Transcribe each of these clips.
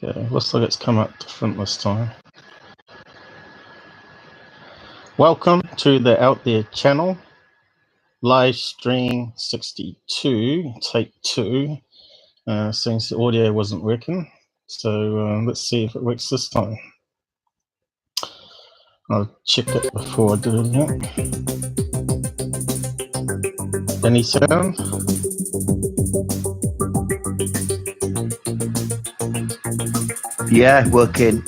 Okay, looks like it's come up different this time. Welcome to the Out There channel, live stream 62, take 2, since the audio wasn't working. So let's see if it works this time. I'll check it before doing that. Any sound? Yeah, working.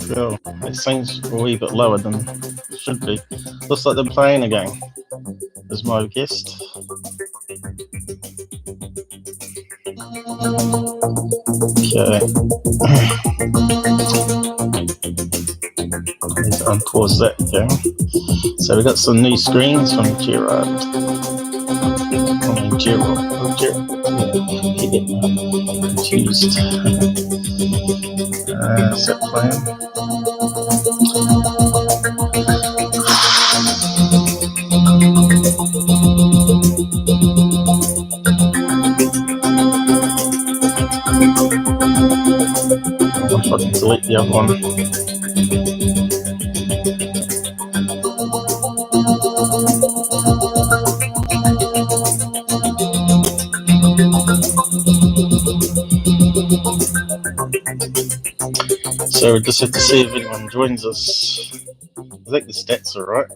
Cool. It seems a wee bit lower than it should be. Looks like they're playing again, is my guess. Okay. Let's unpause that again. So we got some new screens from Gerard. Gerard. Oh, Gerard. Yeah, get confused. Is that playing? I'll fucking delete the other one. So we just have to see if anyone joins us. I think the stats are right.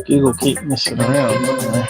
Google keep messing around, don't they?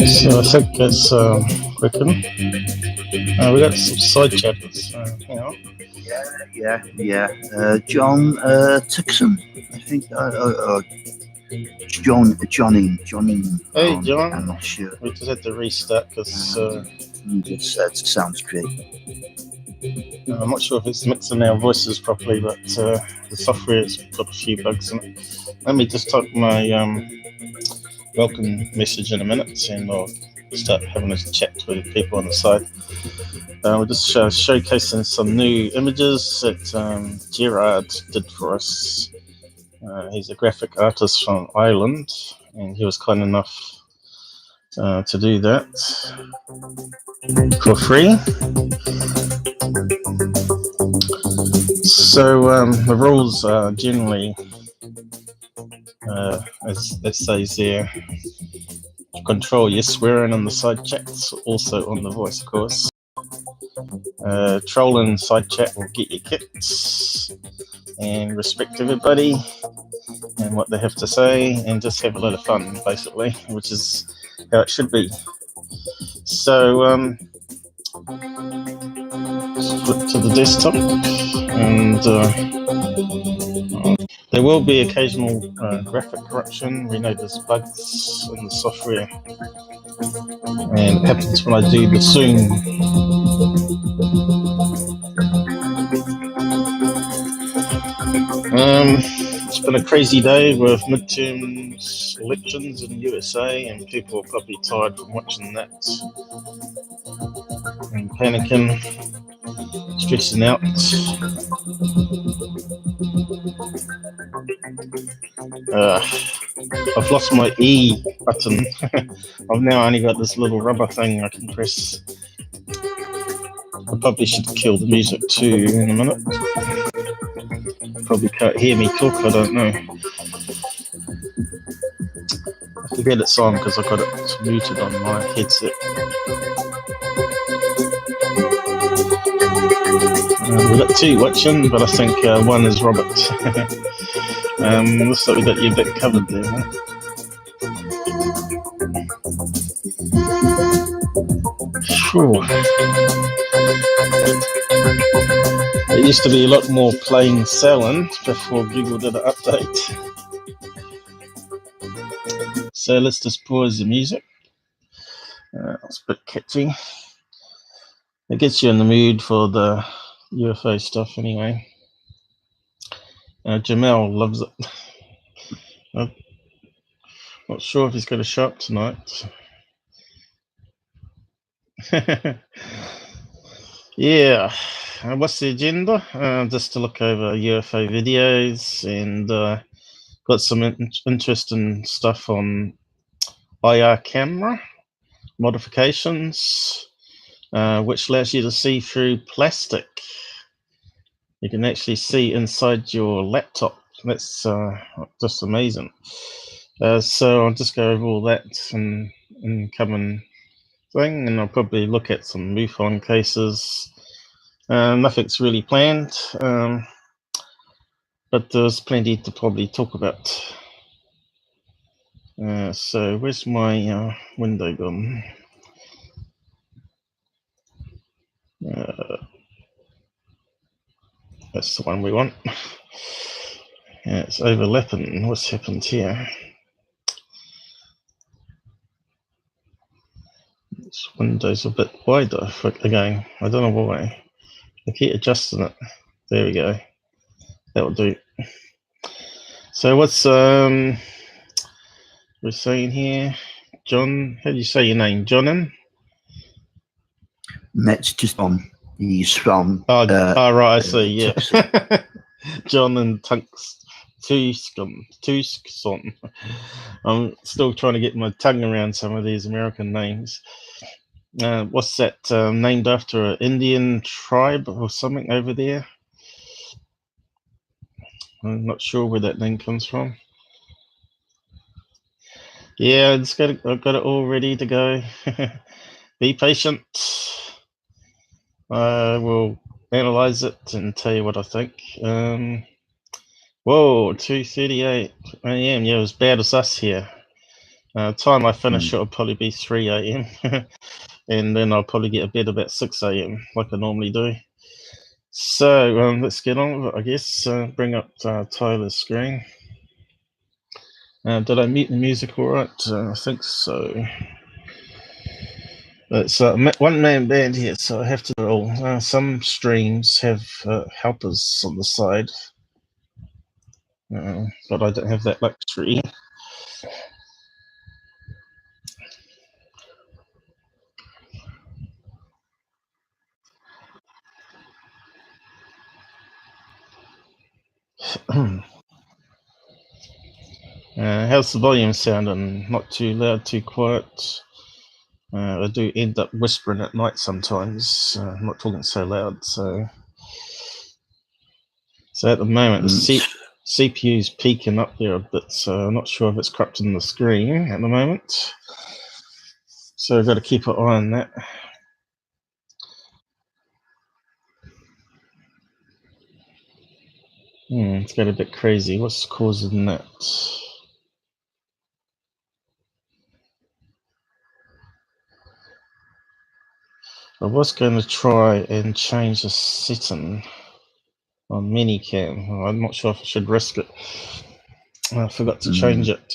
So I think it's working. We got some side chatters. Hang on. Yeah. John Tixon, I think. Johnny. Hey, John. I'm not sure. We just had to restart because That sounds great. I'm not sure if it's mixing our voices properly, but the software's got a few bugs in it. Let me just type my welcome message in a minute and I'll start having a chat with people on the side. We're just showcasing some new images that Gerard did for us. He's a graphic artist from Ireland and he was kind enough to do that for free. So the rules are generally, as it says there, control your swearing on the side chats, also on the voice, of course. Trolling side chat will get you kicked, and respect everybody and what they have to say, and just have a lot of fun, basically, which is how it should be. So flip to the desktop, and there will be occasional graphic corruption. We know there's bugs in the software, and it happens when I do the Zoom. It's been a crazy day with midterms elections in the USA, and people are probably tired from watching that and panicking, stressing out. I've lost my E button. I've now only got this little rubber thing I can press. I probably should kill the music too in a minute. Probably can't hear me talk, I don't know. Forget it's on because I got it muted on my headset. We've got 2 watching, but I think 1 is Robert. Looks like we got your bit covered there, huh? Sure. It used to be a lot more plain sailing before Google did an update. So let's just pause the music. It's a bit catchy. It gets you in the mood for the UFO stuff anyway. Jamel loves it. I'm not sure if he's going to show up tonight. Yeah. What's the agenda? Just to look over UFO videos and got some interesting stuff on IR camera modifications, which allows you to see through plastic. You can actually see inside your laptop. That's just amazing. So I'll just go over all that and come thing, and I'll probably look at some MUFON cases. Nothing's really planned, but there's plenty to probably talk about. So where's my window gone? That's the one we want. Yeah, it's overlapping. What's happened here? This window's a bit wider again. I don't know why. I keep adjusting it. There we go. That'll do. So what's we're saying here? John, how do you say your name? Jonin? That's just on. He's from. Right, I see. Yeah. Tucson. John and Tucson. I'm still trying to get my tongue around some of these American names. What's that? Named after an Indian tribe or something over there? I'm not sure where that name comes from. Yeah, I've got it all ready to go. Be patient. I will analyze it and tell you what I think. Whoa, 2:38 a.m. Yeah, as bad as us here. Time I finish it'll probably be 3 a.m. and then I'll probably get a bed about 6 a.m. like I normally do. So let's get on with it, I guess. Bring up Tyler's screen. Did I mute the music all right? I think so. It's a one-man band here, so I have to do it all. Some streams have helpers on the side, but I don't have that luxury. How's the volume sounding? Not too loud, too quiet? I do end up whispering at night sometimes. I'm not talking so loud, so at the moment the CPU's peaking up there a bit, so I'm not sure if it's corrupting the screen at the moment. So I've got to keep an eye on that. It's got a bit crazy. What's causing that? I was going to try and change the setting on minicam. I'm not sure if I should risk it. I forgot to change it.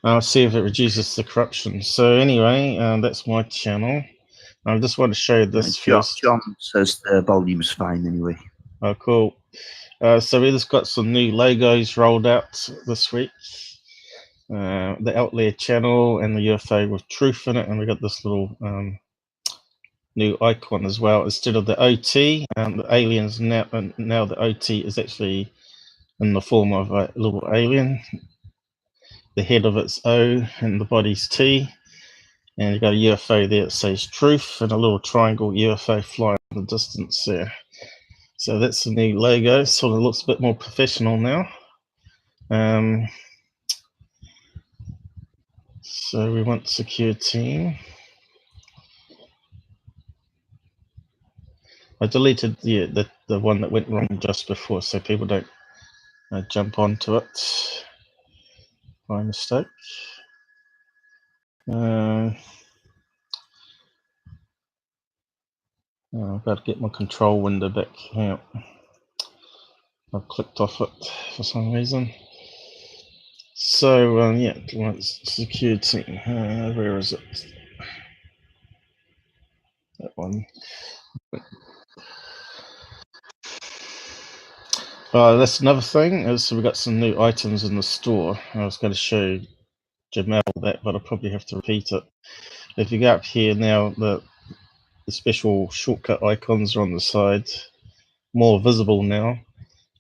I'll see if it reduces the corruption. So anyway, that's my channel. I just want to show this first. John says the volume's fine anyway. Oh, cool. So we just got some new logos rolled out this week. The Outlier channel and the UFO with truth in it, and we got this little new icon as well. Instead of the OT, the aliens now the OT is actually in the form of a little alien. The head of it's O and the body's T, and you've got a UFO there that says truth and a little triangle UFO flying in the distance there. So that's the new logo. Sort of looks a bit more professional now. So we want Secureteam. I deleted the one that went wrong just before, so people don't jump onto it by mistake. I've got to get my control window back out. I've clicked off it for some reason. So yeah, Secureteam. Where is it? That one. That's another thing. Is we've got some new items in the store. I was going to show Jamal that, but I'll probably have to repeat it. If you go up here now, the special shortcut icons are on the side, more visible now.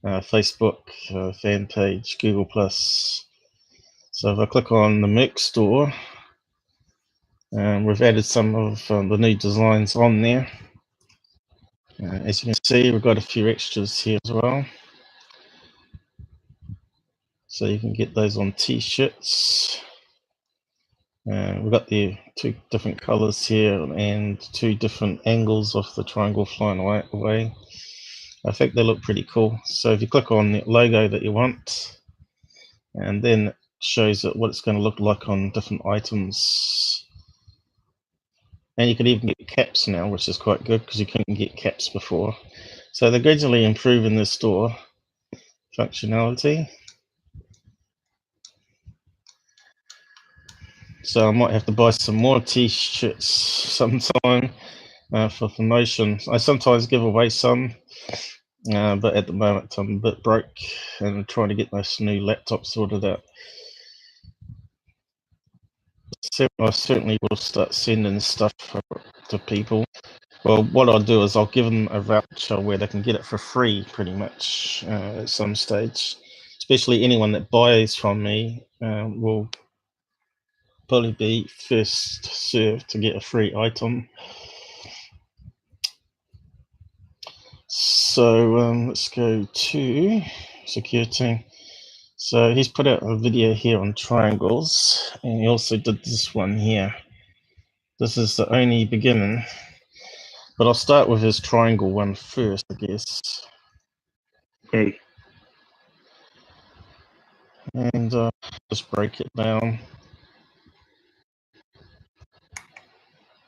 Facebook, fan page, Google+. So if I click on the Merc store, we've added some of the new designs on there. As you can see, we've got a few extras here as well. So you can get those on t-shirts. We've got the two different colors here and two different angles of the triangle flying away. I think they look pretty cool. So if you click on the logo that you want, and then it shows it what it's going to look like on different items. And you can even get caps now, which is quite good because you couldn't get caps before. So they're gradually improving the store functionality. So I might have to buy some more t-shirts sometime for promotion. I sometimes give away some, but at the moment I'm a bit broke and trying to get this new laptop sorted out. I certainly will start sending stuff to people. Well, what I'll do is I'll give them a voucher where they can get it for free pretty much at some stage. Especially anyone that buys from me will probably be first served to get a free item. So let's go to Secureteam. So he's put out a video here on triangles, and he also did this one here. This is the only beginning, but I'll start with his triangle one first, I guess. Okay. And just break it down.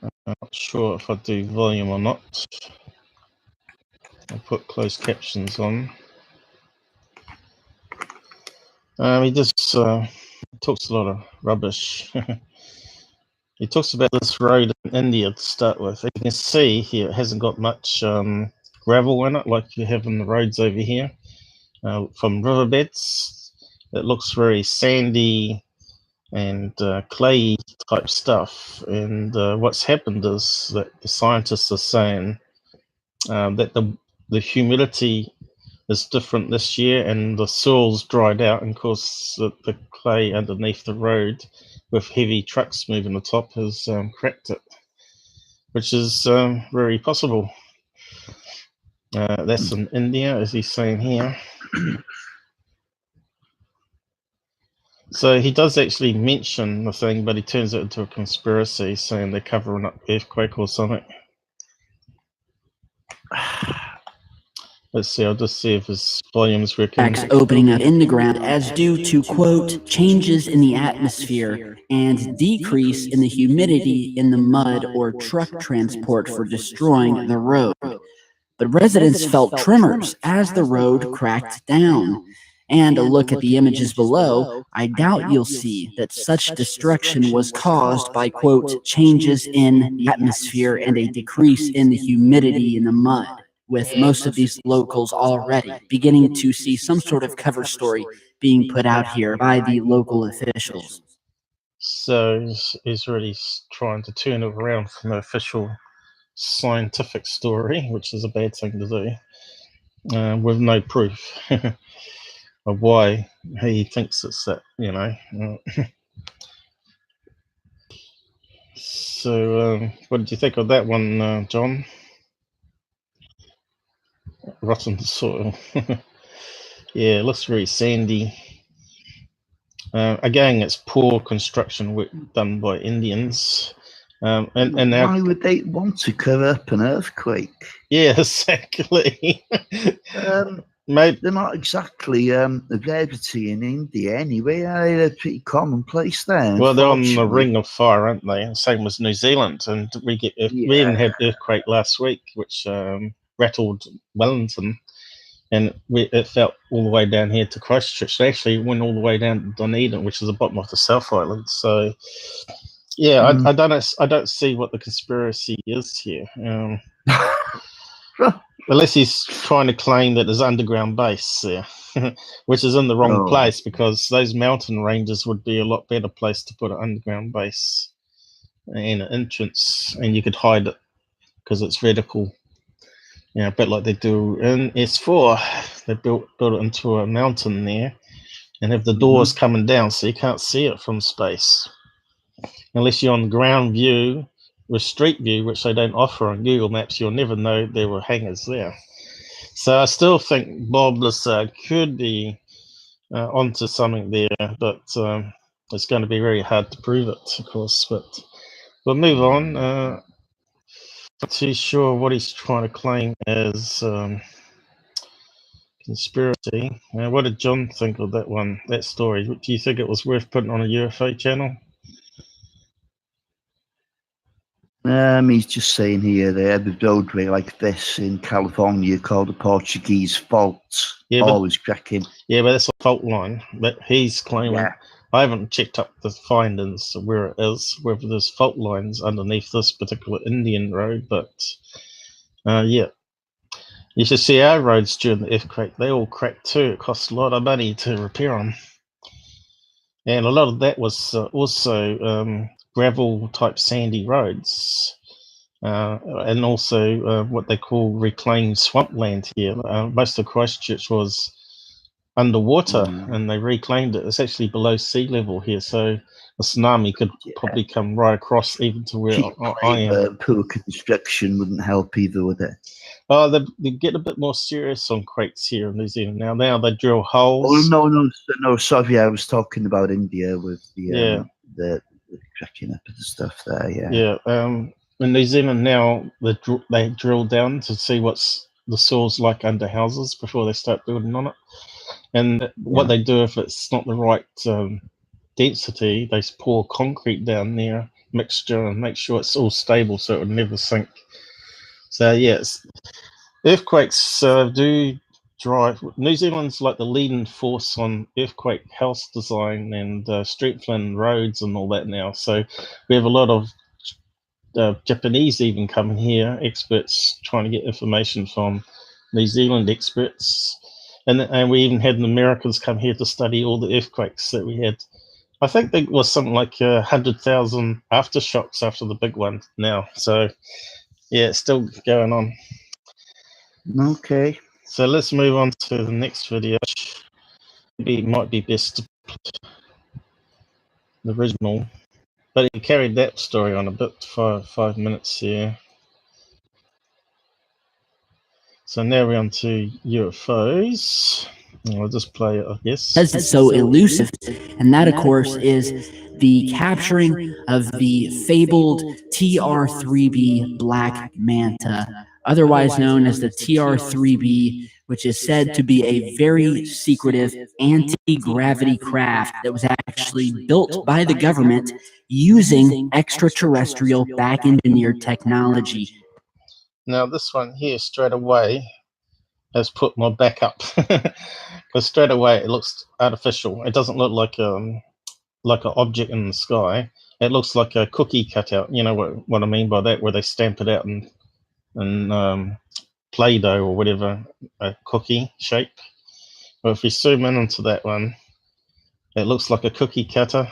I'm not sure if I do volume or not. I'll put closed captions on. He just talks a lot of rubbish. He talks about this road in India to start with. You can see here it hasn't got much gravel in it like you have in the roads over here. From riverbeds, it looks very sandy and clay type stuff. And what's happened is that the scientists are saying that the humidity is different this year, and the soil's dried out, and of course the clay underneath the road with heavy trucks moving the top has cracked it, which is very possible. That's in India, as he's saying here. So he does actually mention the thing, but he turns it into a conspiracy, saying they're covering up earthquake or something. Let's see, I'll just see if his volume's working. Opening up in the ground as due to, quote, changes in the atmosphere and decrease in the humidity in the mud or truck transport for destroying the road. But residents felt tremors as the road cracked down. And a look at the images below, I doubt you'll see that such destruction was caused by, quote, changes in the atmosphere and a decrease in the humidity in the mud, with most of these locals already beginning to see some sort of cover story being put out here by the local officials. So he's really trying to turn it around from an official scientific story, which is a bad thing to do, with no proof of why he thinks it's that, you know. So what did you think of that one, John? Rotten soil. Yeah, it looks very sandy. Again, it's poor construction work done by Indians. And now, why would they want to cover up an earthquake? yeah, exactly. Maybe they're not exactly a rarity in India anyway. They're pretty commonplace there. Well, they're on the ring of fire, aren't they? Same as New Zealand, and we even had earthquake last week, which rattled Wellington, and it felt all the way down here to Christchurch. They actually went all the way down to Dunedin, which is the bottom of the South Island. So, yeah, I don't see what the conspiracy is here. Unless he's trying to claim that there's underground base there, which is in the wrong place, because those mountain ranges would be a lot better place to put an underground base and an entrance, and you could hide it because it's vertical. A bit like they do in S4. They built it into a mountain there and have the doors coming down, so you can't see it from space. Unless you're on ground view with street view, which they don't offer on Google Maps, you'll never know there were hangars there. So I still think Bob Lassard could be onto something there, but it's going to be very hard to prove it, of course. But we'll move on. Not too sure what he's trying to claim as conspiracy. What did John think of that story? Do you think it was worth putting on a UFO channel? He's just saying here they had a roadway like this in California called the Portuguese Fault. Yeah, always cracking. Yeah, but that's a fault line. But he's claiming. Yeah. I haven't checked up the findings of where it is, whether there's fault lines underneath this particular Indian road. But yeah, you should see our roads during the earthquake. They all cracked too. It costs a lot of money to repair them, and a lot of that was also gravel type sandy roads, and also what they call reclaimed swampland here. Most of Christchurch was underwater, and they reclaimed it. It's actually below sea level here, so a tsunami could probably come right across even to where I am. Poor construction wouldn't help either, would it? Oh, they get a bit more serious on quakes here in New Zealand now. They drill holes. Oh no! Sorry, I was talking about India with the cracking up of the stuff there. Yeah. In New Zealand now, they drill down to see what's the soil's like under houses before they start building on it. And what they do, if it's not the right density, they pour concrete down there, mixture, and make sure it's all stable so it would never sink. So yes, earthquakes do drive. New Zealand's like the leading force on earthquake house design and strengthening roads and all that now. So we have a lot of Japanese even coming here, experts trying to get information from New Zealand experts. And we even had the Americans come here to study all the earthquakes that we had. I think there was something like 100,000 aftershocks after the big one now. So, yeah, it's still going on. Okay. So let's move on to the next video. Maybe it might be best to put the original. But he carried that story on a bit for 5 minutes here. So now we're on to UFOs. I'll just play it, I guess. Because it's so elusive. And that, of course, is the capturing of the fabled TR3b Black Manta, otherwise known as the TR3b, which is said to be a very secretive anti-gravity craft that was actually built by the government using extraterrestrial back-engineered technology. Now, this one here straight away has put my back up, because straight away it looks artificial. It doesn't look like an object in the sky. It looks like a cookie cutout. You know what I mean by that, where they stamp it out in Play-Doh or whatever, a cookie shape. But if we zoom in into that one, it looks like a cookie cutter,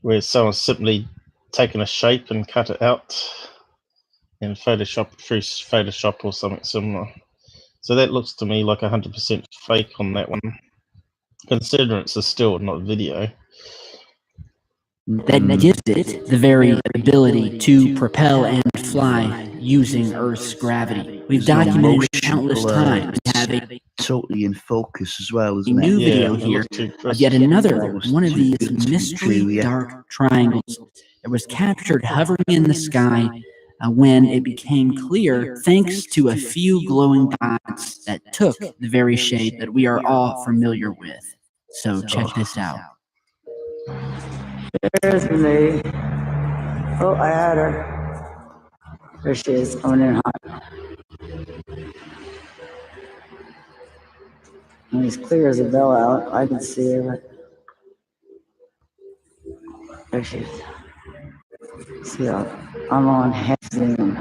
where someone's simply taken a shape and cut it out in Photoshop, through Photoshop or something similar. So that looks to me like 100% fake on that one, considering it's a still, not video. that gives it the very ability to propel and fly using Earth's gravity. We've documented countless times and have a totally in focus as well, isn't new it? video here of yet another one of these mystery dark triangles that was captured hovering in the sky when it became clear thanks to a few glowing dots that took the very shape that we are all familiar with. So check this out. There's me. Oh, I had her. There she is, coming in hot. And as clear as a bell out, I can see her. But there she is. See, I'm on half zoom.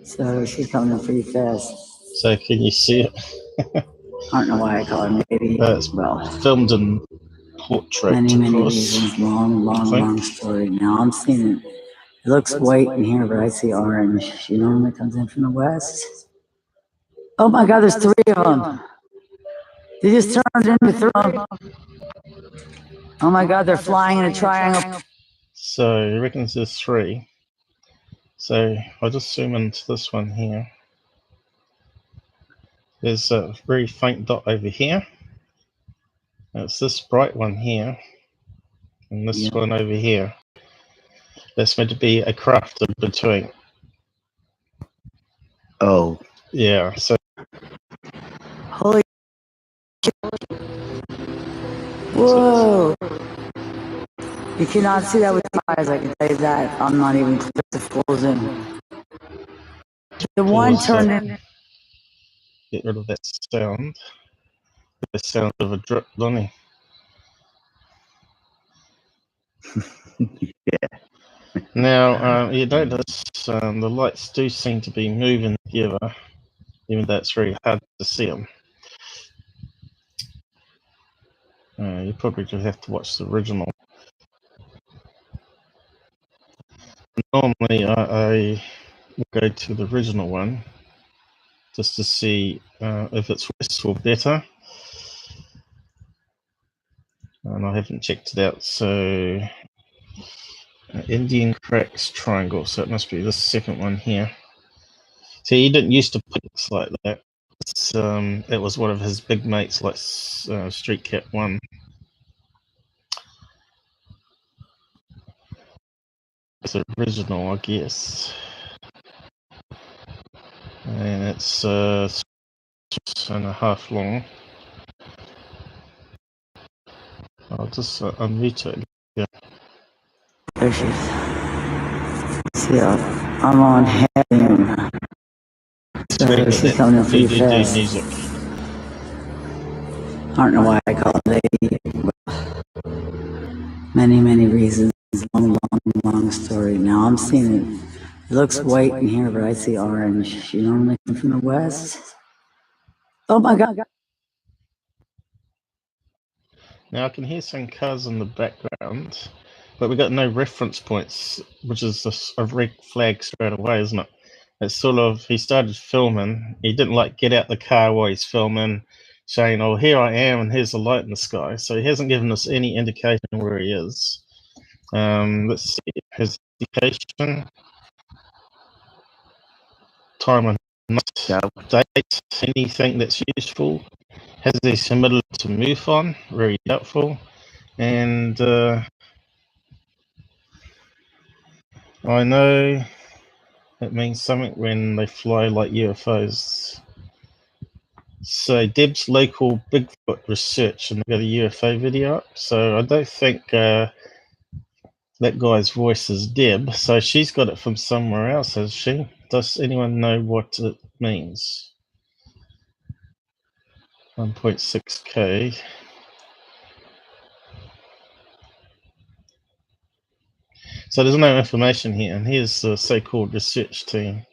So she's coming in pretty fast. So can you see it? I don't know why I call her maybe. It's filmed in portrait, many of course. reasons. Long story. Now I'm seeing it. It looks white in here, but I see orange. She normally comes in from the west. Oh my God, there's 3 of them. They just turned into 3 of them. Oh my God, they're flying in a triangle. So he reckons there's 3. So I'll just zoom into this one here. There's a very faint dot over here. It's this bright one here. And this one over here. That's meant to be a craft in between. Oh. Yeah, so. Holy shit. Whoa. You cannot see that with your eyes, I can tell you that. I'm not even close to full zoom. The one turned in. Get rid of that sound. The sound of a drip, doesn't he? Yeah. Now, you notice the lights do seem to be moving together, even though it's very hard to see them. You probably just have to watch the original. Normally, I will go to the original one just to see if it's worse or better. And I haven't checked it out, so Indian cracks triangle, so it must be this second one here. See, he didn't used to put it like that. It was one of his big mates, like Street Cat 1. It's original, I guess. And it's 6.5 long. I'll just unmute it. Yeah. There she is. See, I'm on heaven. So she's coming in pretty fast. Music. I don't know why I call it lady. Many reasons. Long story. Now I'm seeing it. It looks white in here, but I see orange. She normally comes from the west. Oh my God. Now I can hear some cars in the background, but we got no reference points, which is a red flag straight away, isn't it? It's sort of, he started filming, he didn't like get out the car while he's filming, saying, oh, here I am and here's the light in the sky. So he hasn't given us any indication where he is. Let's see, his education, time and night, date, anything that's useful. Has he submitted to MUFON? Very doubtful. And I know it means something when they fly like UFOs. So Deb's local Bigfoot research, and they've got a UFO video up. So I don't think that guy's voice is Deb. So she's got it from somewhere else, has she? Does anyone know what it means? 1.6K. So there's no information here, and here's the so-called research team.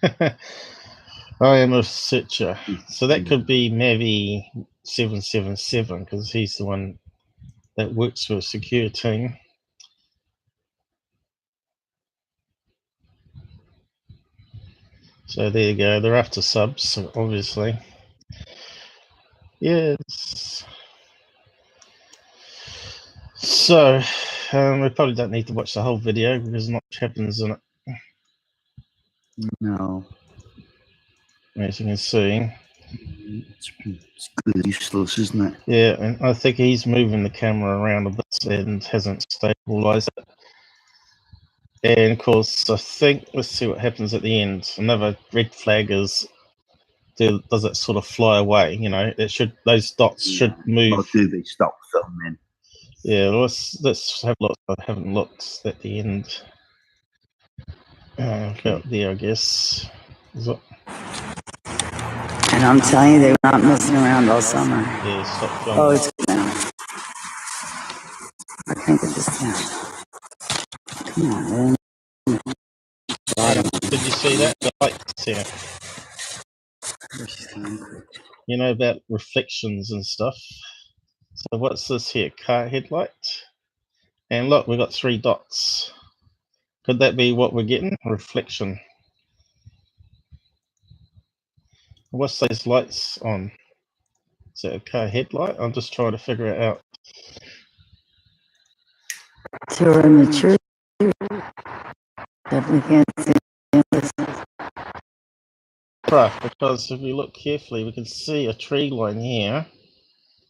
I am a researcher, so that could be maybe 777 because he's the one that works for Secureteam. So there you go. They're after subs, obviously. Yes. So we probably don't need to watch the whole video because not much happens in it. No. As you can see. It's good, useless, isn't it? Yeah, and I think he's moving the camera around a bit and hasn't stabilized it. And of course, I think, let's see what happens at the end. Another red flag is, does it sort of fly away? You know, it should, those dots should move. Or do they stop filming? Yeah, let's have a look. I haven't looked at the end. About there, I guess. Is it? And I'm telling you, they were not messing around all summer. Yeah, stop filming. Oh, it's down. I can't get this down. Come on, man. Did you see that? The lights here. You know about reflections and stuff. So what's this here? Car headlight. And look, we've got 3 dots. Could that be what we're getting? Reflection. What's those lights on? Is that a car headlight? I'm just trying to figure it out. Touring the church. Definitely can't see this. Right, because if we look carefully, we can see a tree line here,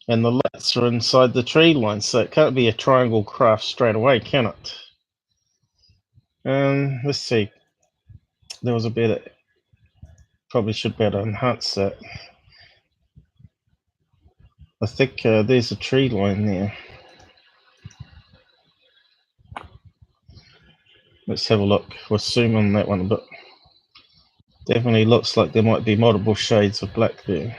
and the lights are inside the tree line, so it can't be a triangle craft straight away, can it? Let's see. There was a better, probably should better enhance that. I think there's a tree line there. Let's have a look. We'll zoom on that one a bit. Definitely looks like there might be multiple shades of black there.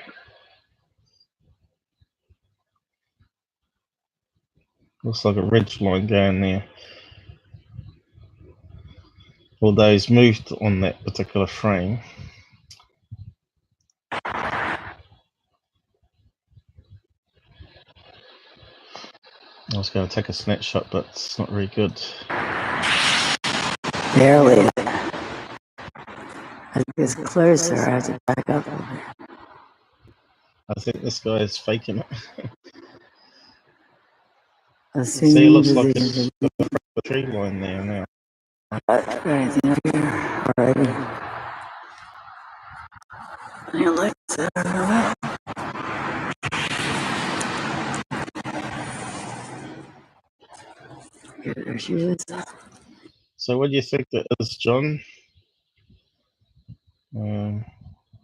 Looks like a ridge line going there. Although it's moved on that particular frame. I was going to take a snapshot, but it's not very good. Barely. I think it's closer. I have to back up. I think this guy is faking it. See, it looks like it's the tree line there now. Anything up here? Alrighty. Any lights that are around? There she is. So what do you think that is, John?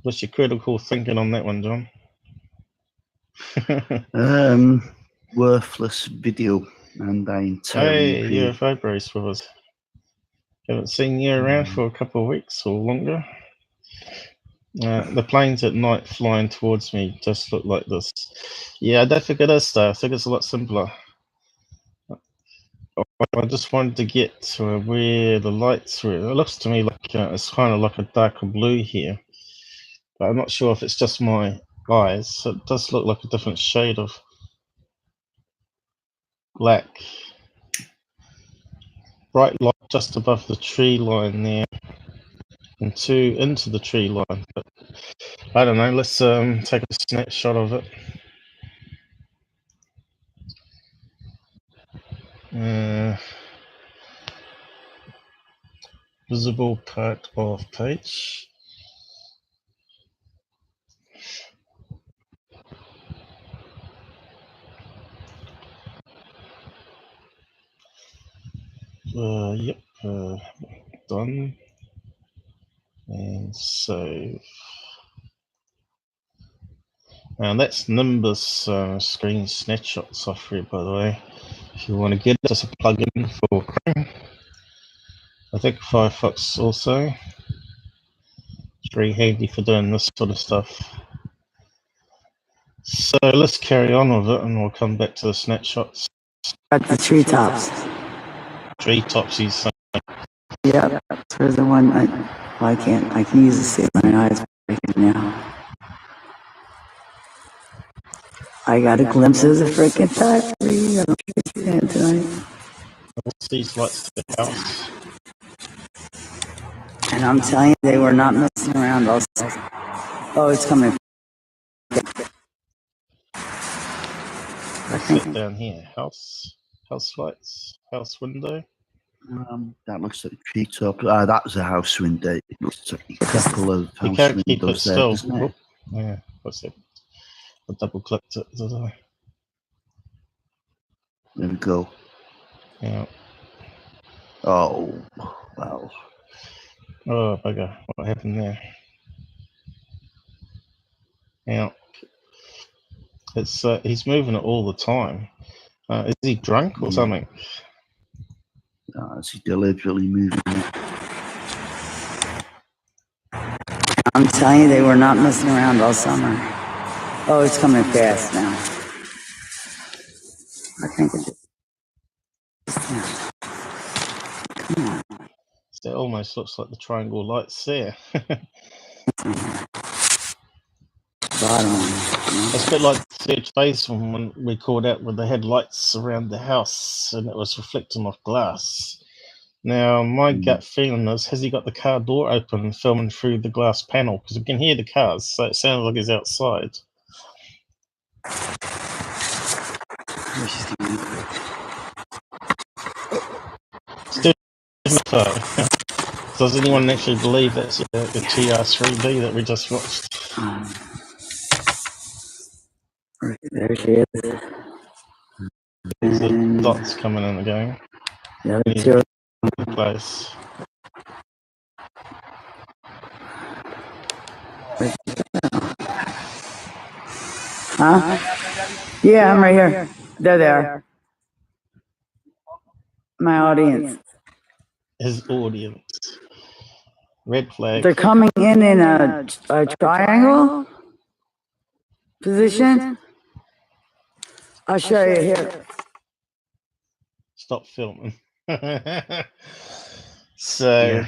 What's your critical thinking on that one, John? Worthless video, and I entirely Hey, agree. UFO brace with us. Haven't seen you around for a couple of weeks or longer. The planes at night flying towards me just look like this. Yeah, I don't think it is though. I think it's a lot simpler. I just wanted to get to where the lights were. It looks to me like it's kind of like a darker blue here. But I'm not sure if it's just my eyes. It does look like a different shade of black. Bright light just above the tree line there. And 2 into the tree line. But I don't know. Let's take a snapshot of it. Visible part of page. Yep, done. And save. Now that's Nimbus screen snapshot software, by the way. If you want to get it, just a plugin for Chrome. I think Firefox also. It's very handy for doing this sort of stuff. So let's carry on with it and we'll come back to the snapshots. At the treetops. Treetops, he's saying. Yep, there's the one. I can use the save my eyes now. I got a glimpse of the freaking factory. I don't think it's stand tonight. What's these lights to the house? And I'm telling you, they were not messing around all summer. Oh, it's coming. What's that down here? House House lights, house window. That looks like a treetop. That's a house window. It looks like a couple of You house can't keep it windows there, still. doesn't it? Oh, yeah, what's it? I double clicked it, did I? There we go. Yeah. Oh, well. Oh, bugger. What happened there? Yeah. It's he's moving it all the time. Is he drunk or something? Is he deliberately moving it? I'm telling you, they were not messing around all summer. Oh, it's coming fast now. I think it's... Come on. It almost looks like the triangle lights there. It's a bit like Third Phase when we called out where they had lights around the house and it was reflecting off glass. Now, my gut feeling is, has he got the car door open filming through the glass panel? Because we can hear the cars, so it sounds like he's outside. Still info. Does anyone actually believe that's the TR3b that we just watched? There she is. There's the dots coming in again. The other two are place. Huh? Yeah, I'm right here. They're there. My audience. His audience. Red flag. They're coming in a triangle position. I'll show you here. Stop filming. So,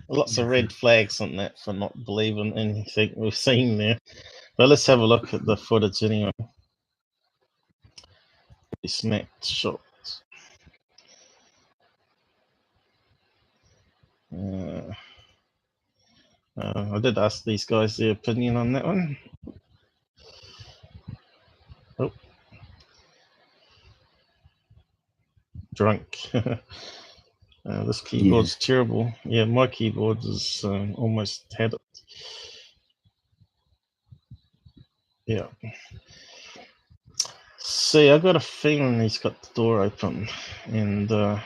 lots of red flags on that for not believing anything we've seen there. But let's have a look at the footage anyway. Snapped shots. I did ask these guys their opinion on that one. Oh. Drunk. This keyboard's terrible. Yeah, my keyboard is almost had it. Yeah. See, I got a feeling he's got the door open, and I'm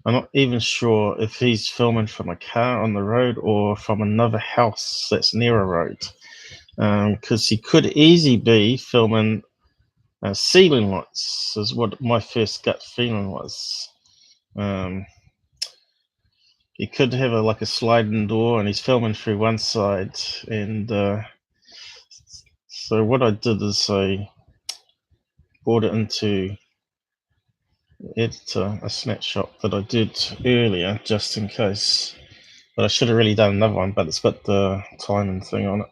not even sure if he's filming from a car on the road or from another house that's near a road, because he could easily be filming ceiling lights, is what my first gut feeling was. He could have like a sliding door, and he's filming through one side, and so what I did is I brought it into editor, a snapshot that I did earlier, just in case. But I should have really done another one, but it's got the timing thing on it.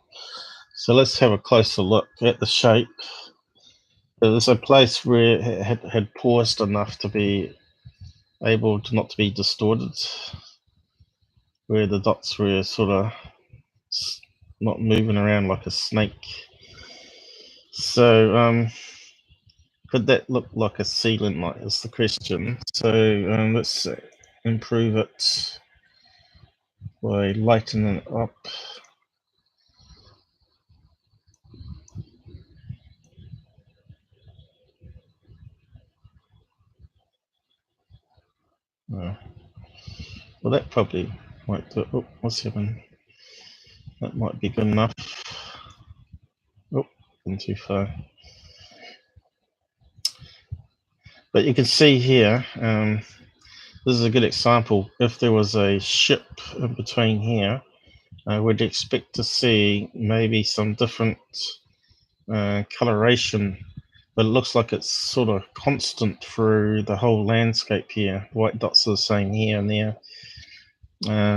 So let's have a closer look at the shape. There's a place where it had paused enough to be able to not to be distorted, where the dots were sort of not moving around like a snake. So could that look like a ceiling light is the question. So let's improve it by lightening it up. Well, that probably might do it. Oh, what's happening? That might be good enough. Oh, been too far. But you can see here, this is a good example. If there was a ship in between here, I would expect to see maybe some different coloration, but it looks like it's sort of constant through the whole landscape here. White dots are the same here and there.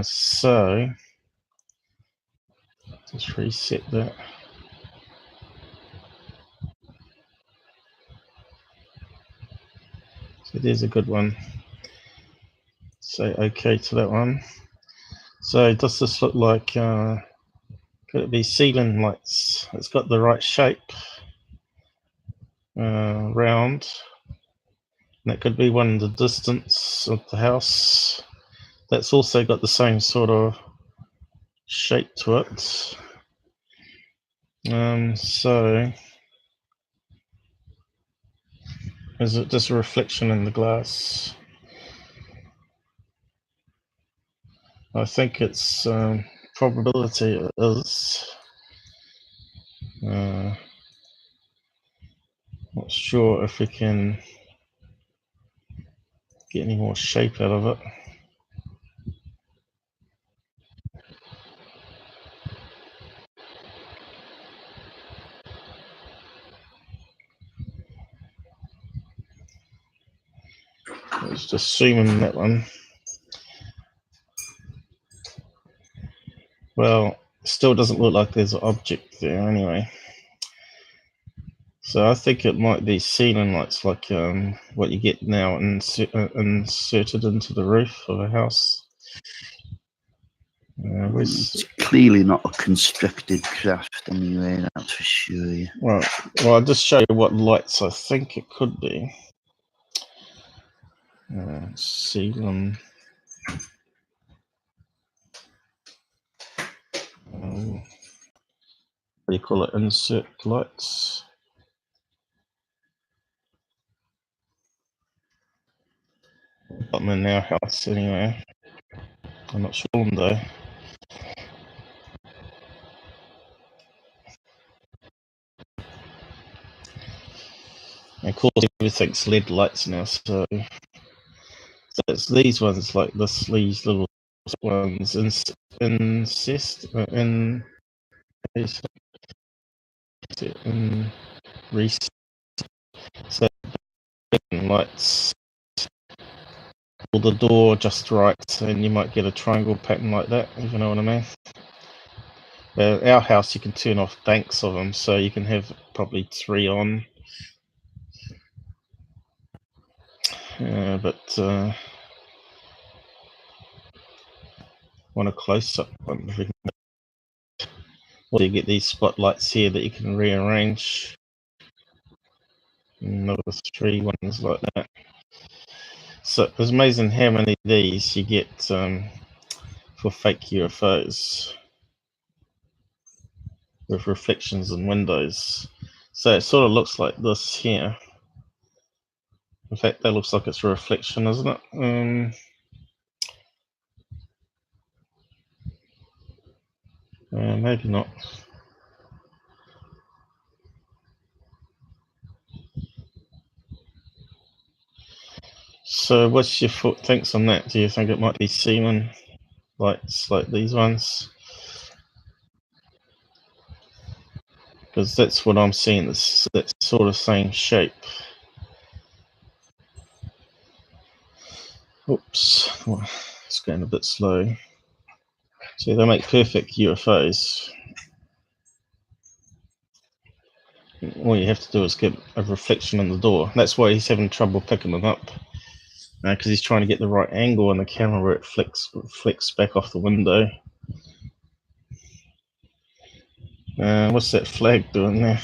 So just reset that. So there's a good one. Say okay to that one. So does this look like, could it be ceiling lights? It's got the right shape, round. That could be one in the distance of the house. That's also got the same sort of shape to it. So is it just a reflection in the glass? I think it's probability it is. Not sure if we can get any more shape out of it. Let's just zoom in that one. Well, still doesn't look like there's an object there anyway. So I think it might be ceiling lights, like what you get now inserted into the roof of a house. It's clearly not a constructed craft anyway, that's for sure. Well, I'll just show you what lights I think it could be. Ceiling. What do you call it? Insert lights. Got them in our house anyway. I'm not sure though. And of course, everything's LED lights now, so it's these ones like this. These little ones in recess. So lights. Pull the door just right, and you might get a triangle pattern like that, if you know what I mean. Our house, you can turn off banks of them, so you can have probably 3 on. But want a close-up one. Or you get these spotlights here that you can rearrange. Another 3 ones like that. So it's amazing how many of these you get for fake UFOs with reflections in windows. So it sort of looks like this here. In fact, that looks like it's a reflection, isn't it? Maybe not. So what's your thinks on that? Do you think it might be ceiling lights like these ones? Because that's what I'm seeing, that sort of same shape. Oops, it's going a bit slow. So they make perfect UFOs. All you have to do is get a reflection in the door. That's why he's having trouble picking them up. Because he's trying to get the right angle on the camera where it flicks back off the window. What's that flag doing there?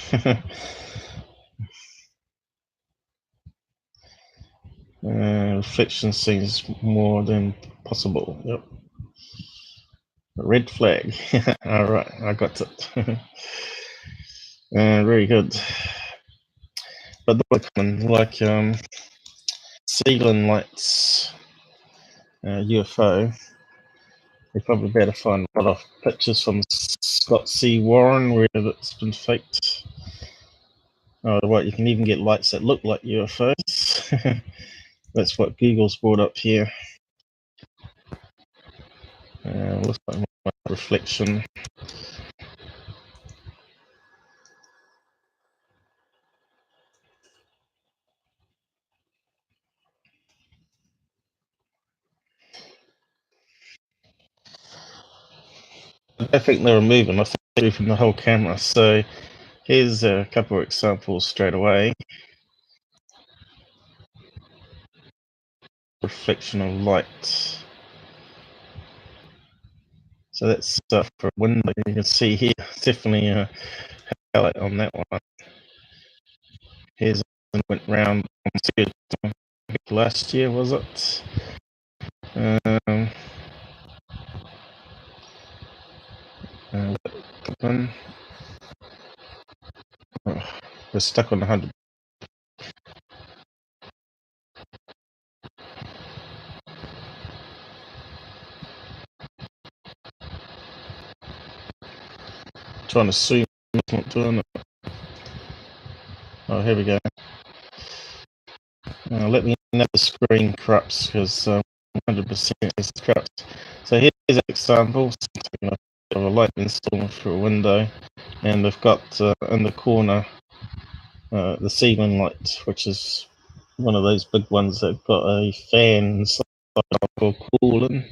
Reflection seems more than possible. Yep. A red flag. All right, I got it. Very good. But the one like ceiling lights UFO, you probably better find a lot of pictures from Scott C. Warren where it's been faked. Oh, right, you can even get lights that look like UFOs. That's what Google's brought up here. Looks like my reflection. I think they were moving. I think they're from the whole camera. So here's a couple of examples straight away. Reflection of light. So that's for a window. You can see here, definitely a highlight on that one. Here's went round on last year, was it? We're stuck on 100. Trying to zoom, it's not doing it. Oh, here we go. Let me know the screen corrupts, because 100% is corrupt. So here's an example of a lightning storm through a window, and they've got in the corner the ceiling light, which is one of those big ones that got a fan inside for cooling.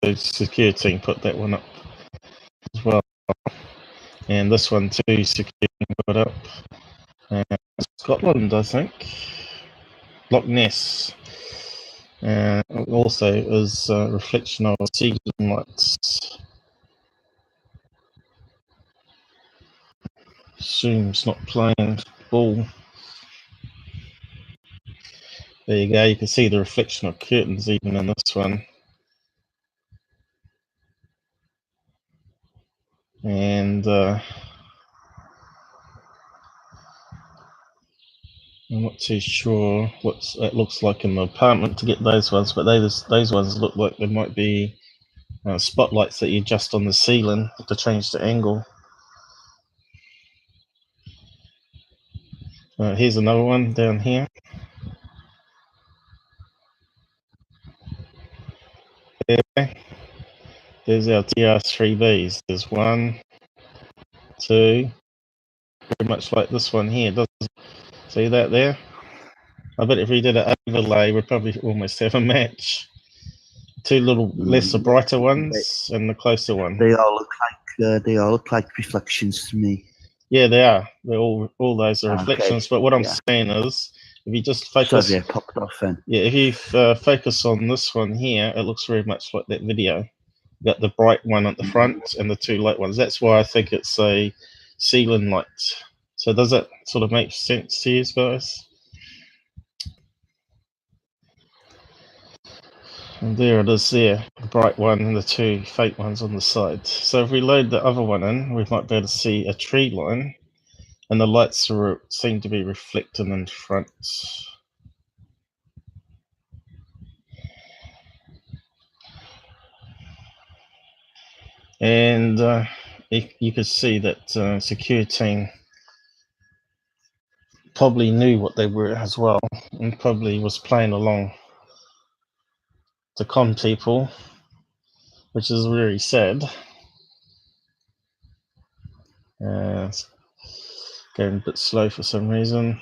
So Secureteam put that one up as well, and this one too, Secureteam put up. Scotland, I think. Loch Ness. Also is a reflection of ceiling lights. Zoom's not playing ball. There you go, you can see the reflection of curtains even in this one. And I'm not too sure what it looks like in the apartment to get those ones, but those ones look like they might be spotlights that you adjust on the ceiling to change the angle. Here's another one down here. There's our TR3bs. There's 1, 2, very much like this one here. See that there? I bet if we did an overlay, we'd probably almost have a match. 2 little lesser brighter ones and the closer one. They all look like reflections to me. Yeah, they are. They're all those are reflections. But what I'm saying is, if you just focus, sorry, I popped off then. Yeah, if you focus on this one here, it looks very much like that video. You got the bright one at the front and the 2 light ones. That's why I think it's a ceiling light. So does that sort of make sense to you guys? And there it is there, the bright one and the 2 fake ones on the side. So if we load the other one in, we might be able to see a tree line, and the lights seem to be reflecting in front. And you could see that Secureteam probably knew what they were as well, and probably was playing along to con people, which is very sad. It's going a bit slow for some reason.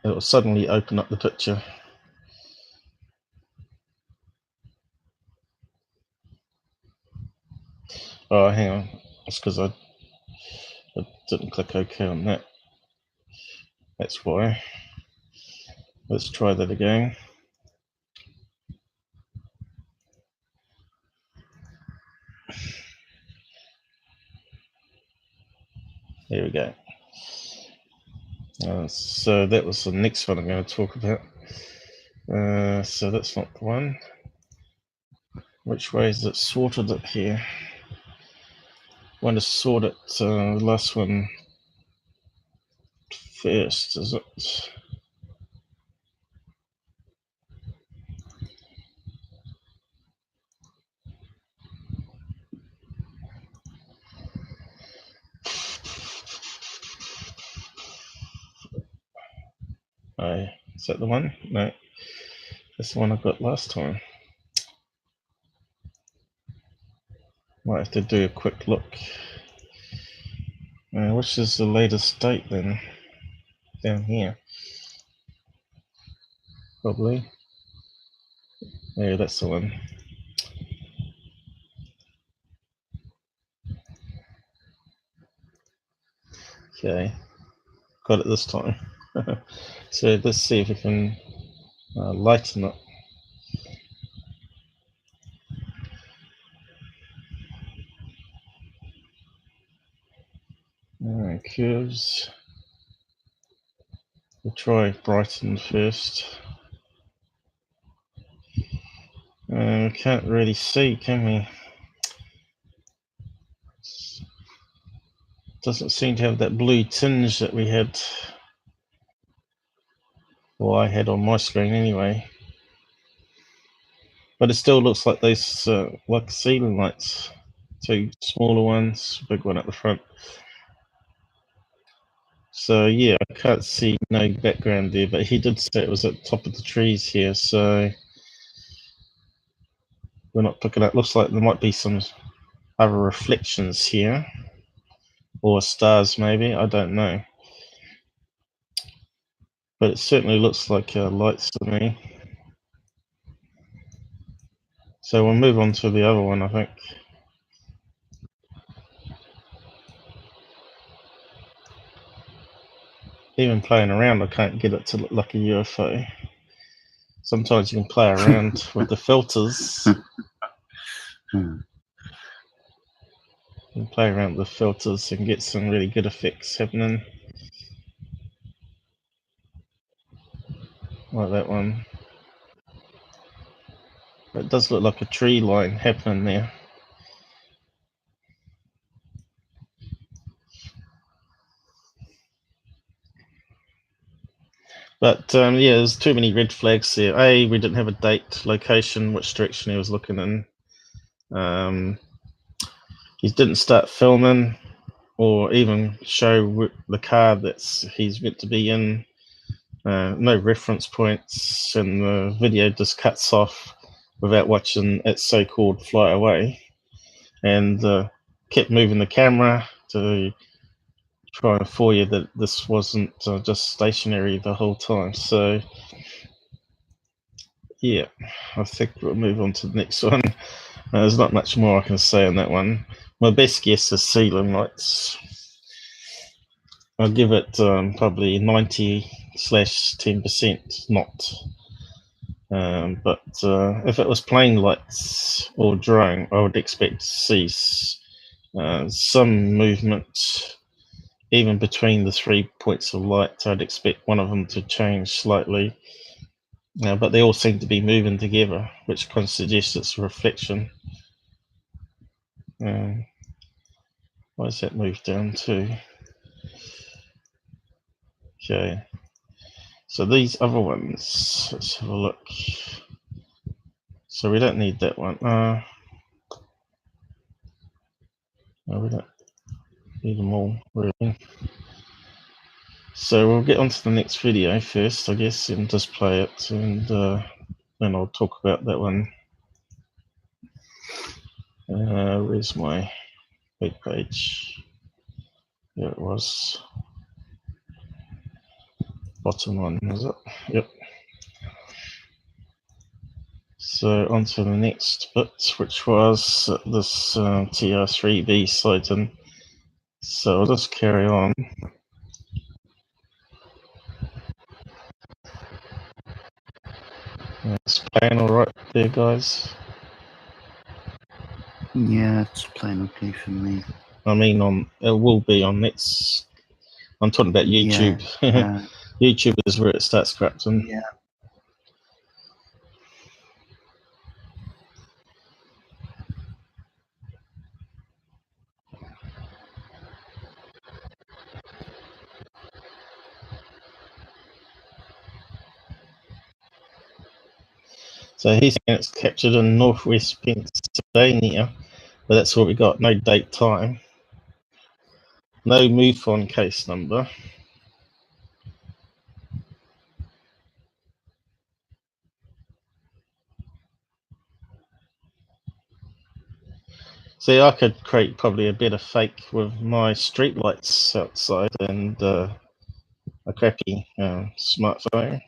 It will suddenly open up the picture. Oh, hang on. That's because I didn't click OK on that. That's why. Let's try that again. There we go. So that was the next one I'm going to talk about. So that's not the one. Which way is it sorted up here? I want to sort it, the last one first, is it? Oh, is that the one? No, that's the one I got last time. Might have to do a quick look. Which is the latest date then? Down here. Probably. Yeah, that's the one. Okay, got it this time. So let's see if we can lighten it. Curves. We'll try Brighton first. We can't really see, can we? Doesn't seem to have that blue tinge that we had, or I had on my screen anyway. But it still looks like those like ceiling lights. Two smaller ones, big one at the front. So yeah, I can't see no background there, but he did say it was at the top of the trees here, so we're not picking up. Looks like there might be some other reflections here, or stars maybe, I don't know. But it certainly looks like lights to me. So we'll move on to the other one, I think. Even playing around, I can't get it to look like a UFO. Sometimes you can play around with the filters. You can play around with the filters and get some really good effects happening. Like that one. It does look like a tree line happening there. But yeah, there's too many red flags there. We didn't have a date, location, which direction he was looking in. He didn't start filming or even show the car that he's meant to be in. No reference points, and the video just cuts off without watching it so-called fly away, and kept moving the camera to try and fool you that this wasn't just stationary the whole time. So yeah, I think we'll move on to the next one. There's not much more I can say on that one. My best guess is ceiling lights. I'll give it probably 90/10% not. But if it was plane lights or drone, I would expect to see some movement. Even between the 3 points of light, I'd expect one of them to change slightly. But they all seem to be moving together, which kind of suggests it's a reflection. Why does that move down to? Okay. So these other ones, let's have a look. So we don't need that one. No, we don't need them all, really. So we'll get on to the next video first, I guess, and just play it, and then I'll talk about that one. Where's my web page? There it was. Bottom one, is it? Yep. So on to the next bit, which was this TR3b sighting. So I'll just carry on. It's playing all right there, guys. Yeah, it's playing okay for me. I mean, it will be on next. I'm talking about YouTube. Yeah. YouTube is where it starts corrupting. Yeah. So he's saying it's captured in northwest Pennsylvania, but that's what we got. No date, time, no MUFON case number. See, I could create probably a better fake with my street lights outside and a crappy smartphone.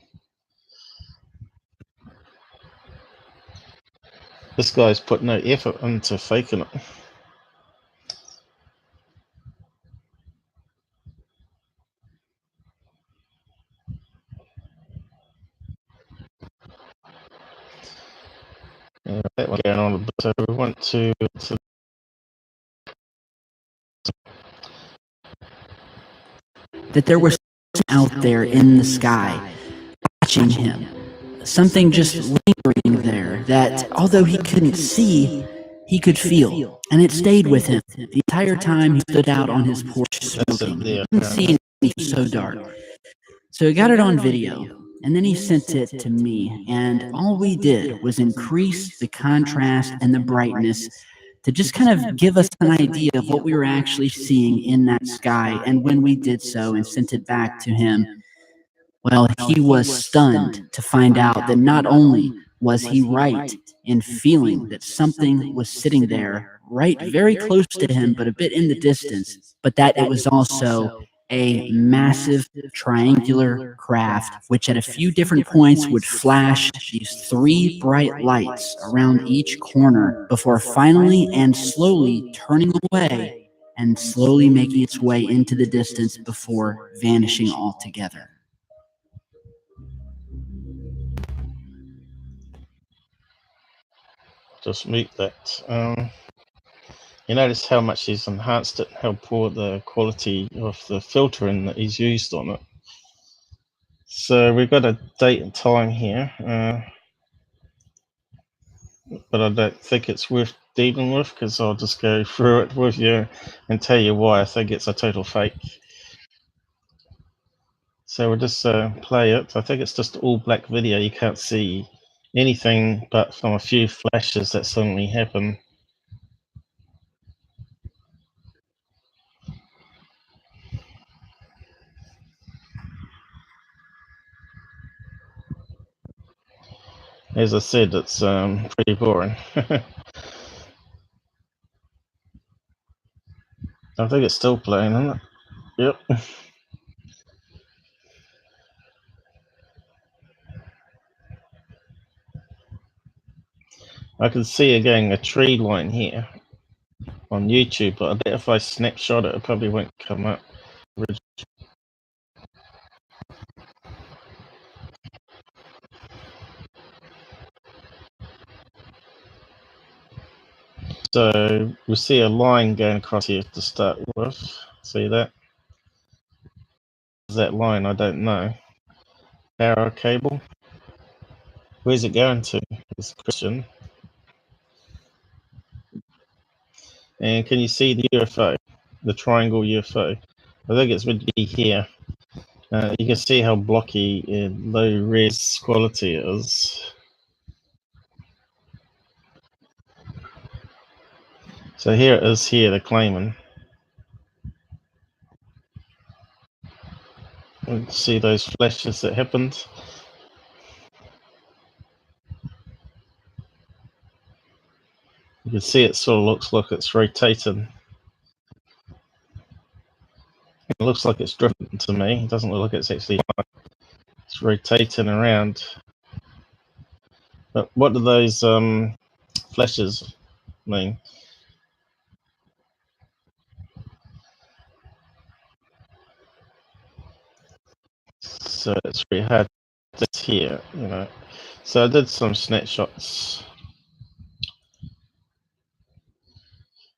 This guy's put no effort into faking it. That one going on a bit. So we want to that there was something out there in the sky watching him. Something just lingering there that, although he couldn't see, he could feel. And it stayed with him the entire time he stood out on his porch smoking. He couldn't see anything, it was so dark. So he got it on video, and then he sent it to me, and all we did was increase the contrast and the brightness to just kind of give us an idea of what we were actually seeing in that sky. And when we did so and sent it back to him, well, he was stunned to find out that not only was he right in feeling that something was sitting there right very close to him, but a bit in the distance, but that it was also a massive triangular craft, which at a few different points would flash these 3 bright lights around each corner before finally and slowly turning away and slowly making its way into the distance before vanishing altogether. Just mute that. You notice how much he's enhanced it, how poor the quality of the filtering that he's used on it. So we've got a date and time here, but I don't think it's worth dealing with, because I'll just go through it with you and tell you why I think it's a total fake. So we'll just play it. I think it's just all black video. You can't see anything but from a few flashes that suddenly happen. As I said, it's pretty boring. I think it's still playing, isn't it? Yep. I can see again a tree line here on YouTube, but I bet if I snapshot it, it probably won't come up. So we see a line going across here to start with. See that? Is that line? I don't know. Power cable. Where's it going to? Is the question. And can you see the UFO? The triangle UFO? I think it's meant to be here. You can see how blocky and low res quality it is. So here it is here, they're claiming. And see those flashes that happened. You can see it sort of looks like it's rotating. It looks like it's drifting to me. It doesn't look like it's actually, it's rotating around. But what do those flashes mean? So it's really hard to hear, you know. So I did some snapshots.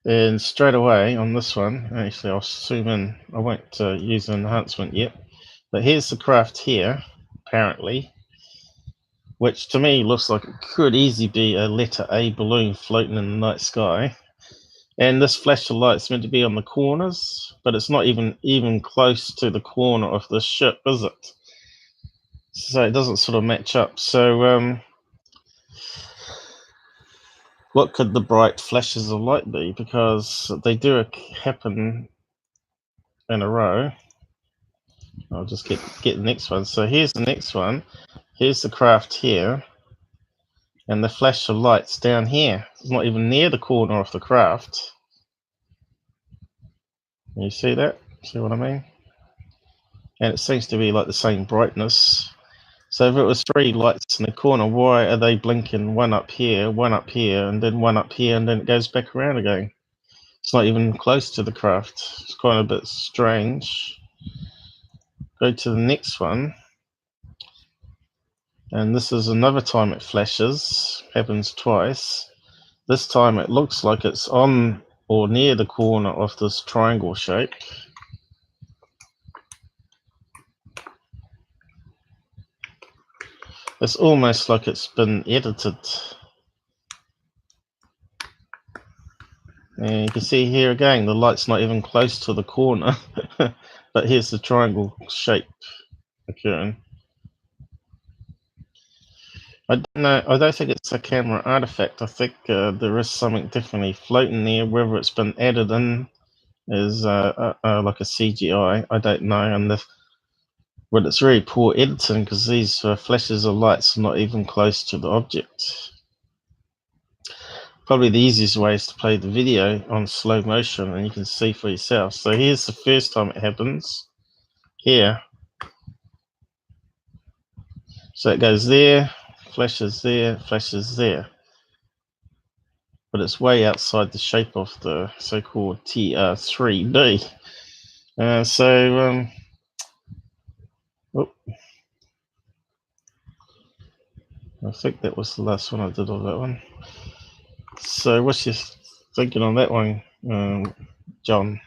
And straight away on this one, actually I'll zoom in. I won't use an enhancement yet. But here's the craft here, apparently, which to me looks like it could easily be a letter A balloon floating in the night sky. And this flash of light is meant to be on the corners, but it's not even close to the corner of the ship, is it? So it doesn't sort of match up. So what could the bright flashes of light be? Because they do happen in a row. I'll just get the next one. So here's the next one. Here's the craft here. And the flash of light's down here. It's not even near the corner of the craft. Can you see that? See what I mean? And it seems to be like the same brightness. So if it was 3 lights in the corner, why are they blinking one up here, and then one up here, and then it goes back around again? It's not even close to the craft. It's quite a bit strange. Go to the next one. And this is another time it flashes. Happens twice. This time it looks like it's on or near the corner of this triangle shape. It's almost like it's been edited. And you can see here again, the light's not even close to the corner, but here's the triangle shape occurring. I don't know. I don't think it's a camera artifact. I think there is something definitely floating there. Whether it's been added in is like a CGI. I don't know. And but it's really poor editing because these flashes of lights are not even close to the object. Probably the easiest way is to play the video on slow motion and you can see for yourself. So here's the first time it happens. Here. So it goes there, flashes there, flashes there. But it's way outside the shape of the so-called TR3b. I think that was the last one I did of that one. So what's your thinking on that one, John?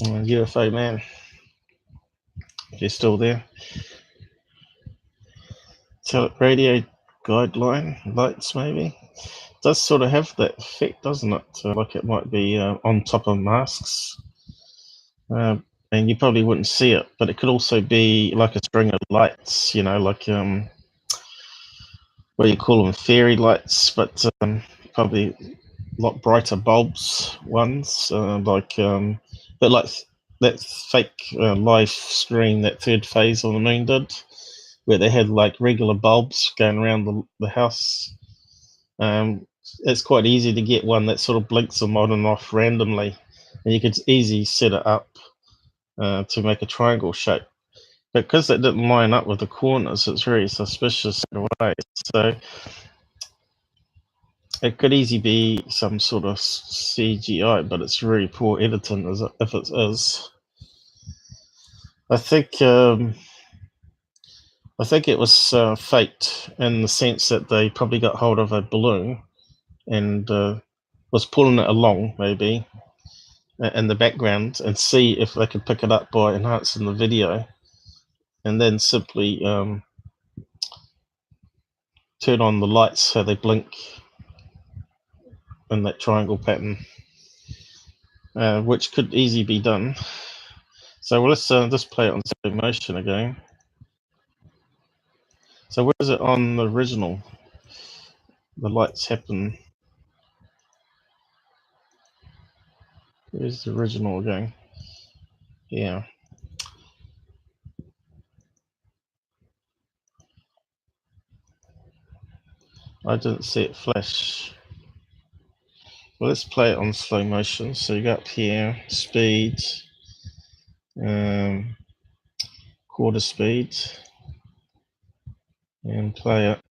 UFO man, if you're still there. Radio guideline lights maybe. Does sort of have that effect, doesn't it? Like it might be on top of masks. And you probably wouldn't see it, but it could also be like a string of lights, you know, like what do you call them, fairy lights, but probably a lot brighter bulbs ones, but like that fake live stream that third phase of the moon did, where they had like regular bulbs going around the house. It's quite easy to get one that sort of blinks them on and off randomly, and you could easily set it up to make a triangle shape. But because that didn't line up with the corners, it's very suspicious in a way. So it could easily be some sort of CGI, but it's really poor editing if it is. I think it was faked in the sense that they probably got hold of a balloon and was pulling it along maybe in the background and see if they could pick it up by enhancing the video, and then simply turn on the lights so they blink in that triangle pattern, which could easily be done. So let's just play it on slow motion again. So where is it on the original? The lights happen. Where's the original again? Yeah. I didn't see it flash. Well, let's play it on slow motion. So you go up here, speed, quarter speed, and play it.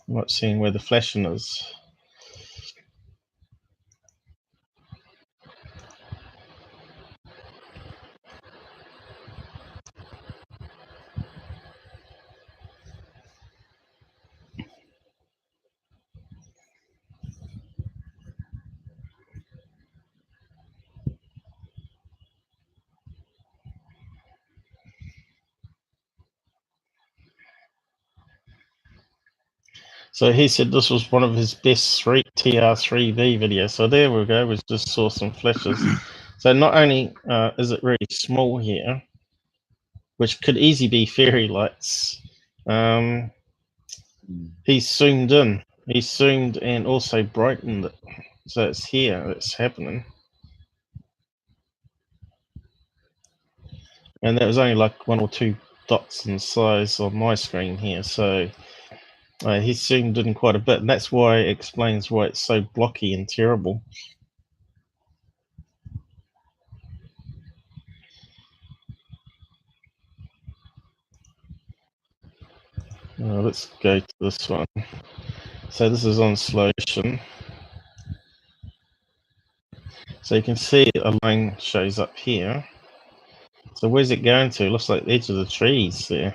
I'm not seeing where the flashing is. So he said this was one of his best TR3b videos. So there we go. We just saw some flashes. So not only is it really small here, which could easily be fairy lights, he's zoomed in. He zoomed and also brightened it. So it's here. It's happening. And that was only like 1 or 2 dots in size on my screen here. So he zoomed in quite a bit, and that's why it explains why it's so blocky and terrible. Let's go to this one. So this is on slow motion. So you can see a line shows up here. So where's it going to? It looks like the edge of the trees there.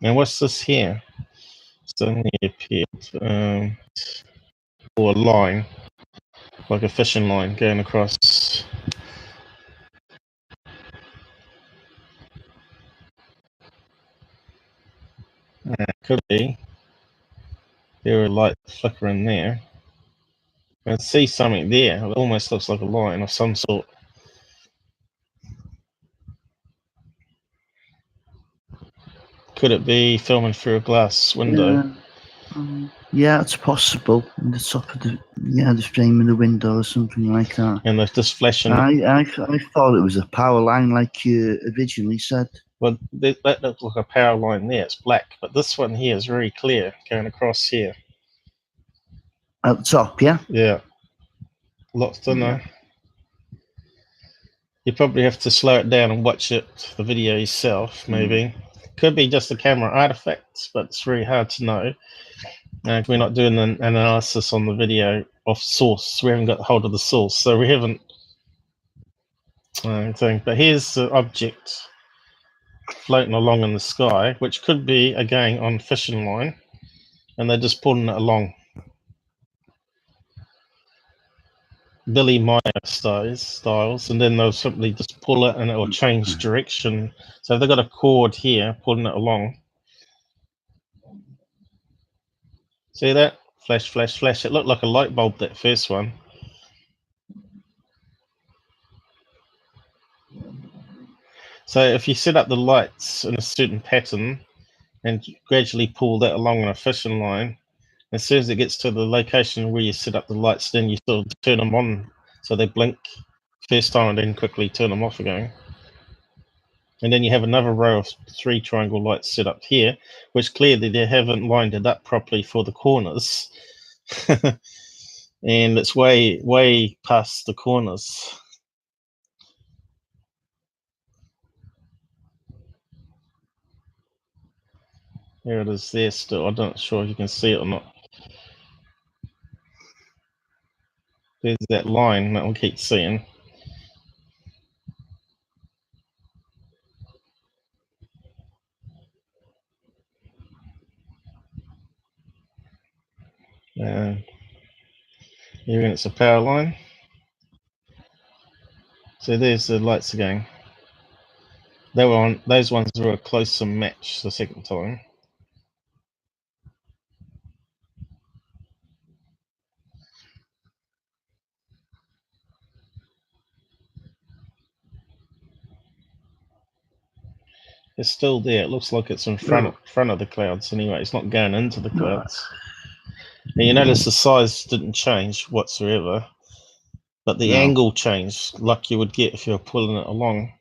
And what's this here? suddenly appeared, or a line, like a fishing line going across. Could be. There are light flickering there. I can see something there. It almost looks like a line of some sort. Could it be filming through a glass window? Yeah, it's possible. In the top of the frame of the window or something like that. And they're just flashing. I thought it was a power line, like you originally said. Well, that looks like a power line there. It's black, but this one here is very clear, going across here. At the top, yeah? Yeah. A lot thinner. Yeah. You probably have to slow it down and watch the video yourself, maybe. Could be just a camera artifact, but it's very hard to know. We're not doing an analysis on the video of source. We haven't got hold of the source, so we haven't. But here's the object floating along in the sky, which could be, again, on fishing line, and they're just pulling it along. Billy Meyer styles, and then they'll simply just pull it and it will change direction. So they've got a cord here pulling it along. See that? Flash, flash, flash. It looked like a light bulb, that first one. So if you set up the lights in a certain pattern and gradually pull that along on a fishing line, as soon as it gets to the location where you set up the lights, then you sort of turn them on so they blink first time and then quickly turn them off again. And then you have another row of 3 triangle lights set up here, which clearly they haven't lined it up properly for the corners. And it's way past the corners. There it is there still. I'm not sure if you can see it or not. There's that line that we'll keep seeing. Here it's a power line. So there's the lights again. They were on. Those ones were a closer match the second time. It's still there. It looks like it's in front of the clouds anyway. It's not going into the clouds. And you notice the size didn't change whatsoever, but the angle changed, like you would get if you were pulling it along.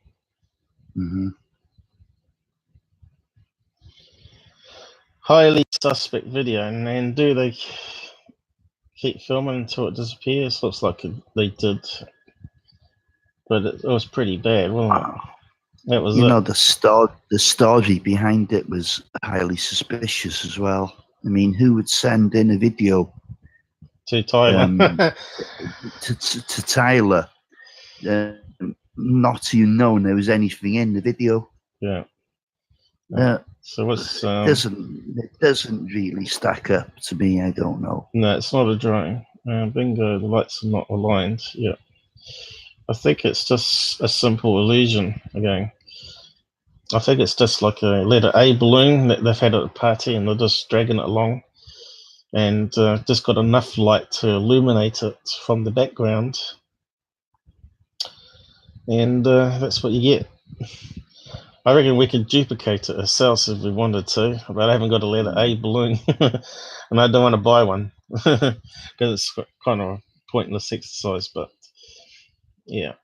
Highly suspect video, and do they keep filming until it disappears? Looks like they did, but it was pretty bad, wasn't it? That was the story behind it was highly suspicious as well. I mean, who would send in a video to Tyler? to Tyler, not to know there was anything in the video? Yeah. So what's it doesn't really stack up to me. I don't know. No, it's not a drawing. Bingo, the lights are not aligned. Yeah. I think it's just a simple illusion again. I think it's just like a letter A balloon that they've had at a party and they're just dragging it along and just got enough light to illuminate it from the background. And that's what you get. I reckon we could duplicate it ourselves if we wanted to, but I haven't got a letter A balloon and I don't want to buy one because it's kind of a pointless exercise, but yeah.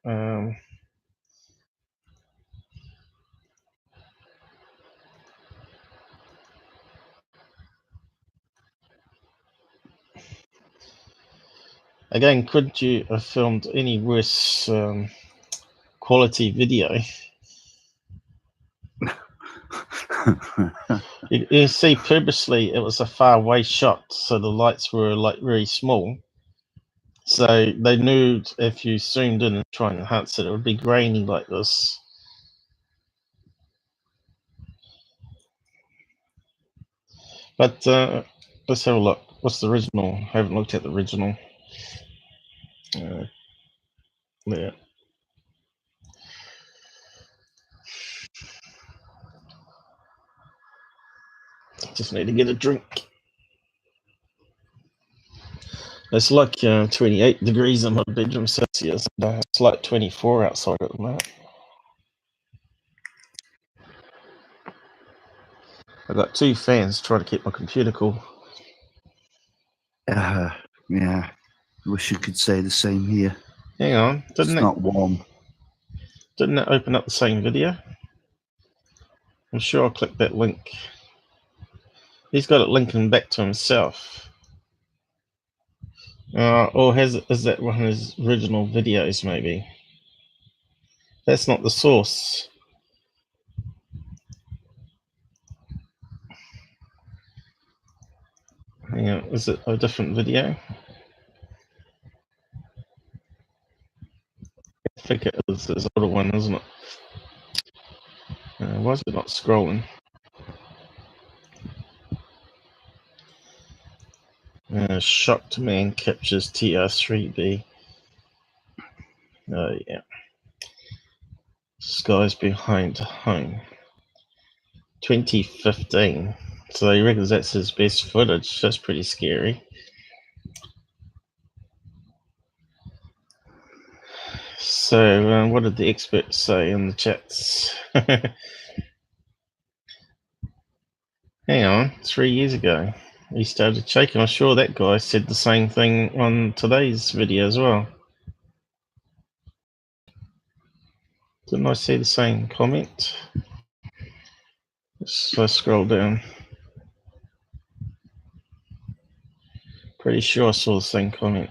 Again, could you have filmed any worse quality video? You see, purposely it was a far away shot, so the lights were like very small. So they knew if you zoomed in and tried to enhance it, it would be grainy like this. But let's have a look. What's the original? I haven't looked at the original. Yeah. Just need to get a drink. It's like 28 degrees in my bedroom Celsius. It's like 24 outside at the moment. I've got 2 fans trying to keep my computer cool. Yeah, wish you could say the same here. Hang on, It's not warm. Didn't it open up the same video? I'm sure I clicked that link. He's got it linking back to himself. Or is that one of his original videos maybe? That's not the source. Hang on, is it a different video? I think it is. There's a little one, isn't it? Why is it not scrolling? Shocked man captures TR3b. Oh yeah. Skies behind home. 2015. So he reckons that's his best footage. That's pretty scary. So what did the experts say in the chats? Hang on, 3 years ago he started shaking. I'm sure that guy said the same thing on today's video as well. Didn't I see the same comment? So I scroll down. Pretty sure I saw the same comment.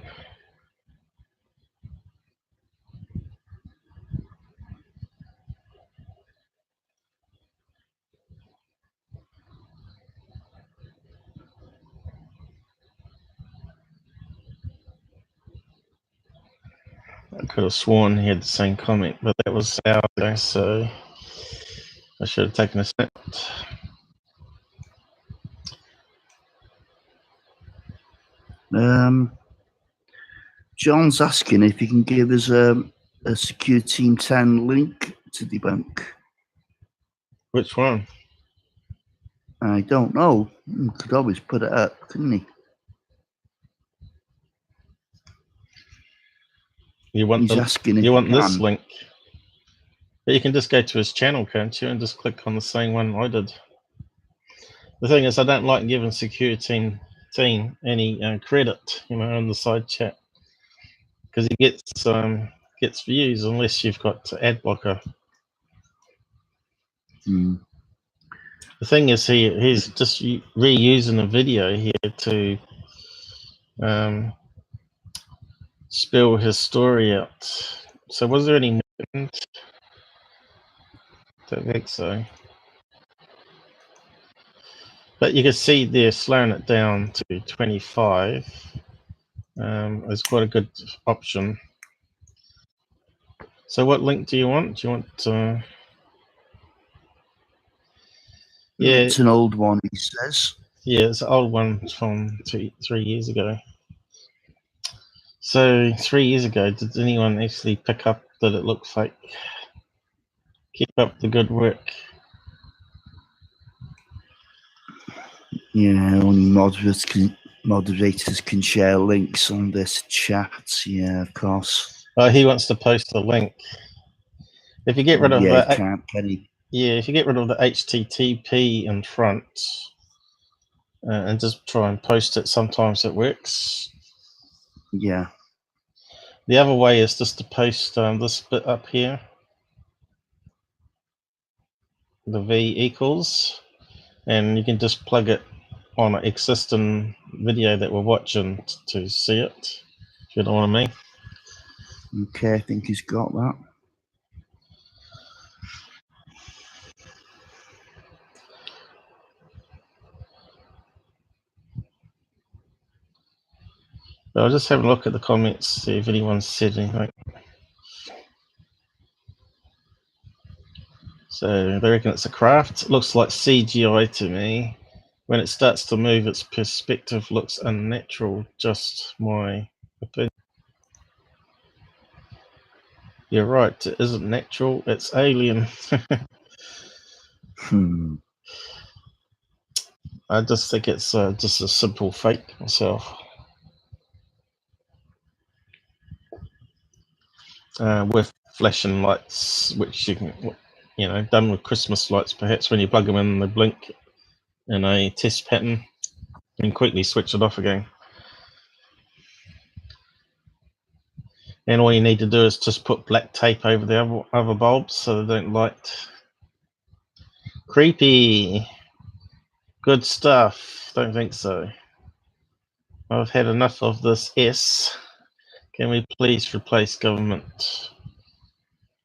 I could have sworn he had the same comment, but that was out there, so I should have taken a snap. John's asking if you can give us a Secureteam 10 link to debunk. Which one? I don't know. You could always put it up, couldn't he? You want He's asking if you want you this can. link? But you can just go to his channel, can't you, and just click on the same one I did. The thing is, I don't like giving Secureteam any credit, in the side chat, because he gets views unless you've got ad blocker. Hmm. The thing is, he's just reusing a video here to spill his story out. So was there any movement? Don't think so. But you can see they're slowing it down to 25. It's quite a good option. So what link do you want? Do you want... yeah, It's an old one, he says. Yeah, it's an old one from 3 years ago. So 3 years ago, did anyone actually pick up that it looked fake? Keep up the good work. Yeah, only moderators can share links on this chat. Yeah, of course. Oh, he wants to post the link. If you get rid of can he? Yeah, if you get rid of the HTTP in front and just try and post it, sometimes it works. Yeah. The other way is just to post this bit up here, the V equals, and you can just plug it on an existing video that we're watching to see it, if you know what I mean. Okay, I think he's got that. But I'll just have a look at the comments, see if anyone's said anything. So they reckon it's a craft. It looks like CGI to me. when it starts to move, its perspective looks unnatural. Just my opinion. You're right, it isn't natural, it's alien. I just think it's just a simple fake myself. With flashing lights, which you can, you know, done with Christmas lights, perhaps when you plug them in, they blink in a test pattern and quickly switch it off again. And all you need to do is just put black tape over the other bulbs so they don't light. Creepy. Good stuff. Don't think so. I've had enough of this S. Can we please replace government?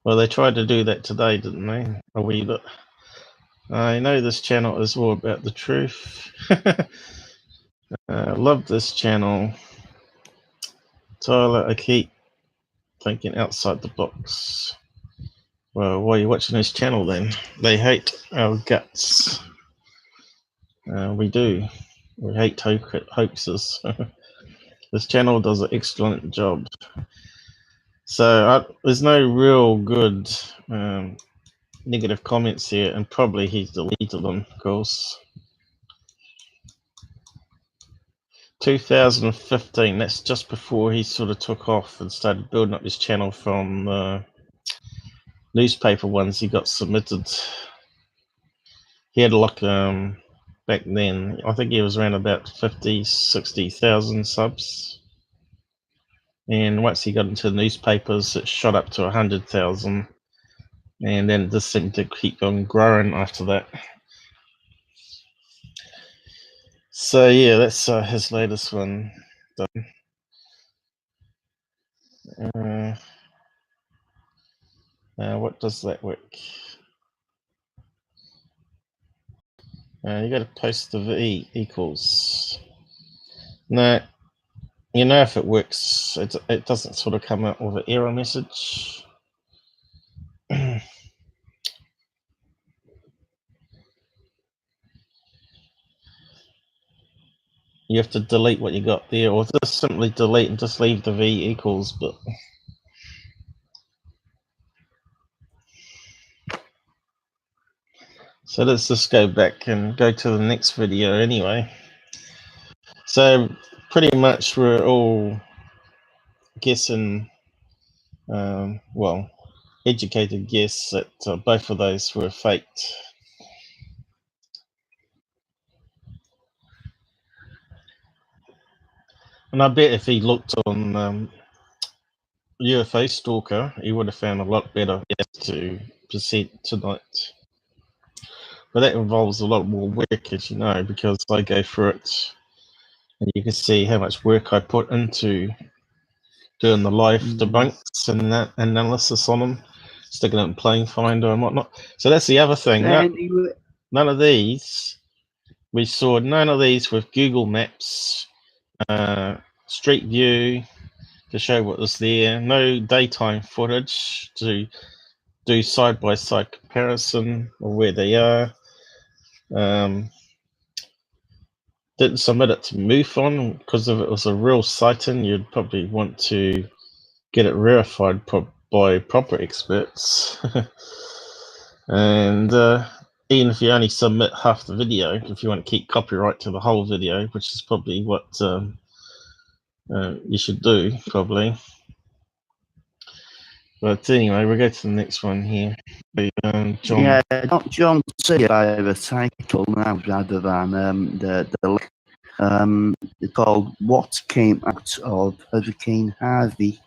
Well, they tried to do that today, didn't they? A wee bit. I know this channel is all about the truth. Love this channel. Tyler, I keep thinking outside the box. Well, why are you watching this channel then? They hate our guts. We do. We hate hoaxes. This channel does an excellent job. So there's no real good negative comments here, and probably he's deleted them, of course. 2015, that's just before he sort of took off and started building up his channel from the newspaper ones he got submitted. He had a look back then. I think he was around about 50, 60,000 subs. And once he got into the newspapers, it shot up to 100,000. And then it just seemed to keep on growing after that. So yeah, that's his latest one done. What does that work? You got to post the V equals. No, you know if it works, it doesn't sort of come out with an error message. You have to delete what you got there, or just simply delete and just leave the V equals, but so let's just go back and go to the next video anyway. So pretty much we're all guessing, well, educated guess that both of those were faked. And I bet if he looked on UFO Stalker, he would have found a lot better to present tonight. But that involves a lot more work, as you know, because I go through it and you can see how much work I put into doing the live debunks and that analysis on them, sticking it in Plane Finder and whatnot. So that's the other thing. None of these, we saw none of these with Google Maps, Street View to show what was there, no daytime footage to do side-by-side comparison of where they are. Didn't submit it to MUFON because if it was a real sighting, you'd probably want to get it verified by proper experts. And even if you only submit half the video, if you want to keep copyright to the whole video, which is probably what you should do, probably. But anyway, we'll go to the next one here. John. Yeah, John see by the title now rather than they're called What Came Out of Hurricane Harvey.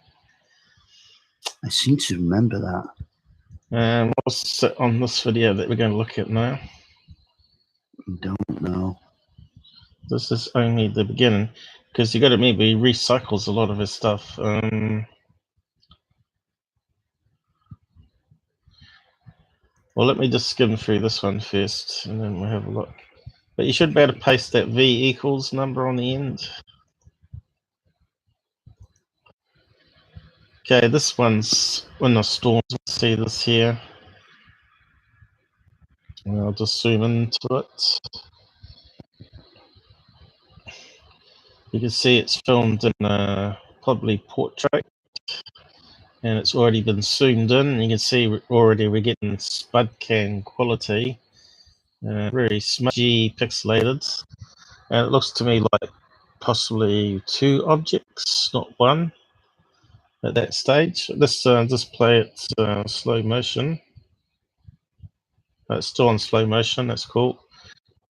I seem to remember that. What's on this video that we're going to look at now? I don't know. This is only the beginning, because you got to remember he recycles a lot of his stuff. Well, let me just skim through this one first, and then we'll have a look. But you should be able to paste that V equals number on the end. Okay, this one's when the storms. See this here. And I'll just zoom into it. You can see it's filmed in probably portrait, and it's already been zoomed in. You can see already we're getting spud can quality, very smudgy, pixelated, and it looks to me like possibly 2 objects, not 1, at that stage. Let's just play it slow motion. It's still on slow motion. That's cool.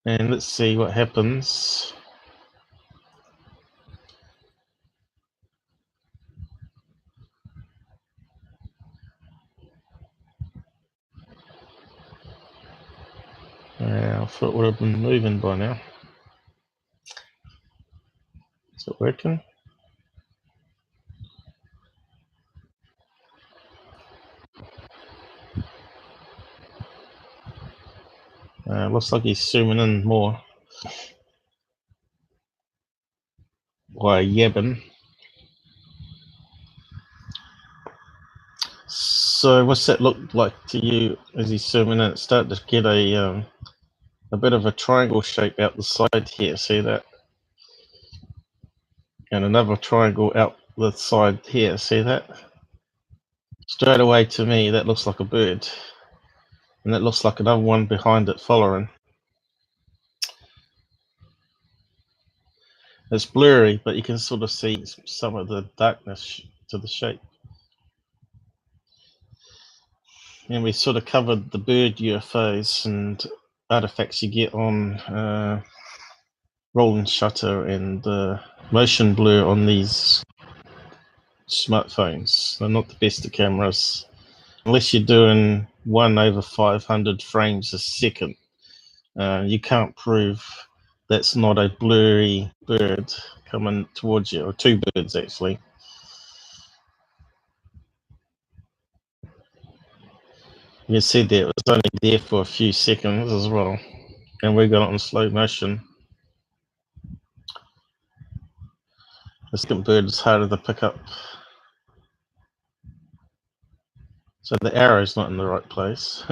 And let's see what happens. I thought it would have been moving by now. Is it working? Looks like he's zooming in more. Why, yabbing. So what's that look like to you as he's zooming in? It's starting to get a bit of a triangle shape out the side here. See that? And another triangle out the side here. See that? Straight away to me, that looks like a bird. And that looks like another one behind it following. It's blurry, but you can sort of see some of the darkness to the shape. And we sort of covered the bird UFOs and artifacts you get on rolling shutter and motion blur on these smartphones. They're not the best of cameras. Unless you're doing 1/500 frames a second, you can't prove that's not a blurry bird coming towards you, or 2 birds actually. You can see that it was only there for a few seconds as well, and we got it on slow motion. The second bird is harder to pick up. So the arrow's not in the right place.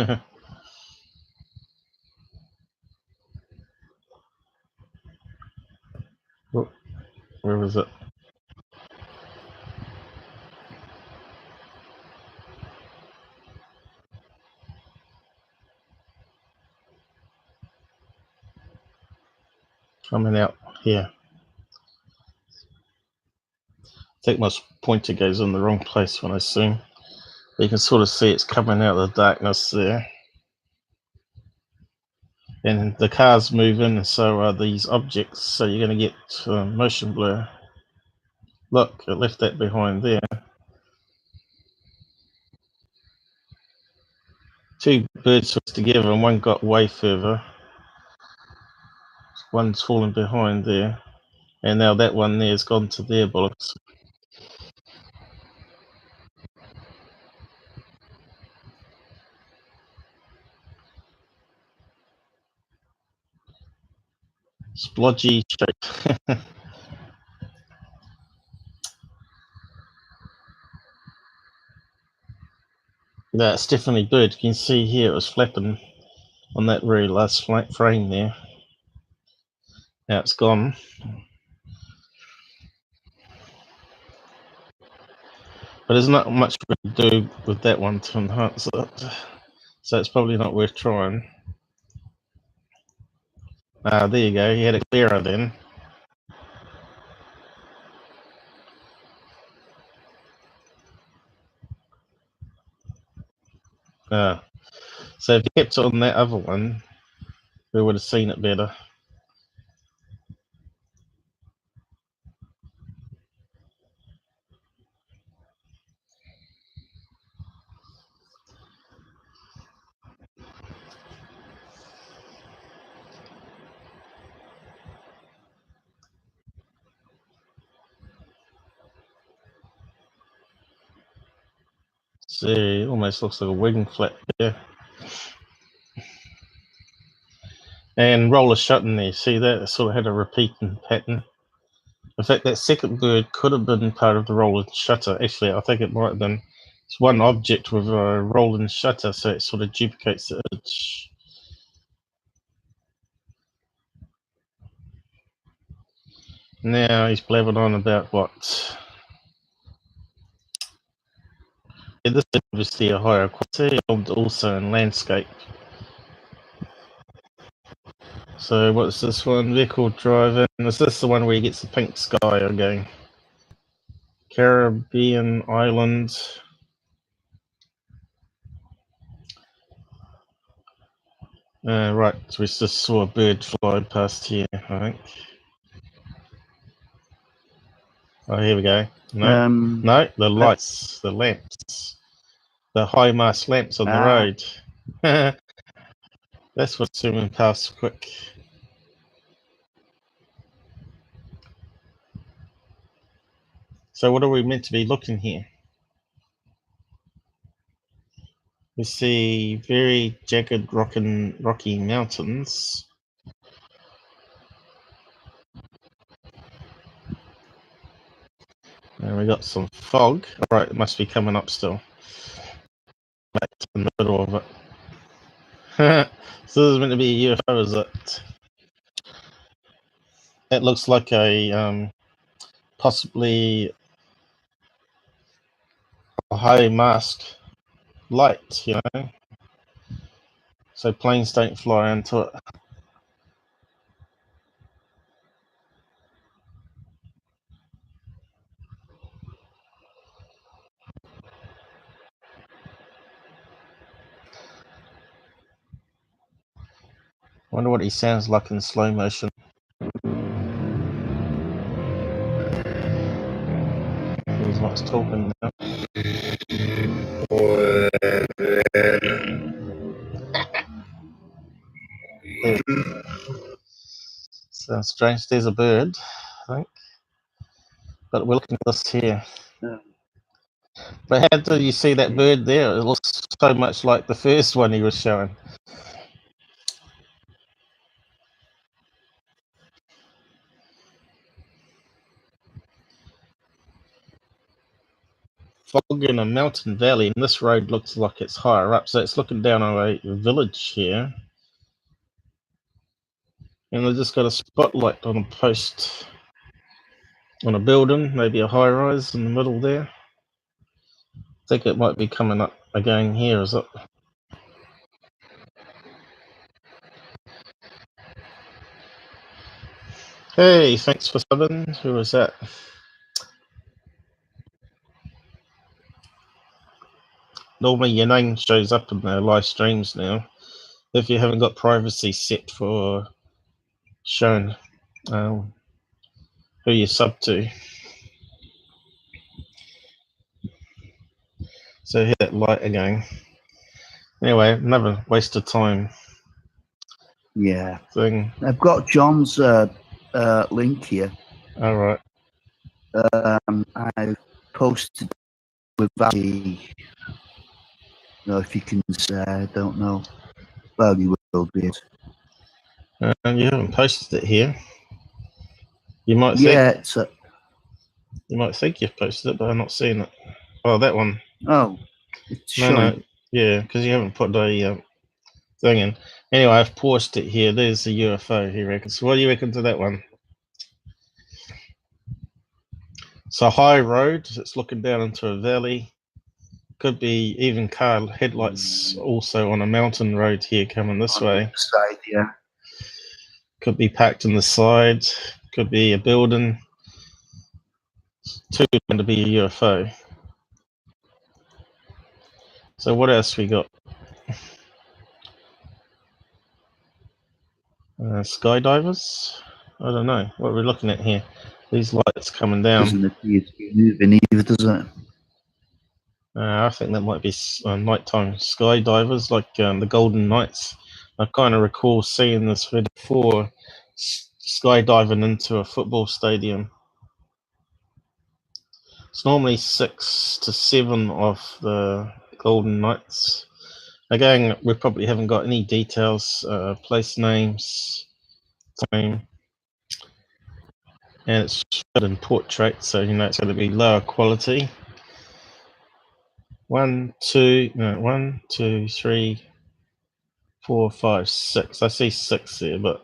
Where was it? Coming out here. I think my pointer goes in the wrong place when I zoom. But you can sort of see it's coming out of the darkness there. And the car's moving, and so are these objects. So you're going to get motion blur. Look, it left that behind there. 2 birds switched together, and one got way further. One's falling behind there. And now that one there's gone to their bollocks. Splodgy shape. That's definitely bird. You can see here it was flapping on that very last frame there. Now it's gone. But there's not much we can do with that one to enhance it. So it's probably not worth trying. There you go, you had it clearer then. So if you kept it on that other one, we would have seen it better. See, it almost looks like a wing flap there. And roller shut in there, see that? It sort of had a repeating pattern. In fact, that second bird could have been part of the roller shutter. Actually, I think it might have been. It's one object with a rolling shutter, so it sort of duplicates the image. Now he's blabbering on about what? Yeah, this is obviously a higher quality, also in landscape. So what's this one? Vehicle driving. Is this the one where he gets the pink sky again? Caribbean island. Right, so we just saw a bird fly past here, I think. Oh, here we go. No, no, the lights, the lamps, the high mast lamps on the road. That's what's zooming past quick. So what are we meant to be looking here? We see very jagged rocky mountains. And we got some fog. All right, it must be coming up still. Back to the middle of it. So this is meant to be a UFO, is it? It looks like a possibly a high mast light, you know, so planes don't fly into it. Wonder what he sounds like in slow motion. He's not talking now. Sounds strange. There's a bird, I think. But we're looking at this here. But how do you see that bird there? It looks so much like the first one he was showing. Fog in a mountain valley, and this road looks like it's higher up, so it's looking down on a village here. And they've just got a spotlight on a post on a building, maybe a high rise in the middle there. I think it might be coming up again here, is it? Hey, thanks for subbing. Who was that? Normally your name shows up in the live streams now. If you haven't got privacy set for showing who you sub to. So hit that light again. Anyway, another waste of time. Yeah. Thing. I've got John's link here. All right. I posted with that. You know, if you can say, I don't know. Well, you will be. You haven't posted it here. You might think. Yeah, it's you might think you've posted it, but I'm not seeing it. Oh, that one. Oh, it's showing. No, yeah, because you haven't put the thing in. Anyway, I've paused it here. There's the UFO, he reckons. What do you reckon to that one? It's a high road. It's looking down into a valley. Could be even car headlights also on a mountain road here coming this way. Side, yeah. Could be packed in the side. Could be a building. Too going to be a UFO. So what else we got? Skydivers? I don't know. What are we looking at here? These lights coming down. Doesn't appear to be moving either, does it? I think that might be nighttime skydivers, like the Golden Knights. I kind of recall seeing this video before, skydiving into a football stadium. It's normally 6 to 7 of the Golden Knights. Again, we probably haven't got any details, place names, time, and it's shot in portrait, so you know it's going to be lower quality. 1, 2, 3, 4, 5, 6. I see 6 there, but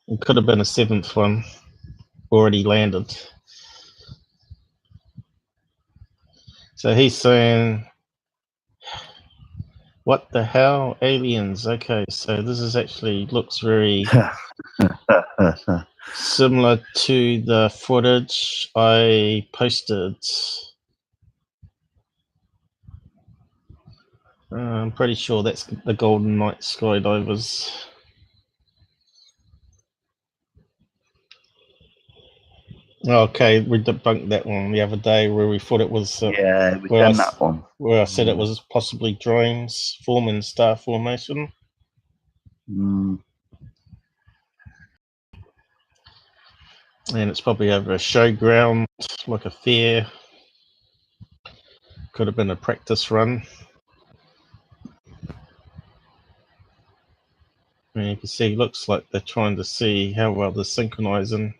it could have been a 7th one. already landed. So he's saying, what the hell? Aliens. Okay, so this is actually looks very similar to the footage I posted. I'm pretty sure that's the Golden Knight skydivers. Okay, we debunked that one the other day where we thought it was yeah, we where done that one. Where I said it was possibly drones forming star formation. Mm. And it's probably over a showground, like a fair. Could have been a practice run. And you can see, looks like they're trying to see how well they're synchronizing.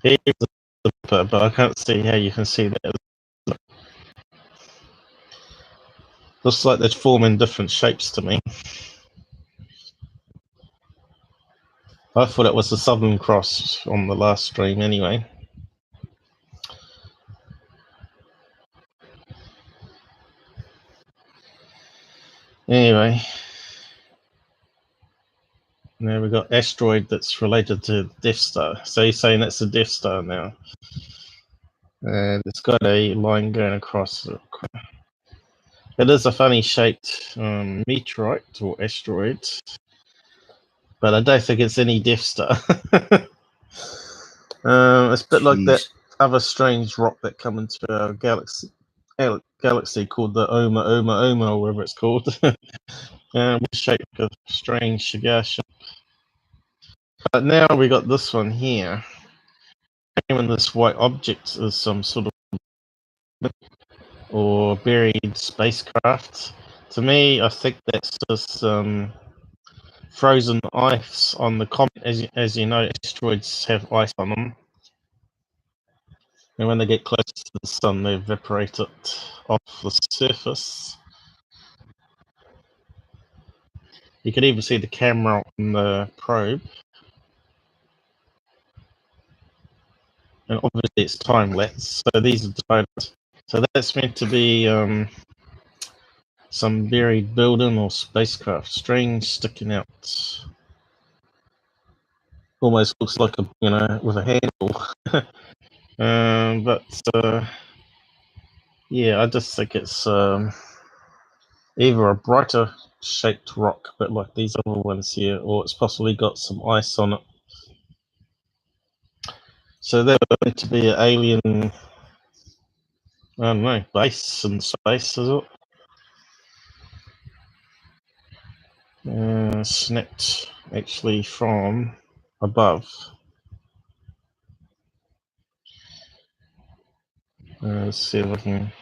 Here's the zipper, but I can't see how you can see that. Looks like they're forming different shapes to me. I thought it was the Southern Cross on the last stream anyway. Anyway, now we've got asteroid that's related to Death Star. So he's saying that's the Death Star now. And it's got a line going across. It is a funny shaped meteorite or asteroid, but I don't think it's any Death Star. It's a bit like that other strange rock that come into our galaxy called the Oma, or whatever it's called. Shaped like a strange cigar shape. But now we got this one here. And this white object is some sort of or buried spacecraft. To me, I think that's just frozen ice on the comet. As you know, asteroids have ice on them. And when they get close to the sun, they evaporate it off the surface. You can even see the camera on the probe. And obviously it's time-lapse, so these are divided. So that's meant to be some buried building or spacecraft. Strange sticking out. Almost looks like a, with a handle. Yeah, I just think it's either a brighter shaped rock, a bit like these other ones here, or it's possibly got some ice on it. So they're going to be an alien, I don't know, base in space, is it? Snapped actually from above. Let's see if I can.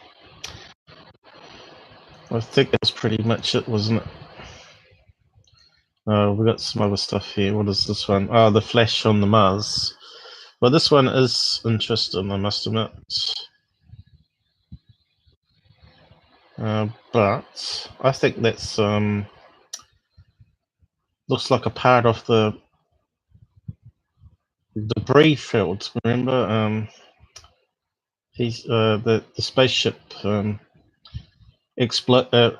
I think that's pretty much it, wasn't it? We got some other stuff here. What is this one? Oh, the flash on the Mars. Well, this one is interesting, I must admit. But I think that's looks like a part of the debris field. Remember, the spaceship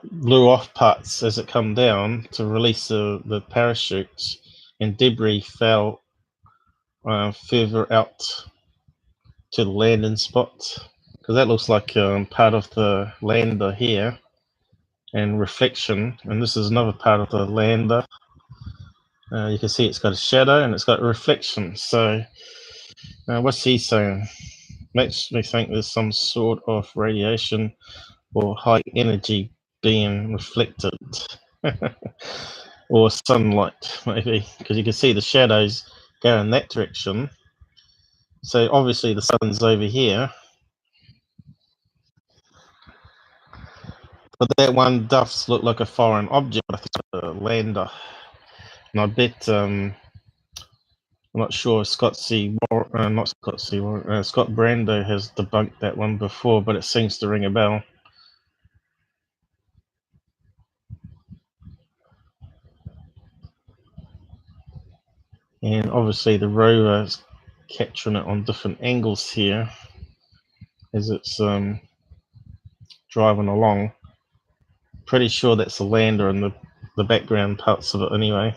blew off parts as it come down to release the parachutes, and debris fell further out to the landing spot, because that looks like part of the lander here, and reflection, and this is another part of the lander. You can see it's got a shadow and it's got a reflection. So what's he saying? Makes me think there's some sort of radiation or high energy being reflected. Or sunlight, maybe, because you can see the shadows go in that direction. So obviously the sun's over here, but that one does look like a foreign object. I think it's a lander, and I bet I'm not sure Scott Brando has debunked that one before, but it seems to ring a bell. And obviously the rover capturing it on different angles here as it's driving along. Pretty sure that's a lander in the background parts of it anyway.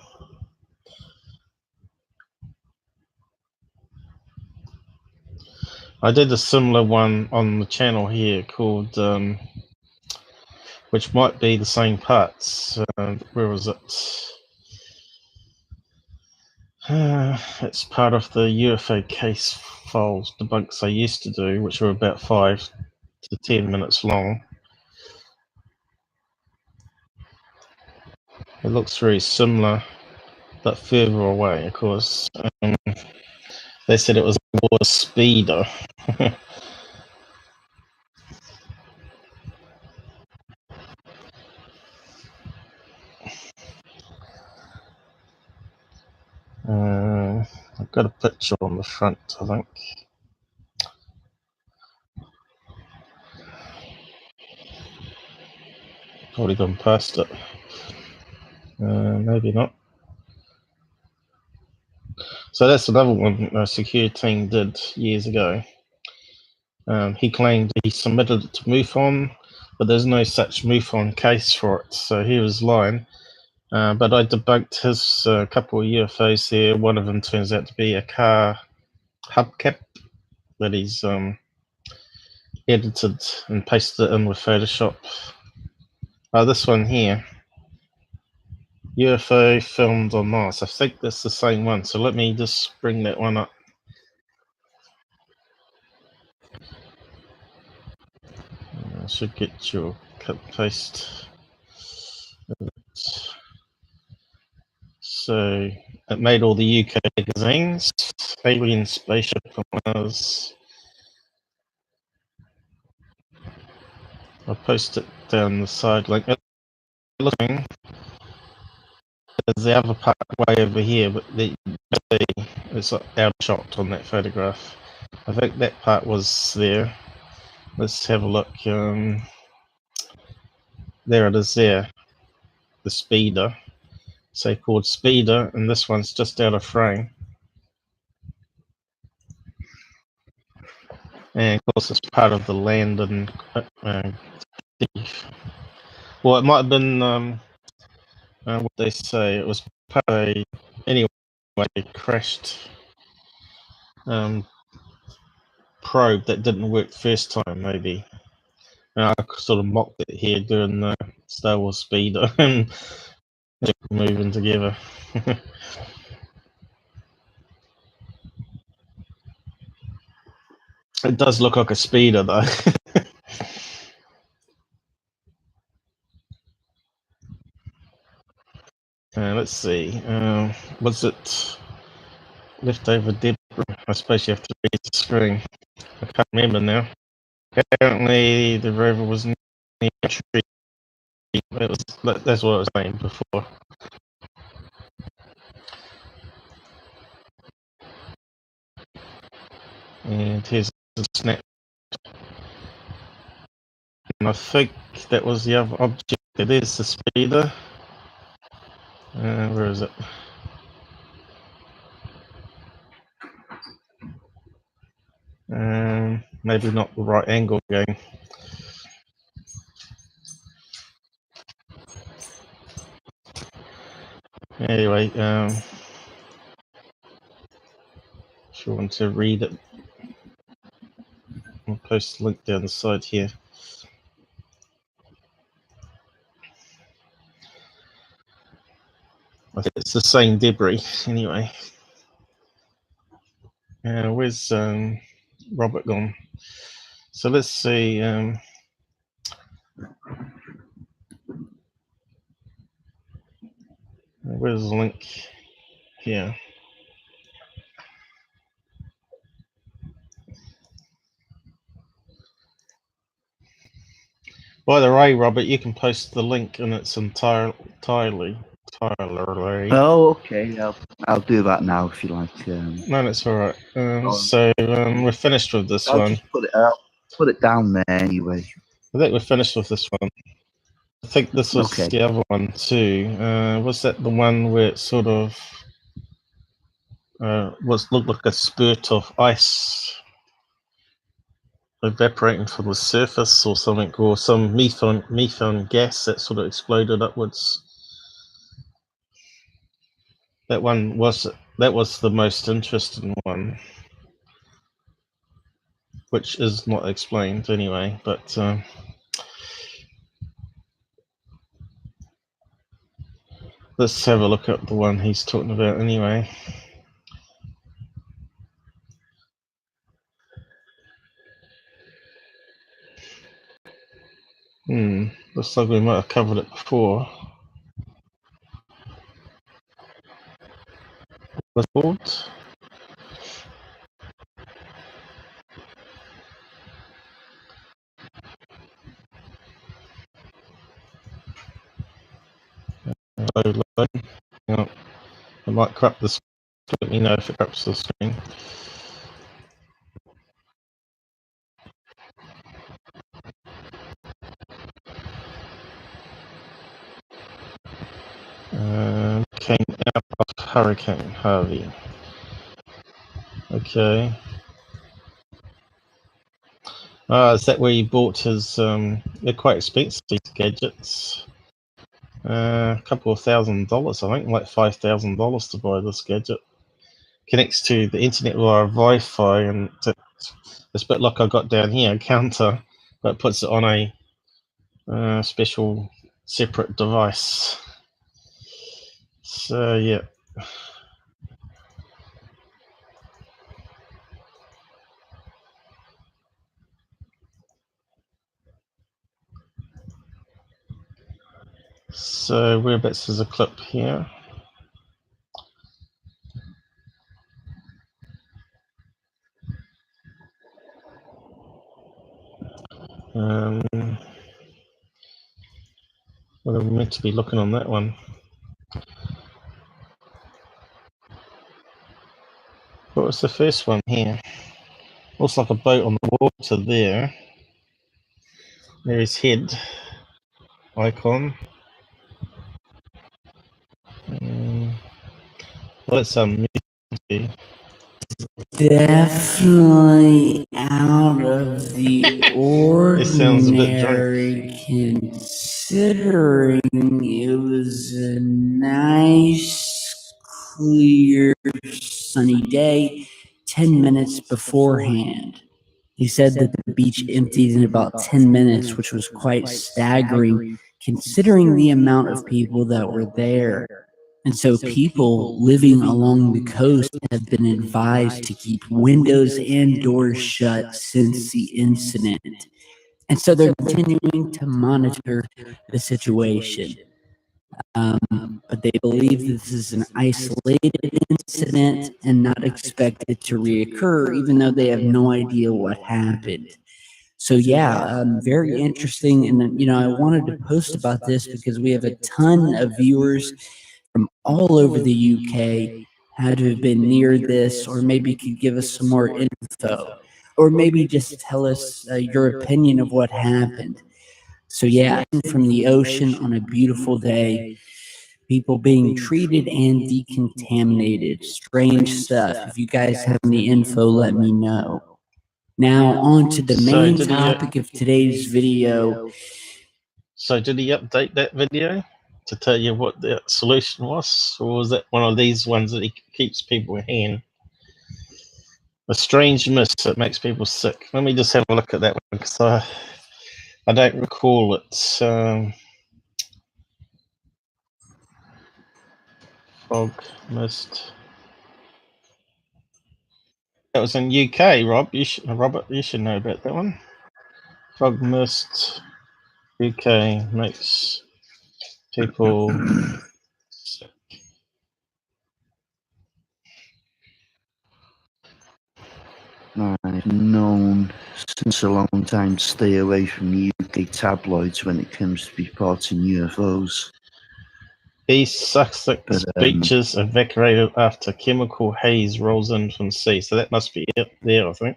I did a similar one on the channel here called, which might be the same parts. Where was it? It's part of the UFO case files debunks I used to do, which were about 5 to 10 minutes long. It looks very similar, but further away, of course. They said it was a water speeder. I've got a picture on the front, I think. Probably gone past it. Maybe not. So that's another one Secureteam did years ago. He claimed he submitted it to MUFON, but there's no such MUFON case for it, so he was lying. But I debunked his couple of UFOs there. One of them turns out to be a car hubcap that he's edited and pasted it in with Photoshop. This one here, UFO filmed on Mars. I think that's the same one, so let me just bring that one up. I should get your cut and paste. So it made all the UK magazines. Alien spaceship on Mars. I'll post it down the side link. Looking, there's the other part way over here, but it's out shot on that photograph. I think that part was there. Let's have a look. There it is there. The speeder. So-called speeder, and this one's just out of frame. And of course it's part of the land and well, it might have been what they say, it was part of a, anyway, crashed probe that didn't work first time, maybe. I sort of mocked it here during the Star Wars speeder and moving together. It does look like a speeder though. Let's see, was it leftover debris? I suppose you have to read the screen. I can't remember now. Apparently the rover was near a tree. That's what I was saying before. And here's the snap. And I think that was the other object. It is the speeder. Where is it? Maybe not the right angle again. Anyway, if you want to read it, I'll post the link down the side here. I think it's the same debris anyway. Where's Robert gone? So let's see. Where's the link here? By the way, Robert, you can post the link and it's entirely. Oh, okay. I'll do that now if you like. No, that's all right. So we're finished with this I'll one. just put it down there anyway. I think we're finished with this one. I think this was the other one too. Was that the one where it sort of looked like a spurt of ice evaporating from the surface or something, or some methane gas that sort of exploded upwards. That was the most interesting one, which is not explained anyway. But let's have a look at the one he's talking about anyway. Looks like we might have covered it before. What's it called? I might corrupt the screen. Let me know if it corrupts the screen. Came out of Hurricane Harvey. Okay. Is that where he bought his? They're quite expensive, these gadgets. A couple of $1,000s, I think, like $5,000 to buy this gadget. Connects to the internet via Wi-Fi, and it's a bit like I got down here, a counter, but puts it on a special separate device. So yeah. So whereabouts is a clip here? Well, I'm meant to be looking on that one. What was the first one here? Looks like a boat on the water there. There's head icon. Well, it's Definitely out of the It sounds a bit drunk. ordinary, considering it was a nice, clear, sunny day 10 minutes beforehand. He said that the beach emptied in about 10 minutes, which was quite staggering considering the amount of people that were there. And so people living along the coast have been advised to keep windows and doors shut since the incident. And so they're continuing to monitor the situation. But they believe this is an isolated incident and not expected to reoccur, even though they have no idea what happened. So yeah, very interesting. And I wanted to post about this because we have a ton of viewers from all over the UK had to have been near this, or maybe could give us some more info, or maybe just tell us your opinion of what happened. So yeah, from the ocean on a beautiful day, people being treated and decontaminated. Strange stuff. If you guys have any info, let me know. Now on to the main topic of today's video. So did he update that video to tell you what the solution was, or was it one of these ones that he keeps people hanging? A strange mist that makes people sick. Let me just have a look at that one, because I don't recall it. Fog mist. That was in UK, Robert. You should know about that one. Fog mist, UK makes people sick. I've known since a long time to stay away from the UK tabloids when it comes to reporting UFOs. East Sussex beaches evacuated after chemical haze rolls in from sea. So that must be it there, I think.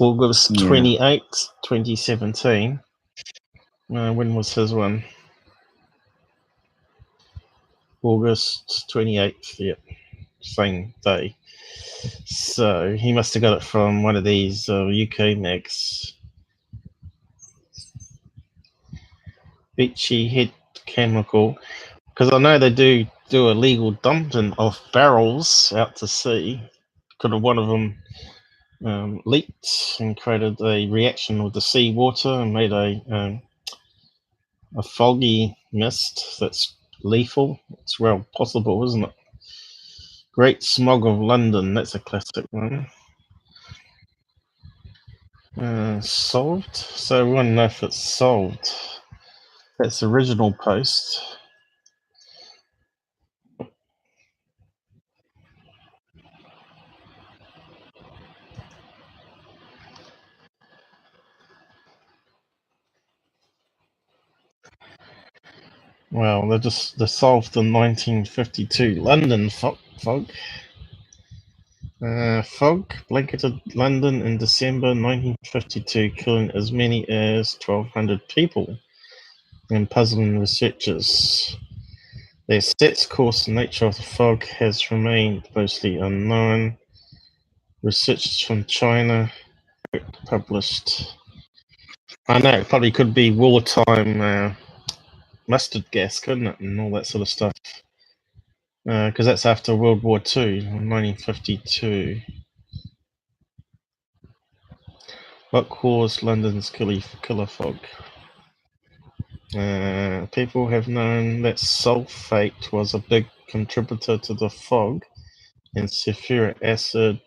August 28th, 2017. When was his one? August 28th, yep. same day. So he must have got it from one of these UK mags. Beachy Head Chemical, because I know they do illegal dumping of barrels out to sea. Could have one of them leaked and created a reaction with the sea water and made a foggy mist that's lethal. It's well possible, isn't it? Great Smog of London, that's a classic one. Solved? So we want to know if it's solved. That's the original post. Well, they're solved in 1952. London fog. Fog blanketed London in December 1952, killing as many as 1,200 people and puzzling researchers. The exact course and nature of the fog has remained mostly unknown. Researchers from China published. I know, it probably could be wartime mustard gas, couldn't it, and all that sort of stuff. Because that's after World War II, 1952. What caused London's killer fog? People have known that sulfate was a big contributor to the fog, and sulfuric acid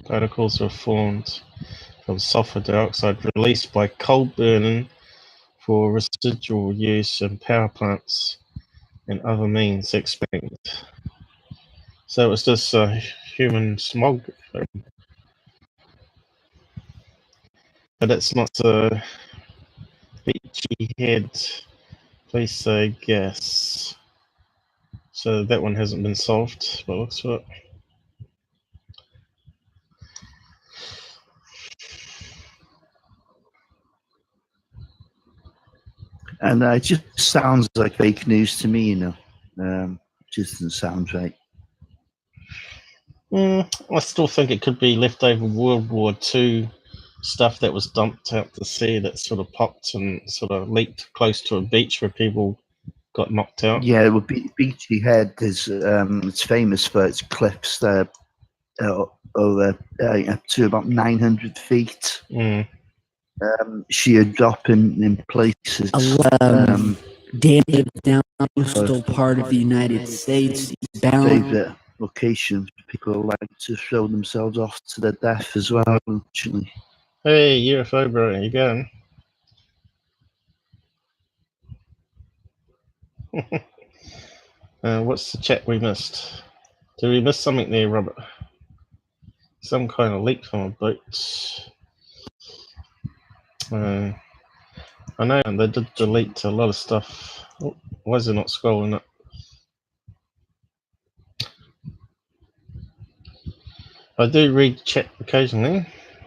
particles were formed from sulfur dioxide released by coal burning for residual use in power plants and other means explained. So it's just human smog, but it's not a beachy head, please say gas. So that one hasn't been solved by the looks of it. And it just sounds like fake news to me, you know. Just doesn't sound right. I still think it could be leftover World War II stuff that was dumped out to sea that sort of popped and sort of leaked close to a beach where people got knocked out. Yeah, it would be Beachy Head. Is it's famous for its cliffs there, over up to about 900 feet. Sheer dropping in places. Damage down the coastal part of the United States. Favorite locations. People like to throw themselves off to their death as well, actually. Hey, UFO bro, how you going? What's the chat we missed? Did we miss something there, Robert? Some kind of leak from a boat. I know they did delete a lot of stuff. Oh, why is it not scrolling up? I do read chat occasionally.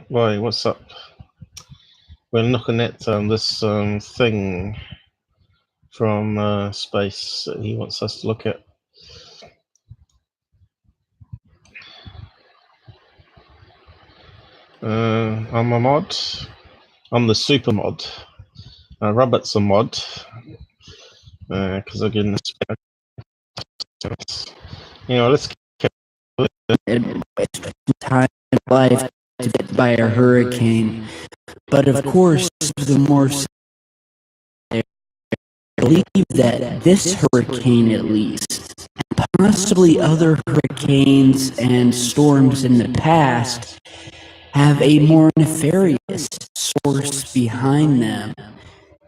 Why, what's up? We're looking at this thing from space that he wants us to look at. I'm a mod. I'm the super mod. Robert's a mod. Because again, you know, let's time in life to get by a hurricane. But of course, the more I believe that this hurricane, at least, and possibly other hurricanes and storms in the past, have a more nefarious source behind them.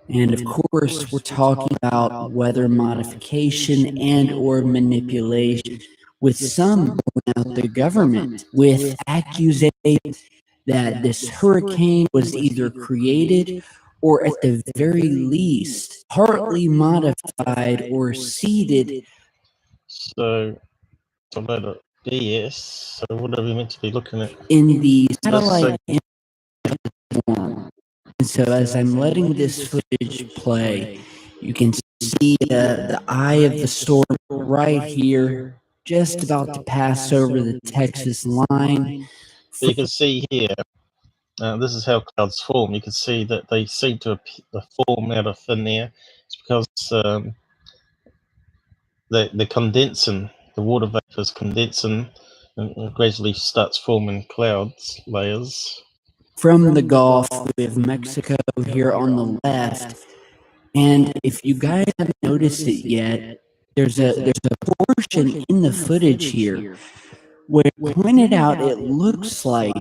And of course, we're talking about weather modification and or manipulation, with some out the government with accusations that this hurricane was either created or at the very least partly modified or seeded. So about a BS. So what are we meant to be looking at? In the satellite form. And so as I'm letting this footage play, you can see the eye of the storm right here just about to pass over the Texas line. But you can see here, this is how clouds form. You can see that they seem to form out of thin air. It's because they're condensing, the water vapor is condensing and gradually starts forming clouds layers. From the Gulf, we have Mexico here on the left. And if you guys haven't noticed it yet, there's a portion in the footage here where pointed out it looks like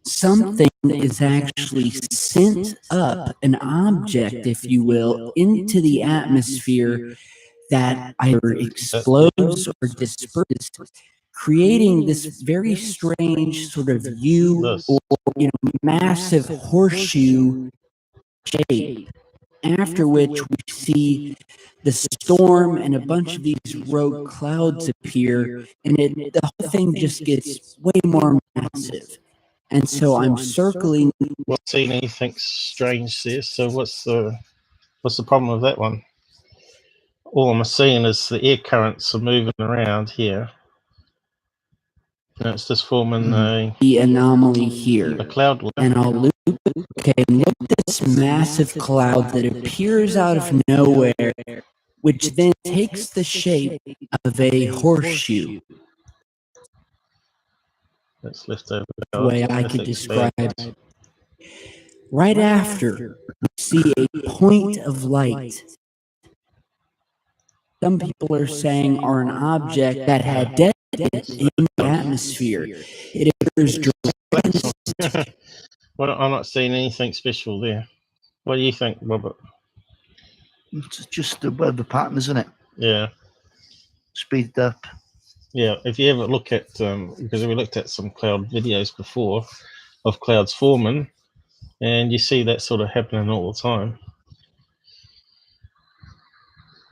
something is actually sent up, an object, if you will, into the atmosphere that either explodes or disperses, creating this very strange sort of U or massive horseshoe shape. After which we see the storm and a bunch of these rogue clouds appear, and the whole thing just gets way more massive. And so I'm circling. Not seeing anything strange there. So what's the problem with that one? All I'm seeing is the air currents are moving around here. And it's just forming the anomaly here. A cloud layer. And I'll loop it. Okay, look at this massive cloud that appears out of nowhere, which then takes the shape of a horseshoe. That's left over. The way I could describe it. Right after, you see a point of light. Some people are saying are an object that had detonated in the atmosphere. It appears directly. Well, I'm not seeing anything special there. What do you think, Robert? It's just the weather pattern, isn't it? Yeah. Speed up. Yeah, if you ever look at, because we looked at some cloud videos before of clouds forming, and you see that sort of happening all the time.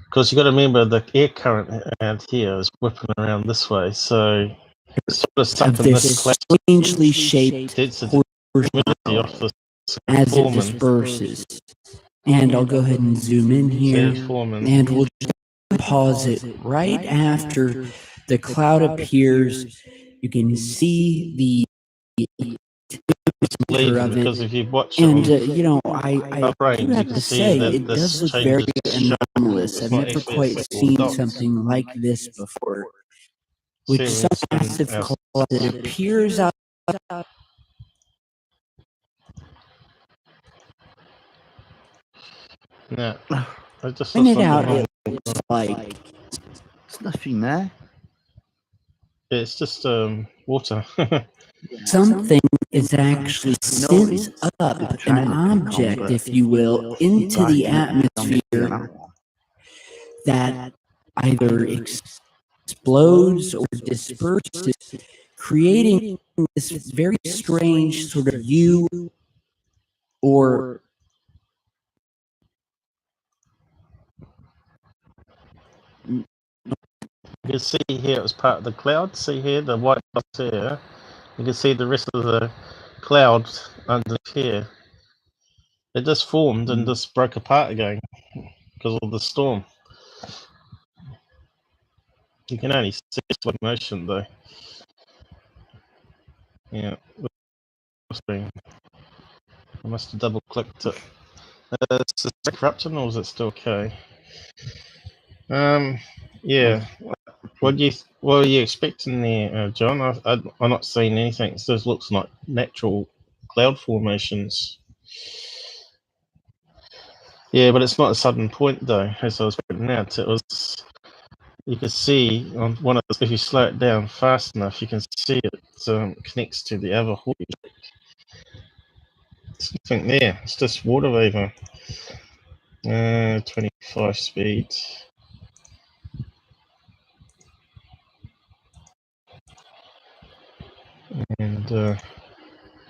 Because you've got to remember the air current out here is whipping around this way, so it's sort of stuck in this cloud. Strangely shaped Density off the as it disperses. And I'll go ahead and zoom in here, and we'll just pause it right after the cloud appears. You can see the because if you watch and you know, I do have to say it does look very anomalous. I've never quite seen something like this before, with some massive cloud that appears out. Yeah, I just Point it out. It looks like There's nothing there. it's just water. something is actually sent up, an object, if you will, into the atmosphere that either explodes or disperses, creating this very strange sort of U or You can see here it was part of the cloud. See here, the white dots here. You can see the rest of the cloud underneath here. It just formed and just broke apart again because of the storm. You can only see slow motion though. Yeah, I must have double clicked it. Is it corruption or is it still okay? Yeah. What are you expecting there, John? I'm not seeing anything. It just looks like natural cloud formations. Yeah, but it's not a sudden point though, as I was pointing out. It was. You can see on one of the, if you slow it down fast enough, you can see it connects to the other horseshoe. There's nothing there. It's just water vapor. 25 speed.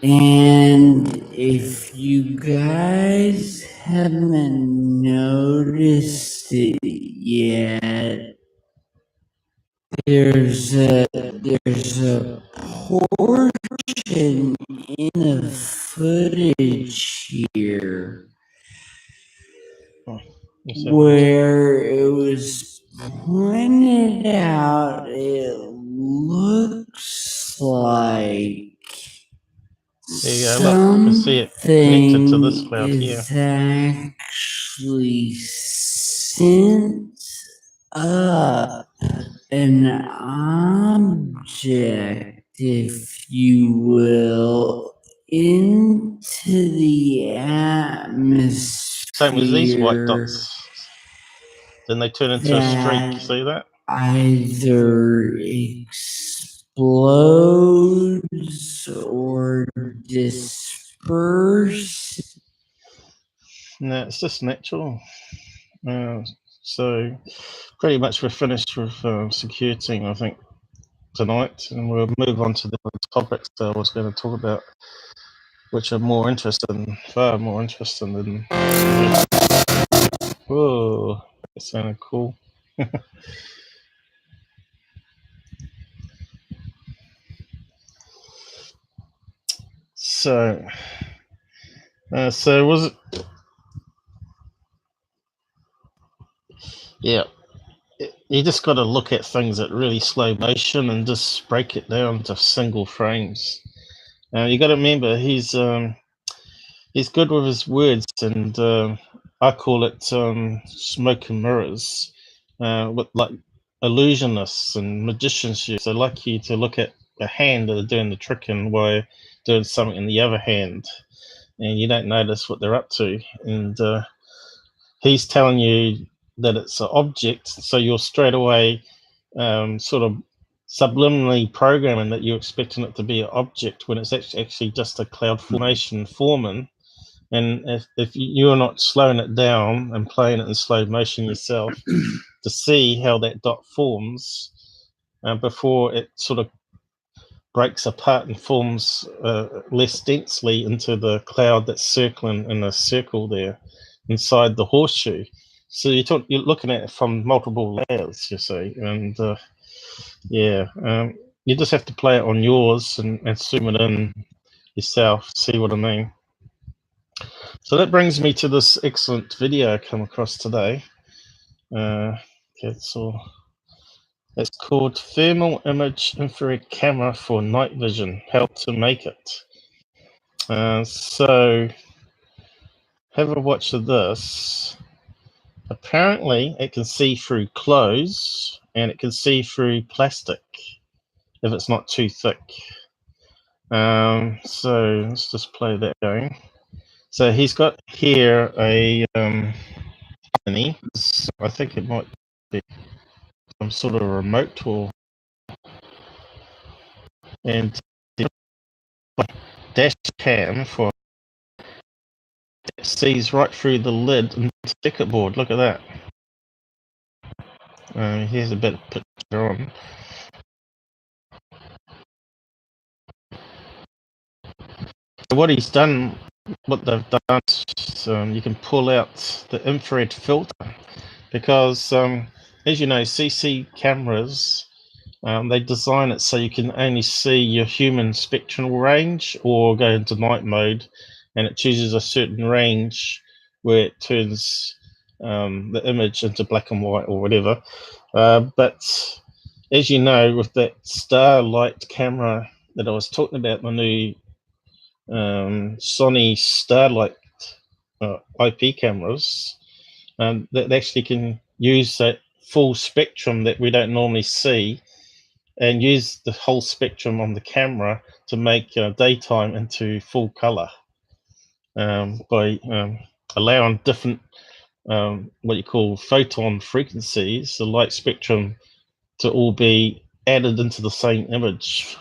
and if you guys haven't noticed it yet, there's a portion in the footage here where it was pointed out, it looks like Yeah, look, you can see it connected to this cloud here. is actually sent up an object, if you will, into the atmosphere. Same with these white dots. Then they turn into a streak. See that? Either explodes or disperse. No, it's just natural. So pretty much we're finished with Secureteam, I think, tonight, and we'll move on to the topics that I was going to talk about, which are more interesting, far more interesting than. Whoa, that sounded cool. So was it? Yeah, you just got to look at things at really slow motion and just break it down to single frames. You got to remember he's good with his words, and I call it smoke and mirrors, with like illusionists and magicians use. They like you to look at a hand that are doing the trick and while doing something in the other hand, and you don't notice what they're up to. And he's telling you that it's an object, so you're straight away sort of subliminally programming that you're expecting it to be an object when it's actually just a cloud formation forming. And if you're not slowing it down and playing it in slow motion yourself to see how that dot forms before it sort of breaks apart and forms less densely into the cloud that's circling in a circle there inside the horseshoe. So you're looking at it from multiple layers, you see, and you just have to play it on yours and zoom it in yourself, see what I mean. So that brings me to this excellent video I come across today. It's called Thermal Image Infrared Camera for Night Vision, How to Make It. So have a watch of this. Apparently it can see through clothes and it can see through plastic if it's not too thick. So let's just play that going. So he's got here a I think it might be some sort of remote tool, and dash cam for sees right through the lid and the circuit board. Look at that. Here's a bit of picture on. So what he's done, what they've done, is, you can pull out the infrared filter because, as you know, CC cameras. They design it so you can only see your human spectral range or go into night mode, and it chooses a certain range where it turns the image into black and white or whatever. But as you know, with that Starlight camera that I was talking about, the new Sony Starlight IP cameras, that actually can use that full spectrum that we don't normally see and use the whole spectrum on the camera to make daytime into full color by allowing different what you call photon frequencies, the light spectrum, to all be added into the same image.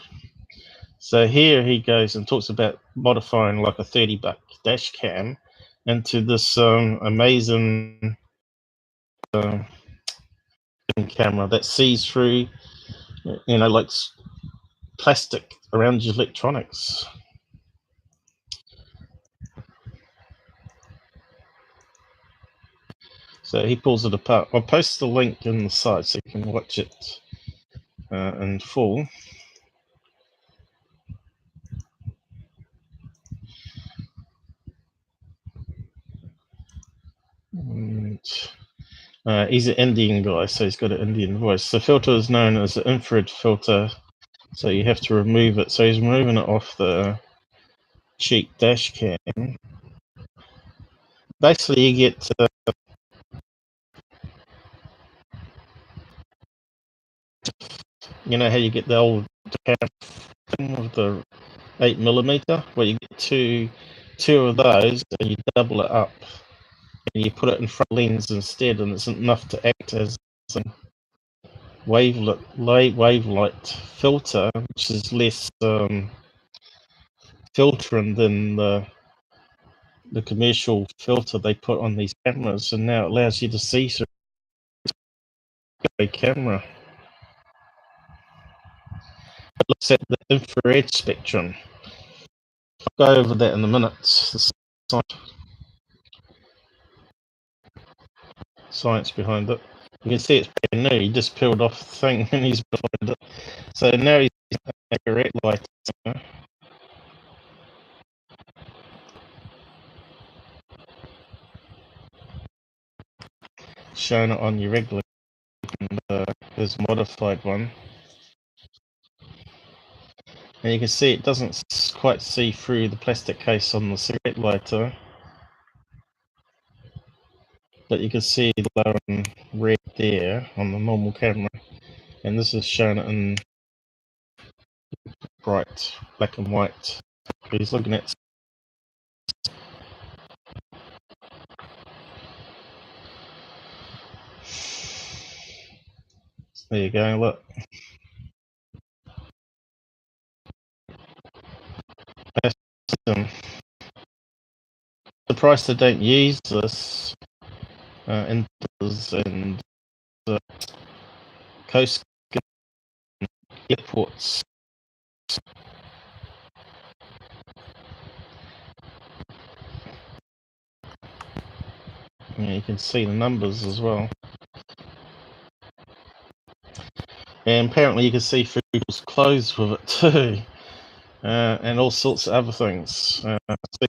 So here he goes and talks about modifying like a $30 dash cam into this amazing camera that sees through, like plastic around your electronics. So he pulls it apart. I'll post the link in the site so you can watch it in full. And He's an Indian guy, so he's got an Indian voice. The filter is known as an infrared filter, so you have to remove it. So he's removing it off the cheek dash cam. Basically, you get you know how you get the old camera with the 8mm? Well, you get two of those, and you double it up, and you put it in front lens instead, and it's enough to act as a wavelight filter, which is less filtering than the commercial filter they put on these cameras, and now it allows you to see through a camera. It looks at the infrared spectrum. I'll go over that in a minute. The science behind it. You can see it's brand new. He just peeled off the thing and he's behind it. So now he's a red light. Showing it on your regular and his modified one. And you can see it doesn't quite see through the plastic case on the cigarette lighter. But you can see the glowing red there on the normal camera. And this is showing it in bright black and white. He's looking at. There you go, look. Surprised they don't use this in and coast airports. Yeah, you can see the numbers as well. And apparently you can see through people's clothes with it too. And all sorts of other things.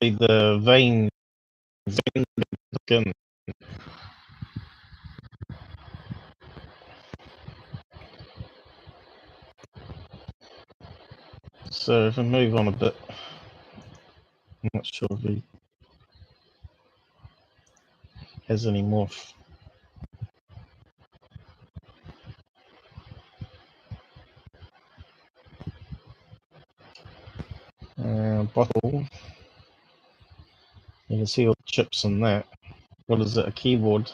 See the vein skin. So if I move on a bit, I'm not sure if he has any more. Bottle. You can see all the chips in that. What is it? A keyboard.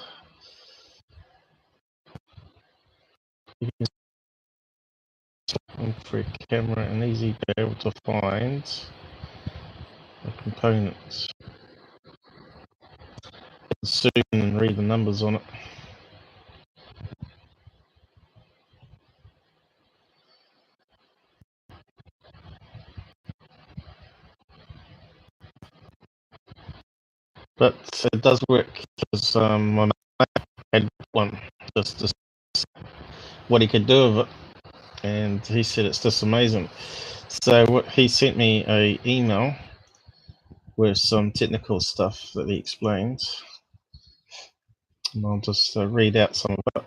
For a camera and easy to be able to find the components. Zoom and read the numbers on it. But it does work because when I had one, just what he could do with it, and he said it's just amazing. So what he sent me a email with some technical stuff that he explained, and I'll just read out some of it.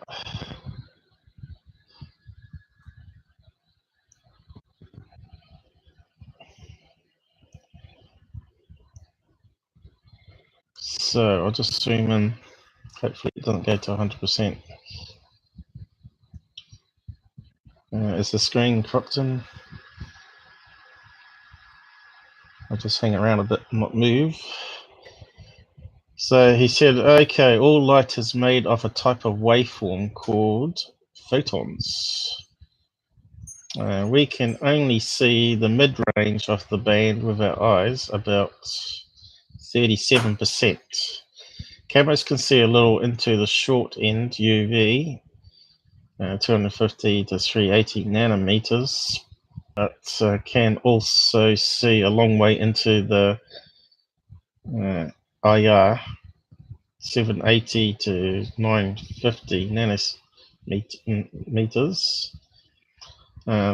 So I'll just zoom in. Hopefully it doesn't go to 100%. Is the screen cropped in? I'll just hang around a bit and not move. So he said, okay, all light is made of a type of waveform called photons. We can only see the mid-range of the band with our eyes, about 37%. Cameras can see a little into the short end UV, 250 to 380 nanometers, but can also see a long way into the IR, 780 to 950 nanometers.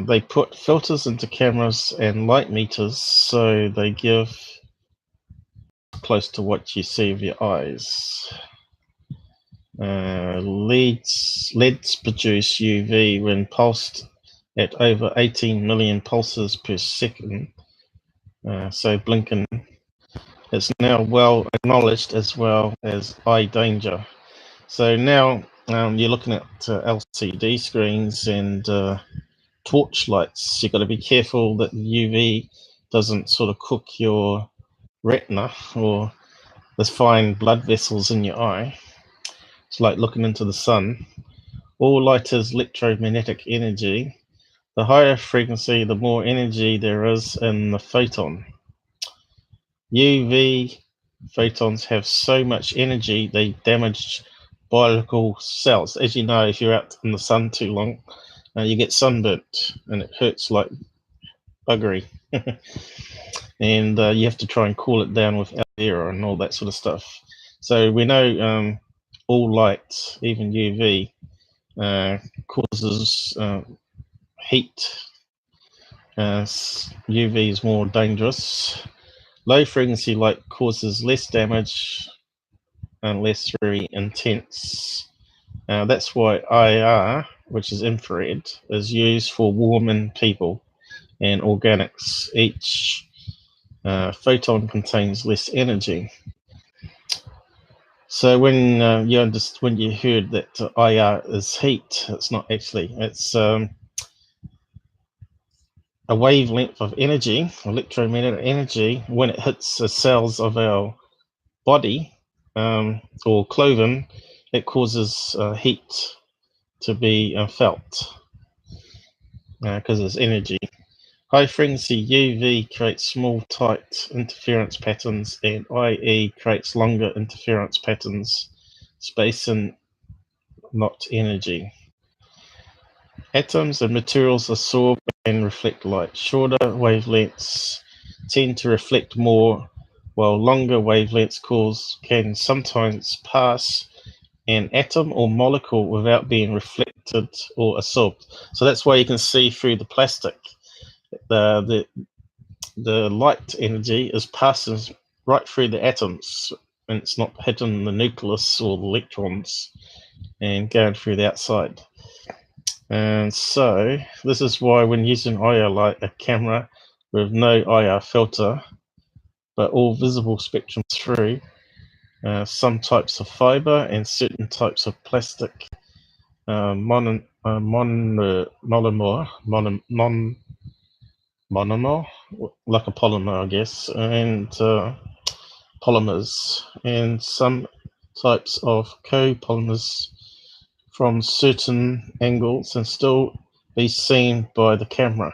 They put filters into cameras and light meters, so they give close to what you see with your eyes. LEDs produce UV when pulsed at over 18 million pulses per second. So blinking. It's now well acknowledged as well as eye danger. So now you're looking at LCD screens and torch lights. You've got to be careful that UV doesn't sort of cook your retina or the fine blood vessels in your eye. It's like looking into the sun. All light is electromagnetic energy. The higher frequency, the more energy there is in the photon. UV photons have so much energy they damage biological cells. As you know, if you're out in the sun too long, you get sunburnt and it hurts like buggery. And you have to try and cool it down with aloe vera and all that sort of stuff. So we know all light, even UV, causes heat. UV is more dangerous. Low frequency light causes less damage and less very intense. That's why IR, which is infrared, is used for warming people and organics. Each photon contains less energy. So when you heard that IR is heat, it's not actually. It's a wavelength of energy, electromagnetic energy. When it hits the cells of our body or clothing, it causes heat to be felt because it's energy. High frequency UV creates small tight interference patterns, and IE creates longer interference patterns, space and not energy. Atoms and materials absorb and reflect light. Shorter wavelengths tend to reflect more, while longer wavelengths can sometimes pass an atom or molecule without being reflected or absorbed. So that's why you can see through the plastic. The light energy is passing right through the atoms, and it's not hitting the nucleus or the electrons and going through the outside. And so this is why when using IR light, a camera with no IR filter, but all visible spectrum through some types of fiber and certain types of plastic, monomer, like a polymer, I guess, and polymers, and some types of copolymers from certain angles and still be seen by the camera.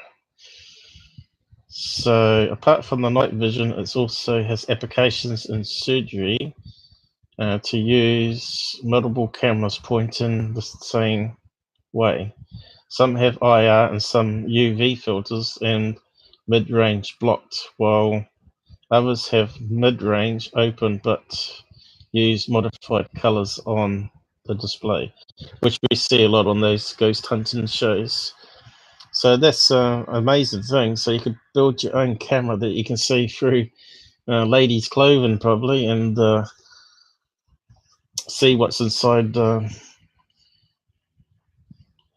So apart from the night vision, it also has applications in surgery to use multiple cameras pointing the same way. Some have IR and some UV filters and mid-range blocked, while others have mid-range open but use modified colors on the display, which we see a lot on those ghost hunting shows. So that's an amazing thing. So you could build your own camera that you can see through ladies' clothing probably, and see what's inside,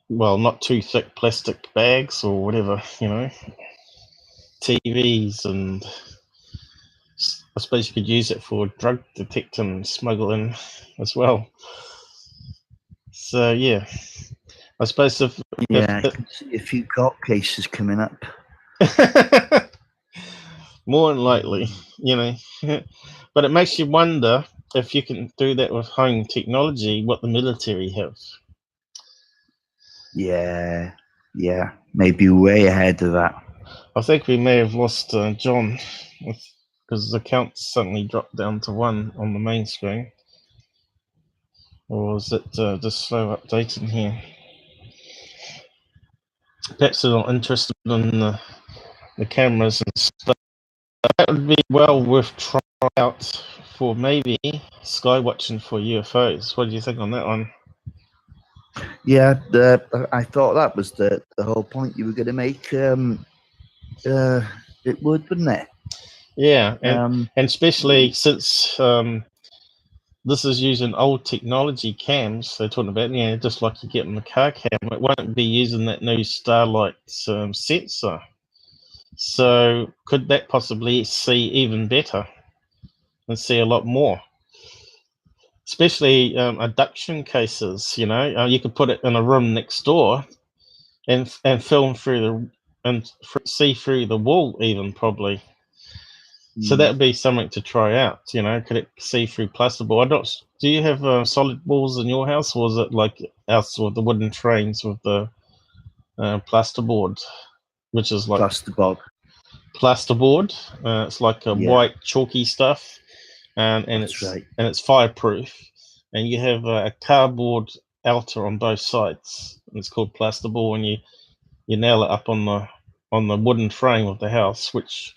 well, not too thick plastic bags or whatever, you know, TVs, and I suppose you could use it for drug detecting and smuggling as well. So yeah, I suppose I can see a few court cases coming up. More than likely, you know. But it makes you wonder if you can do that with home technology, what the military have. Yeah, maybe way ahead of that. I think we may have lost John, because the count suddenly dropped down to 1 on the main screen. Or is it just slow updating here? Perhaps they're not interested in the cameras and stuff. That would be well worth trying out for maybe sky watching for UFOs. What do you think on that one? Yeah, I thought that was the whole point you were going to make. It would, wouldn't it? Yeah, and especially since this is using old technology cams. They're talking about, just like you get in the car cam. It won't be using that new Starlight sensor. So could that possibly see even better and see a lot more? Especially abduction cases, you could put it in a room next door and film through see through the wall even probably. So that would be something to try out. Could it see through plasterboard? Do you have solid walls in your house, or is it like us with the wooden frames with the plasterboard, which is like plasterboard? It's like a white chalky stuff, and it's fireproof, and you have a cardboard outer on both sides, and it's called plasterboard. And you nail it up on the wooden frame of the house, which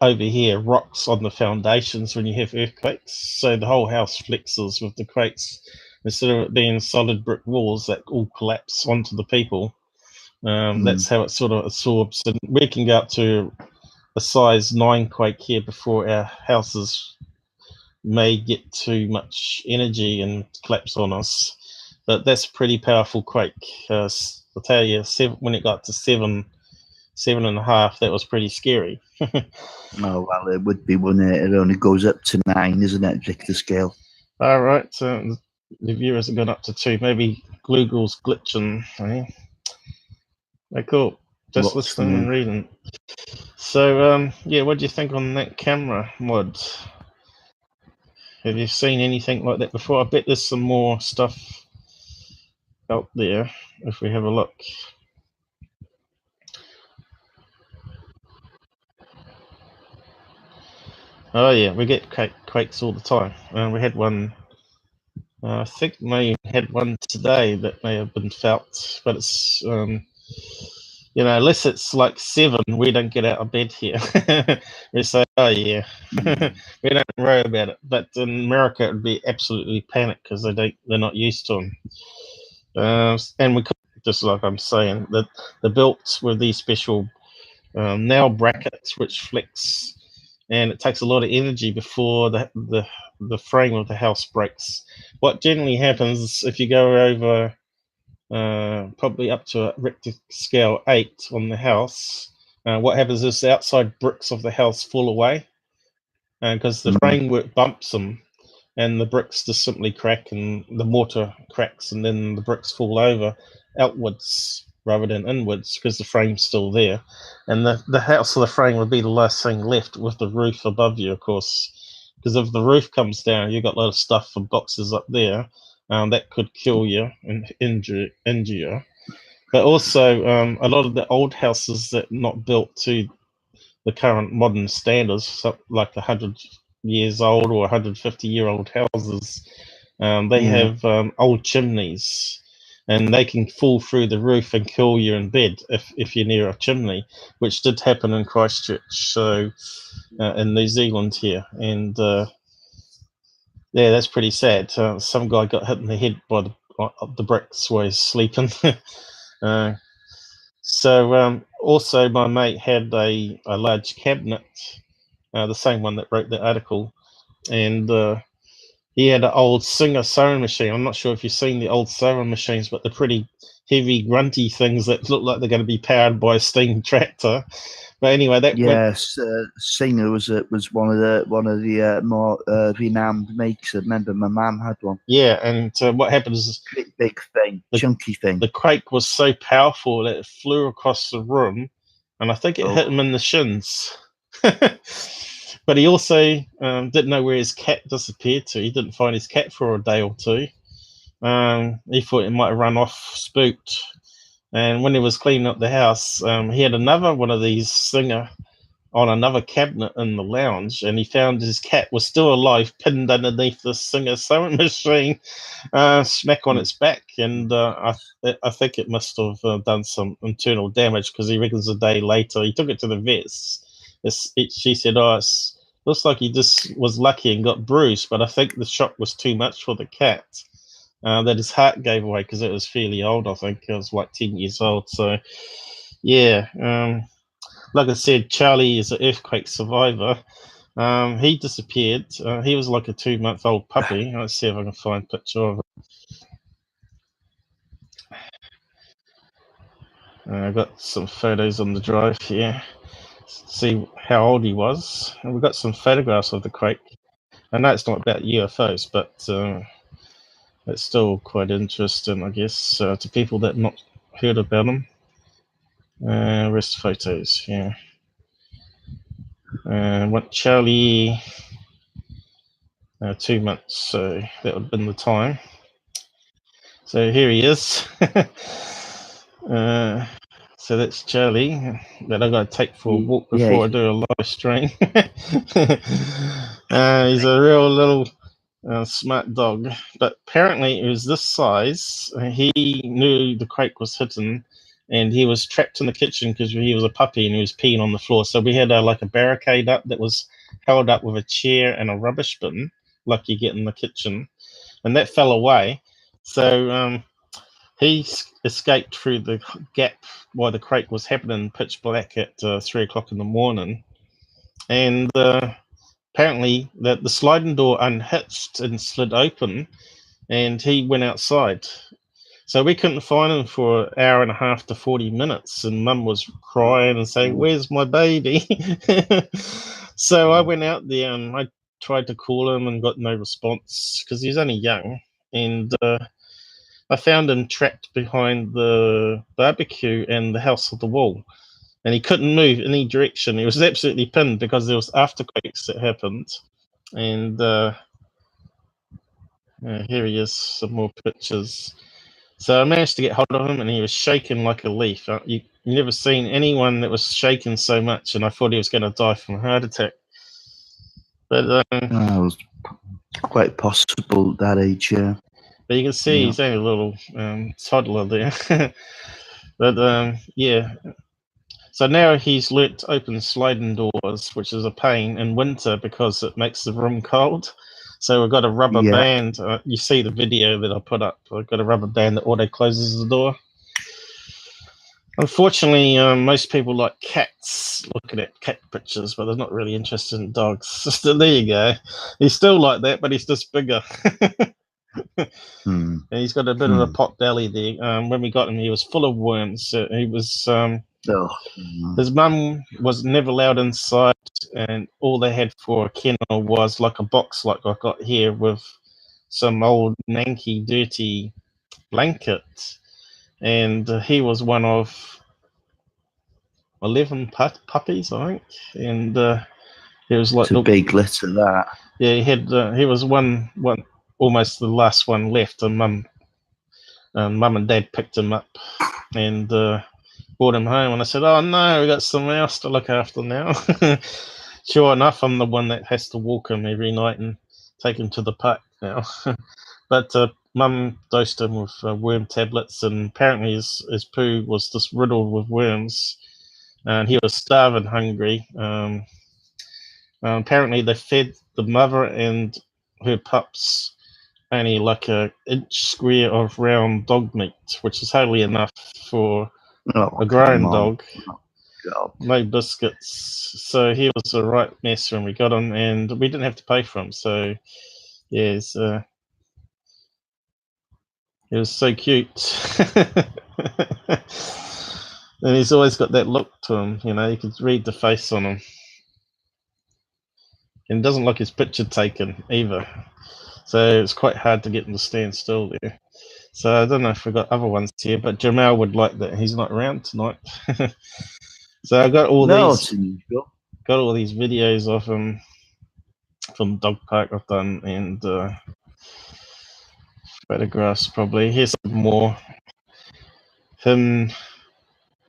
over here rocks on the foundations when you have earthquakes, so the whole house flexes with the quakes. Instead of it being solid brick walls that all collapse onto the people, that's how it sort of absorbs. And we can go up to a size 9 quake here before our houses may get too much energy and collapse on us. But that's a pretty powerful quake. I'll tell you, when it got to 7.5, that was pretty scary. Oh, well, it would be when it only goes up to 9, isn't it, Richter scale? All right, so the viewers have gone up to 2. Maybe Google's glitching. Eh? Cool. Just listening and reading. So, what do you think on that camera mod? Have you seen anything like that before? I bet there's some more stuff out there if we have a look. Oh yeah, we get quakes all the time. We had one, I think we had one today that may have been felt, but it's, unless it's like 7, we don't get out of bed here. We say, oh yeah, we don't worry about it. But in America, it would be absolutely panic because they're not used to them. And we could, just like I'm saying, that they're built with these special nail brackets which flex, and it takes a lot of energy before the frame of the house breaks. What generally happens if you go over probably up to a Richter scale 8 on the house, what happens is the outside bricks of the house fall away because the framework bumps them, and the bricks just simply crack, and the mortar cracks, and then the bricks fall over outwards rather than inwards because the frame's still there. And the house of the frame would be the last thing left with the roof above you, of course, because if the roof comes down, you've got a lot of stuff and boxes up there that could kill you and injure you. But also, a lot of the old houses that are not built to the current modern standards, like 100 years old or 150-year-old houses, they have old chimneys, and they can fall through the roof and kill you in bed if you're near a chimney, which did happen in Christchurch, so in New Zealand here. And yeah, that's pretty sad. Some guy got hit in the head by the bricks while he's sleeping. So also my mate had a large cabinet, the same one that wrote the article, and he had an old Singer sewing machine. I'm not sure if you've seen the old sewing machines, but they're pretty heavy, grunty things that look like they're going to be powered by a steam tractor. But anyway, Singer was one of the more renowned makes. I remember my mum had one. Yeah, and what happens is big thing, chunky thing. The quake was so powerful that it flew across the room, and I think it hit him in the shins. But he also didn't know where his cat disappeared to. He didn't find his cat for a day or 2. He thought it might have run off, spooked. And when he was cleaning up the house, he had another one of these Singer on another cabinet in the lounge, and he found his cat was still alive, pinned underneath the Singer sewing machine, smack on its back. And I think it must have done some internal damage, because he reckons a day later he took it to the vets. She said, "Oh, it looks like he just was lucky and got bruised, but I think the shock was too much for the cat." That his heart gave away because it was fairly old. I think it was like 10 years old. So, yeah, like I said, Charlie is an earthquake survivor. He disappeared. He was like a 2-month-old puppy. Let's see if I can find a picture of it. I've got some photos on the drive here. See how old he was. And we've got some photographs of the Quake. I know it's not about UFOs, but it's still quite interesting, I guess, to people that not heard about them. Where's the photos? Yeah. What Charlie? 2 months, so that would have been the time. So here he is. So that's Charlie that I got to take for a walk before I do a live stream. He's a real little smart dog, but apparently it was this size. He knew the Quake was hitting, and he was trapped in the kitchen because he was a puppy and he was peeing on the floor. So we had like a barricade up that was held up with a chair and a rubbish bin, like you get in the kitchen, and that fell away. So he escaped through the gap while the Quake was happening, pitch black at 3 o'clock in the morning, and apparently the sliding door unhitched and slid open, and he went outside. So we couldn't find him for an hour and a half to 40 minutes, and Mum was crying and saying, "Where's my baby?" So I went out there and I tried to call him and got no response because he's only young, and I found him trapped behind the barbecue and the house of the wall, and he couldn't move any direction. He was absolutely pinned because there was afterquakes that happened. And here he is, some more pictures. So I managed to get hold of him, and he was shaking like a leaf. You never seen anyone that was shaking so much, and I thought he was going to die from a heart attack. But it was quite possible at that age, yeah. But you can see he's only a little toddler there. But yeah. So now he's learnt to open sliding doors, which is a pain in winter because it makes the room cold. So we've got a rubber band. You see the video that I put up. I've got a rubber band that auto closes the door. Unfortunately, most people like cats, looking at cat pictures, but they're not really interested in dogs. So there you go. He's still like that, but he's just bigger. And he's got a bit of a pot belly there. When we got him, he was full of worms. He was his mum was never allowed inside, and all they had for a kennel was like a box like I got here with some old manky dirty blanket, and he was one of 11 puppies, I think, and he was like a big litter, that. Yeah, he was one almost the last one left, and mum and dad picked him up and brought him home, and I said, "Oh no, we got someone else to look after now." Sure enough, I'm the one that has to walk him every night and take him to the park now. But Mum dosed him with worm tablets, and apparently his poo was just riddled with worms, and he was starving hungry. Apparently they fed the mother and her pups only like an inch square of round dog meat, which is hardly enough for a grown dog. No biscuits. So he was a right mess when we got him, and we didn't have to pay for him. So yes, he was so cute. And he's always got that look to him, you know, you could read the face on him. And doesn't like his picture taken either. So it's quite hard to get him to stand still there. So I don't know if we've got other ones here, but Jamal would like that. He's not around tonight. So I got all these videos of him from the dog park I've done, and photographs probably. Here's some more. Him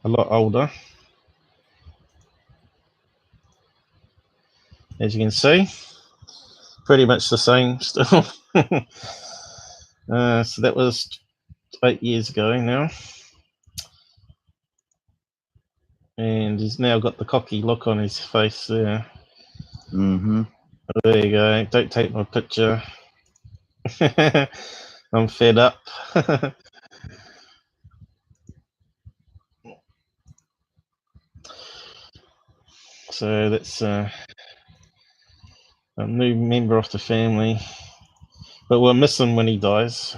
a lot older, as you can see. Pretty much the same still. So that was 8 years ago now. And he's now got the cocky look on his face there. There you go. Don't take my picture. I'm fed up. So that's a new member of the family. But we'll miss him when he dies.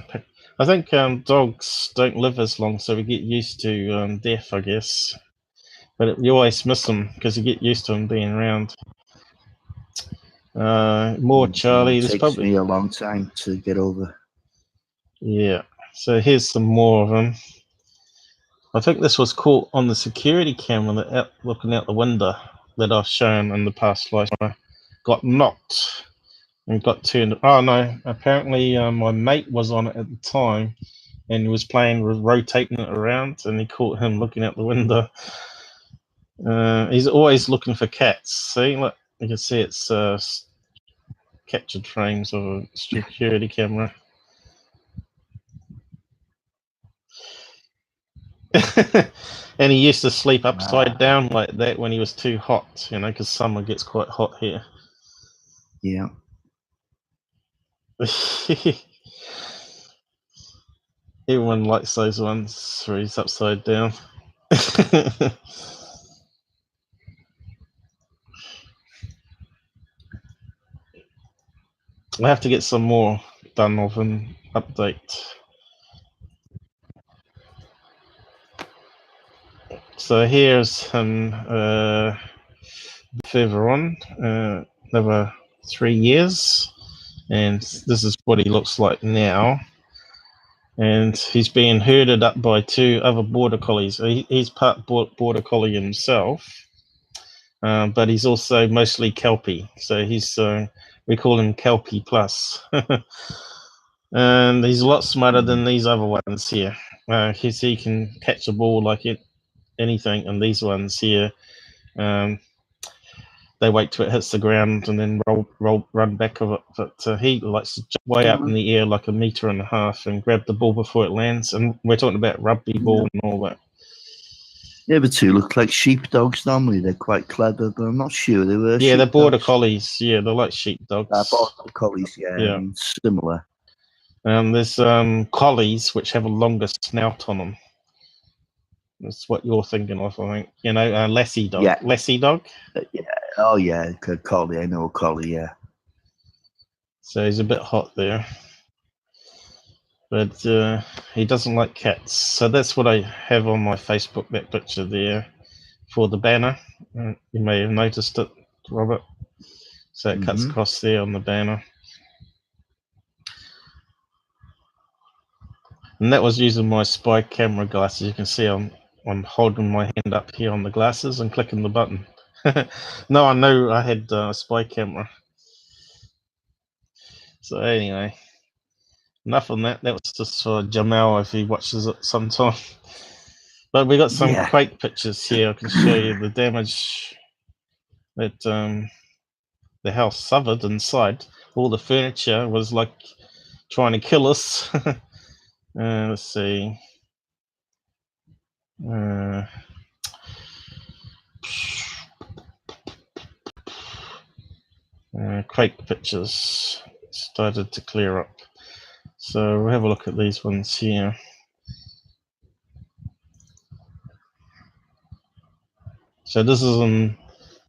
I think dogs don't live as long, so we get used to death, I guess. But you always miss him because you get used to him being around. More Charlie. It takes me a long time to get over. Yeah. So here's some more of them. I think this was caught on the security camera looking out the window that I've shown in the past life. I got knocked and got turned. Oh no! Apparently, my mate was on it at the time, and he was rotating it around, and he caught him looking out the window. He's always looking for cats. See, look, you can see it's captured frames of a security camera. And he used to sleep upside down like that when he was too hot, you know, because summer gets quite hot here. Yeah. Everyone likes those ones where he's upside down. I have to get some more done of an update. So here's him further on, another 3 years, and this is what he looks like now. And he's being herded up by 2 other border collies. He's part border collie himself, but he's also mostly Kelpie. So he's we call him Kelpie Plus. And he's a lot smarter than these other ones here. He can catch a ball like anything, and these ones here, they wait till it hits the ground and then run back of it. But he likes to jump way up in the air like 1.5 meters and grab the ball before it lands. And we're talking about rugby ball and all that. The other 2 look like sheepdogs normally. They're quite clever, but I'm not sure they were. Yeah, they're border collies. Yeah, they're like sheepdogs. Border collies, yeah. Similar. There's collies which have a longer snout on them. That's what you're thinking of, I think. You know, lassie dog. Yeah. Lassie dog? Yeah. Oh, yeah. Collie. I know a collie, yeah. So he's a bit hot there. But he doesn't like cats. So that's what I have on my Facebook, that picture there for the banner. You may have noticed it, Robert. So it cuts across there on the banner. And that was using my spy camera glasses. You can see I'm holding my hand up here on the glasses and clicking the button. No, I knew I had a spy camera. So anyway, enough on that. That was just for Jamal if he watches it sometime. But we got some Quake pictures here. I can show you the damage that the house suffered inside. All the furniture was like trying to kill us. Let's see. Quake pictures started to clear up. So we'll have a look at these ones here. So this is a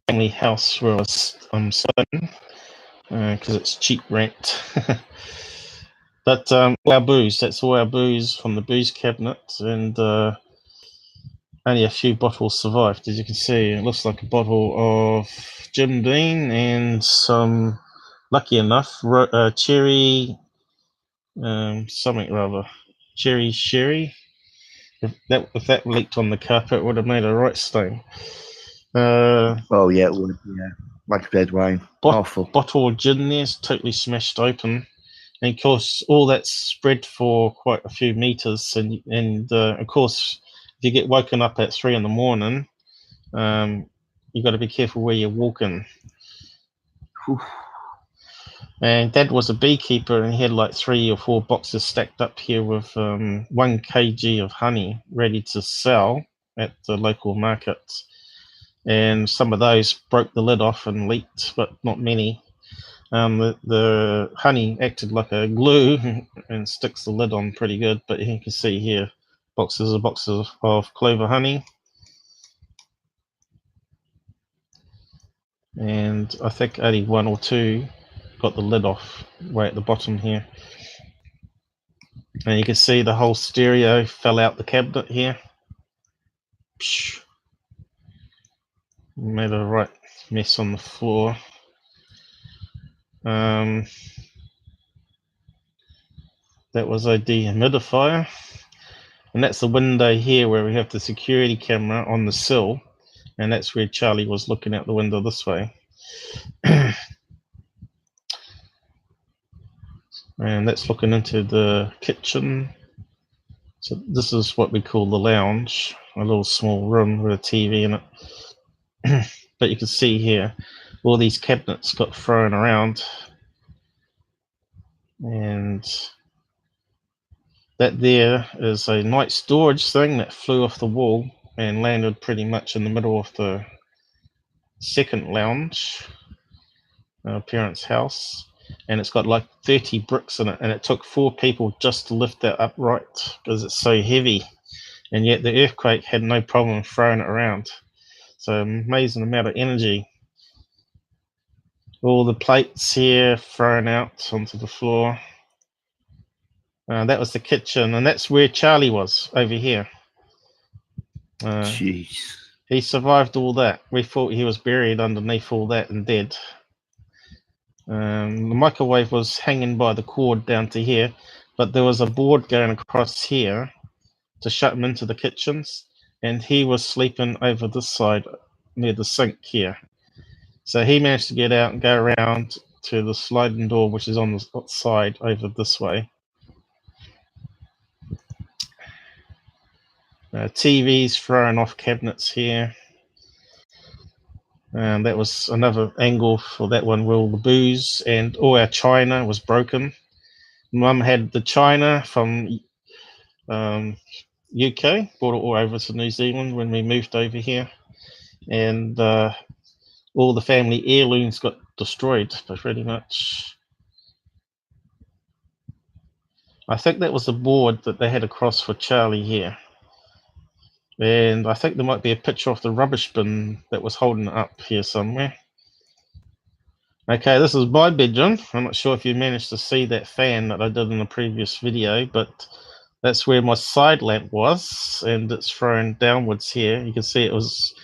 family house where I'm staying because it's cheap rent. But our booze, that's all our booze from the booze cabinet, and only a few bottles survived. As you can see, it looks like a bottle of Jim Beam and some, lucky enough, cherry, something or other, cherry sherry. If that leaked on the carpet, it would have made a right stain. Oh yeah, it would. Yeah, like red wine. Awful. Bottle of gin there's totally smashed open. And of course, all that's spread for quite a few meters, and of course, if you get woken up at 3 a.m, you've got to be careful where you're walking. And Dad was a beekeeper, and he had like 3 or 4 boxes stacked up here with 1 kg of honey ready to sell at the local markets. And some of those broke the lid off and leaked, but not many. The honey acted like a glue and sticks the lid on pretty good, but you can see here boxes of clover honey, and I think only 1 or 2 got the lid off way at the bottom here. And you can see the whole stereo fell out the cabinet here. Made a right mess on the floor. That was a dehumidifier. And that's the window here where we have the security camera on the sill. And that's where Charlie was looking out the window this way. And that's looking into the kitchen. So this is what we call the lounge, a little small room with a TV in it. But you can see here, all these cabinets got thrown around. And that there is a night storage thing that flew off the wall and landed pretty much in the middle of the second lounge, parents' house. And it's got like 30 bricks in it, and it took 4 people just to lift that upright because it's so heavy. And yet the earthquake had no problem throwing it around. So amazing amount of energy. All the plates here thrown out onto the floor. That was the kitchen, and that's where Charlie was, over here. Jeez. He survived all that. We thought he was buried underneath all that and dead. The microwave was hanging by the cord down to here, but there was a board going across here to shut him into the kitchens, and he was sleeping over this side near the sink here. So he managed to get out and go around to the sliding door, which is on the side over this way. TVs thrown off cabinets here. And that was another angle for that one where all the booze and all our china was broken. Mum had the china from UK, brought it all over to New Zealand when we moved over here. And all the family heirlooms got destroyed, pretty much. I think that was the board that they had across for Charlie here. And I think there might be a picture of the rubbish bin that was holding it up here somewhere. Okay, this is my bedroom. I'm not sure if you managed to see that fan that I did in the previous video, but that's where my side lamp was, and it's thrown downwards here. You can see it was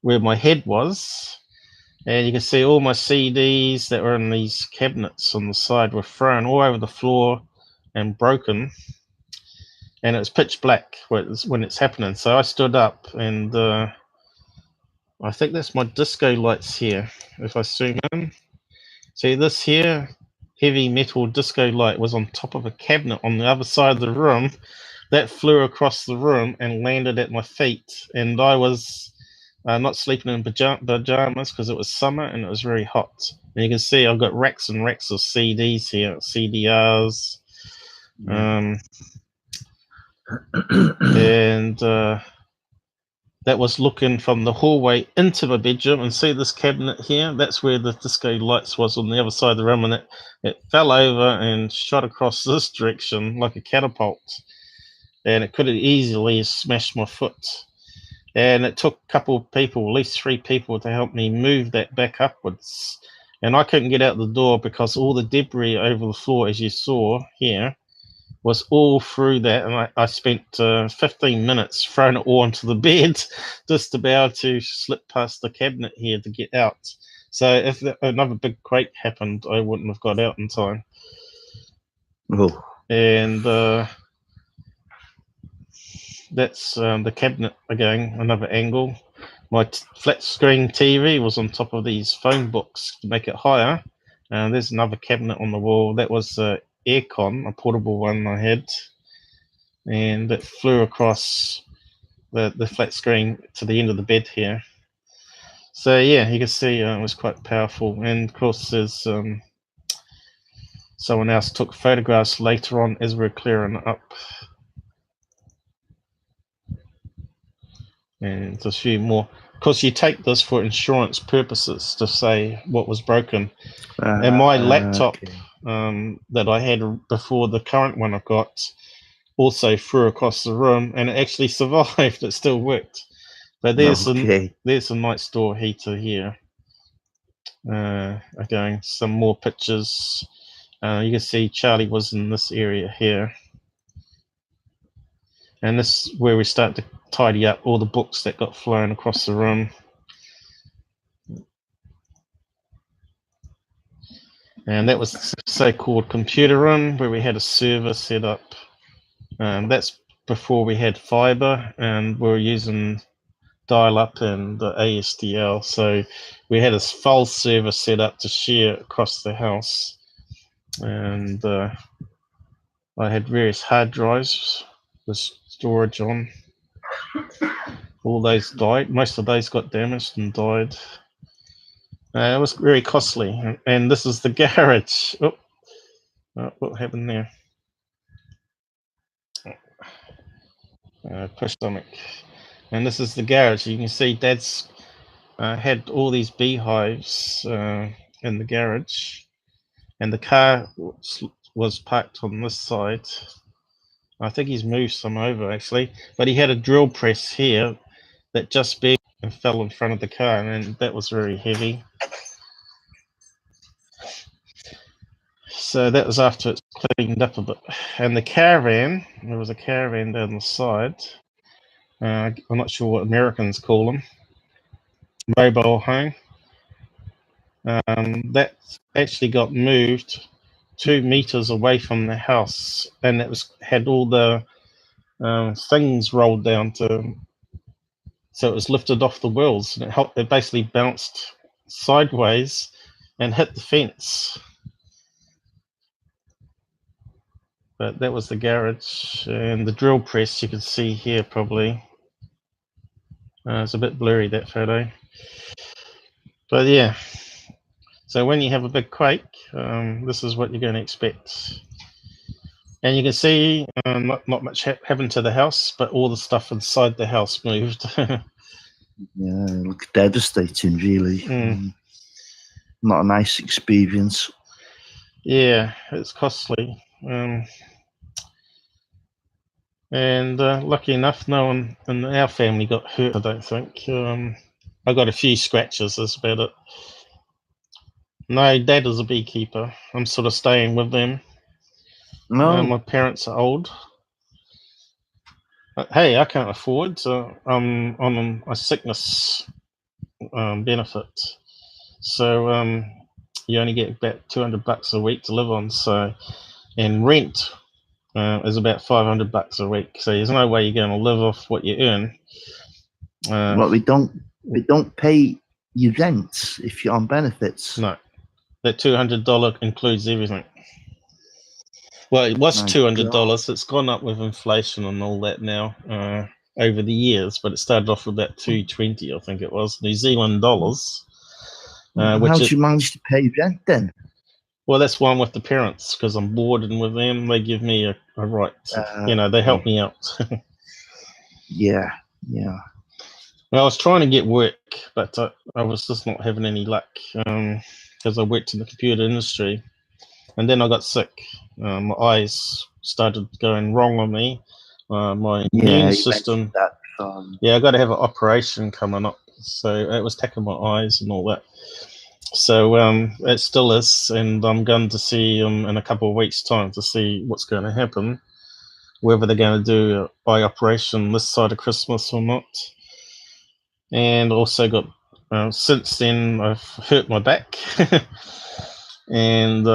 where my head was, and you can see all my CDs that were in these cabinets on the side were thrown all over the floor and broken. And it was pitch black when it's happening. So I stood up, and I think that's my disco lights here. If I zoom in, see this here heavy metal disco light was on top of a cabinet on the other side of the room. That flew across the room and landed at my feet. And I was not sleeping in pajamas because it was summer and it was very hot. And you can see I've got racks and racks of CDs here, CDRs. And that was looking from the hallway into my bedroom, and see this cabinet here, that's where the disco lights was on the other side of the room, and it fell over and shot across this direction like a catapult, and it could have easily smashed my foot. And it took a couple of people, at least 3 people, to help me move that back upwards, and I couldn't get out the door because all the debris over the floor, as you saw here, was all through that, and I spent 15 minutes throwing it all onto the bed just to be able to slip past the cabinet here to get out. So if another big quake happened, I wouldn't have got out in time. Oh. And that's the cabinet again, another angle. My flat screen TV was on top of these phone books to make it higher. And there's another cabinet on the wall. That was aircon, a portable one I had, and it flew across the flat screen to the end of the bed here. So yeah, you can see it was quite powerful. And of course there's someone else took photographs later on as we're clearing it up, and there's a few more. Of course you take this for insurance purposes to say what was broken. And my laptop that I had before the current one I've got also flew across the room, and it actually survived. It still worked. But there's a night store heater here. Again, some more pictures. You can see Charlie was in this area here. And this is where we start to tidy up all the books that got flown across the room. And that was the so-called computer room where we had a server set up. That's before we had fiber, and we were using dial-up and the ASDL. So we had a file server set up to share across the house. And I had various hard drives with storage on. All those died. Most of those got damaged and died. It was very costly. And this is the garage. Oh, what happened there? Push stomach. And this is the garage. You can see Dad's had all these beehives in the garage. And the car was parked on this side. I think he's moved some over actually, but he had a drill press here that just bent and fell in front of the car, and that was very heavy. So that was after it's cleaned up a bit. And the caravan, there was a caravan down the side. I'm not sure what Americans call them. Mobile home. That actually got moved 2 meters away from the house, and it had all the things rolled down to, so it was lifted off the wheels, and it basically bounced sideways and hit the fence. But that was the garage, and the drill press you can see here probably. It's a bit blurry, that photo. But yeah, so when you have a big quake, this is what you're going to expect. And you can see not much happened to the house, but all the stuff inside the house moved. Yeah, it looked devastating, really. Not a nice experience. Yeah, it's costly. And lucky enough, no one in our family got hurt, I don't think. I got a few scratches, that's about it. No, Dad is a beekeeper. I'm sort of staying with them. No. My parents are old. Hey, I can't afford, so I'm on a sickness benefit. So you only get about $200 a week to live on. So, and rent is about $500 a week. So there's no way you're going to live off what you earn. Well, we don't pay you rent if you're on benefits. No, that $200 includes everything. Well, it was $200. It's gone up with inflation and all that now over the years, but it started off with about $220, I think it was, New Zealand dollars. How did you manage to pay rent then? Well, that's why I'm with the parents, because I'm boarding with them. They give me a right. They help me out. Yeah. Well, I was trying to get work, but I was just not having any luck because I worked in the computer industry. And then I got sick. My eyes started going wrong on me. My immune system. Yeah, I got to have an operation coming up. So it was taking my eyes and all that. So it still is, and I'm going to see in a couple of weeks' time to see what's going to happen, whether they're going to do an eye operation this side of Christmas or not. And also got, since then, I've hurt my back, and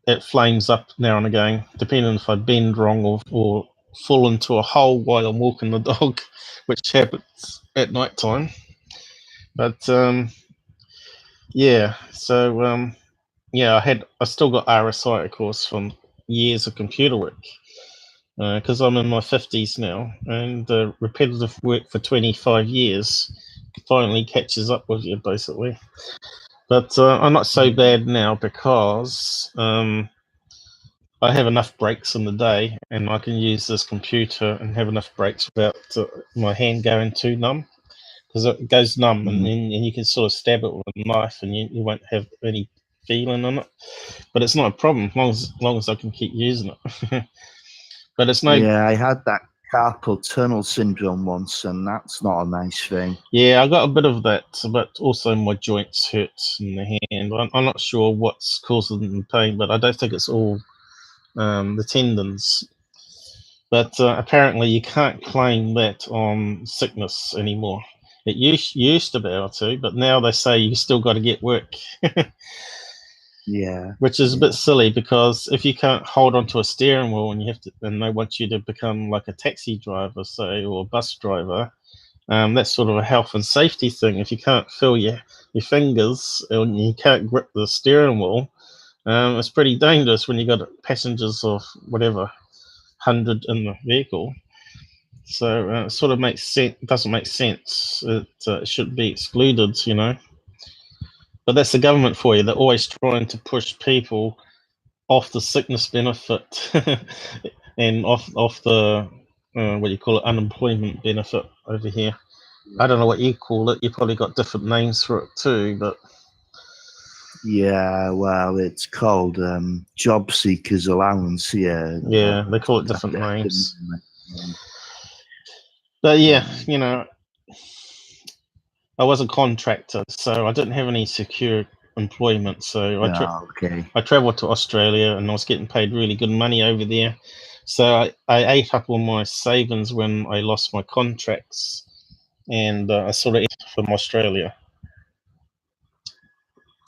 it flames up now and again, depending if I bend wrong or fall into a hole while I'm walking the dog, which happens at night time. But yeah, so I still got RSI, of course, from years of computer work, because I'm in my 50s now, and repetitive work for 25 years finally catches up with you, basically. But I'm not so bad now because I have enough breaks in the day, and I can use this computer and have enough breaks without my hand going too numb. Because it goes numb, and you can sort of stab it with a knife, and you won't have any feeling on it. But it's not a problem as long as I can keep using it. But it's no. Yeah, I had that carpal tunnel syndrome once, and that's not a nice thing. Yeah, I got a bit of that, but also my joints hurt in the hand. I'm not sure what's causing the pain, but I don't think it's all the tendons. But apparently you can't claim that on sickness anymore. It used to be able to, but now they say you still got to get work. Yeah. Which is a bit silly, because if you can't hold onto a steering wheel and and they want you to become like a taxi driver, say, or a bus driver, that's sort of a health and safety thing. If you can't feel your fingers and you can't grip the steering wheel, it's pretty dangerous when you got passengers of whatever 100 in the vehicle. So it sort of makes sense. Doesn't make sense. It should be excluded, you know. But that's the government for you. They're always trying to push people off the sickness benefit and off the what do you call it, unemployment benefit over here. I don't know what you call it. You probably got different names for it too, but yeah, well, it's called job seekers allowance. Yeah, they call it different names. But yeah, you know, I was a contractor, so I didn't have any secure employment. So I traveled to Australia, and I was getting paid really good money over there. So I ate up all my savings when I lost my contracts, and I sort of ate from Australia.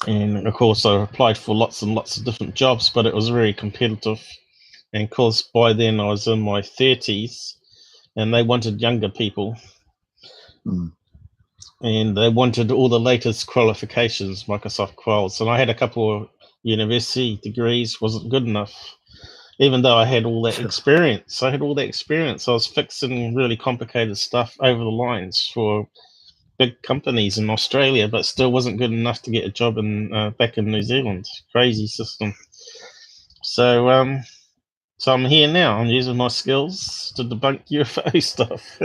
And of course, I applied for lots and lots of different jobs, but it was very competitive. And of course, by then I was in my 30s, and they wanted younger people. And they wanted all the latest qualifications, Microsoft quals. And I had a couple of university degrees, wasn't good enough. Even though I had all that experience. I was fixing really complicated stuff over the lines for big companies in Australia, but still wasn't good enough to get a job in back in New Zealand. Crazy system. So so I'm here now. I'm using my skills to debunk UFO stuff.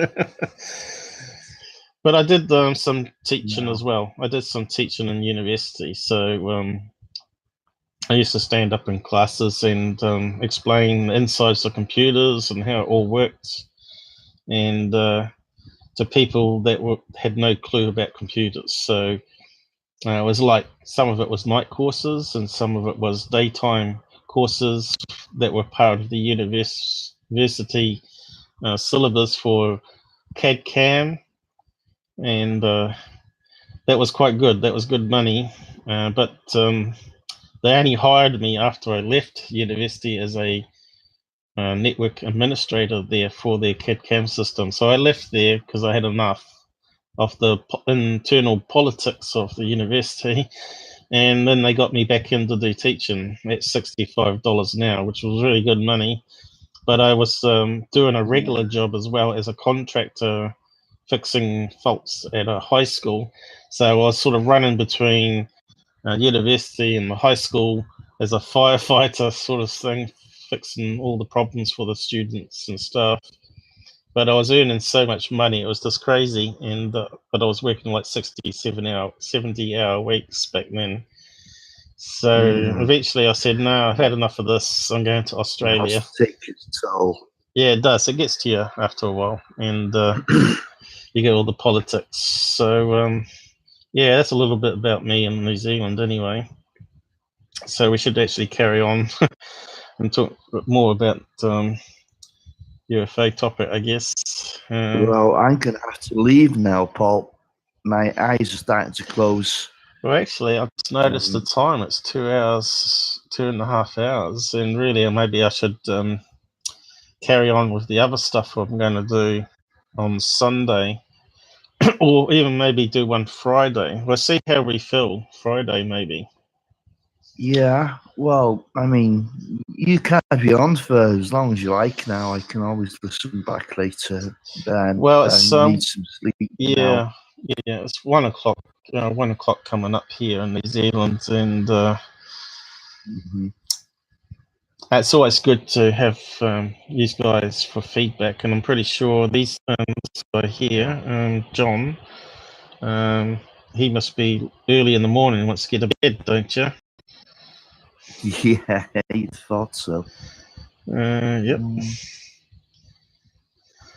But I did some teaching as well. I did some teaching in university. So I used to stand up in classes and explain the insides of computers and how it all worked, and to people that had no clue about computers. So it was like, some of it was night courses and some of it was daytime courses that were part of the university syllabus for CAD/CAM, and that was quite good. That was good money, but they only hired me after I left university as a network administrator there for their CAD/CAM system. So I left there because I had enough of the internal politics of the university, and then they got me back in to do teaching at $65 an hour, which was really good money. But I was doing a regular job as well as a contractor, fixing faults at a high school. So I was sort of running between university and the high school as a firefighter sort of thing, fixing all the problems for the students and stuff. But I was earning so much money, it was just crazy. And but I was working like 70-hour weeks back then. So eventually I said, no, I've had enough of this. I'm going to Australia. Yeah, it does. It gets to you after a while, and you get all the politics. So yeah, that's a little bit about me in New Zealand anyway. So we should actually carry on and talk more about UFO topic, I guess. Well, I'm going to have to leave now, Paul. My eyes are starting to close. Well, actually, I just noticed the time. It's 2 hours, 2.5 hours. And really, maybe I should carry on with the other stuff I'm going to do on Sunday. Or even maybe do one Friday. We'll see how we feel Friday, maybe. Yeah, well, I mean, you carry on for as long as you like now. I can always listen back later. Well, it's need some sleep. Yeah, it's 1 o'clock. 1 o'clock coming up here in New Zealand, and it's always good to have you guys for feedback. And I'm pretty sure this guy here, John, he must be early in the morning and wants to get to bed, don't you? Yeah, you thought so. Yep.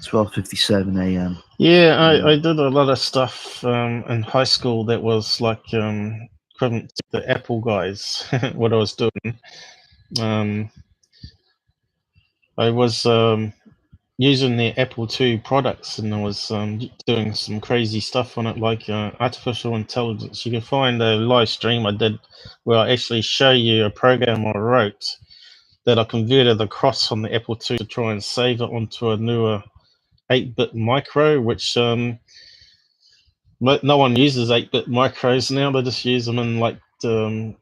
12:57 a.m. Yeah, I did a lot of stuff in high school that was like equivalent to the Apple guys. What I was doing, I was using their Apple II products, and I was doing some crazy stuff on it, like artificial intelligence. You can find a live stream I did where I actually show you a program I wrote that I converted across on the Apple II to try and save it onto a newer 8-bit micro, which no one uses 8-bit micros now. They just use them in like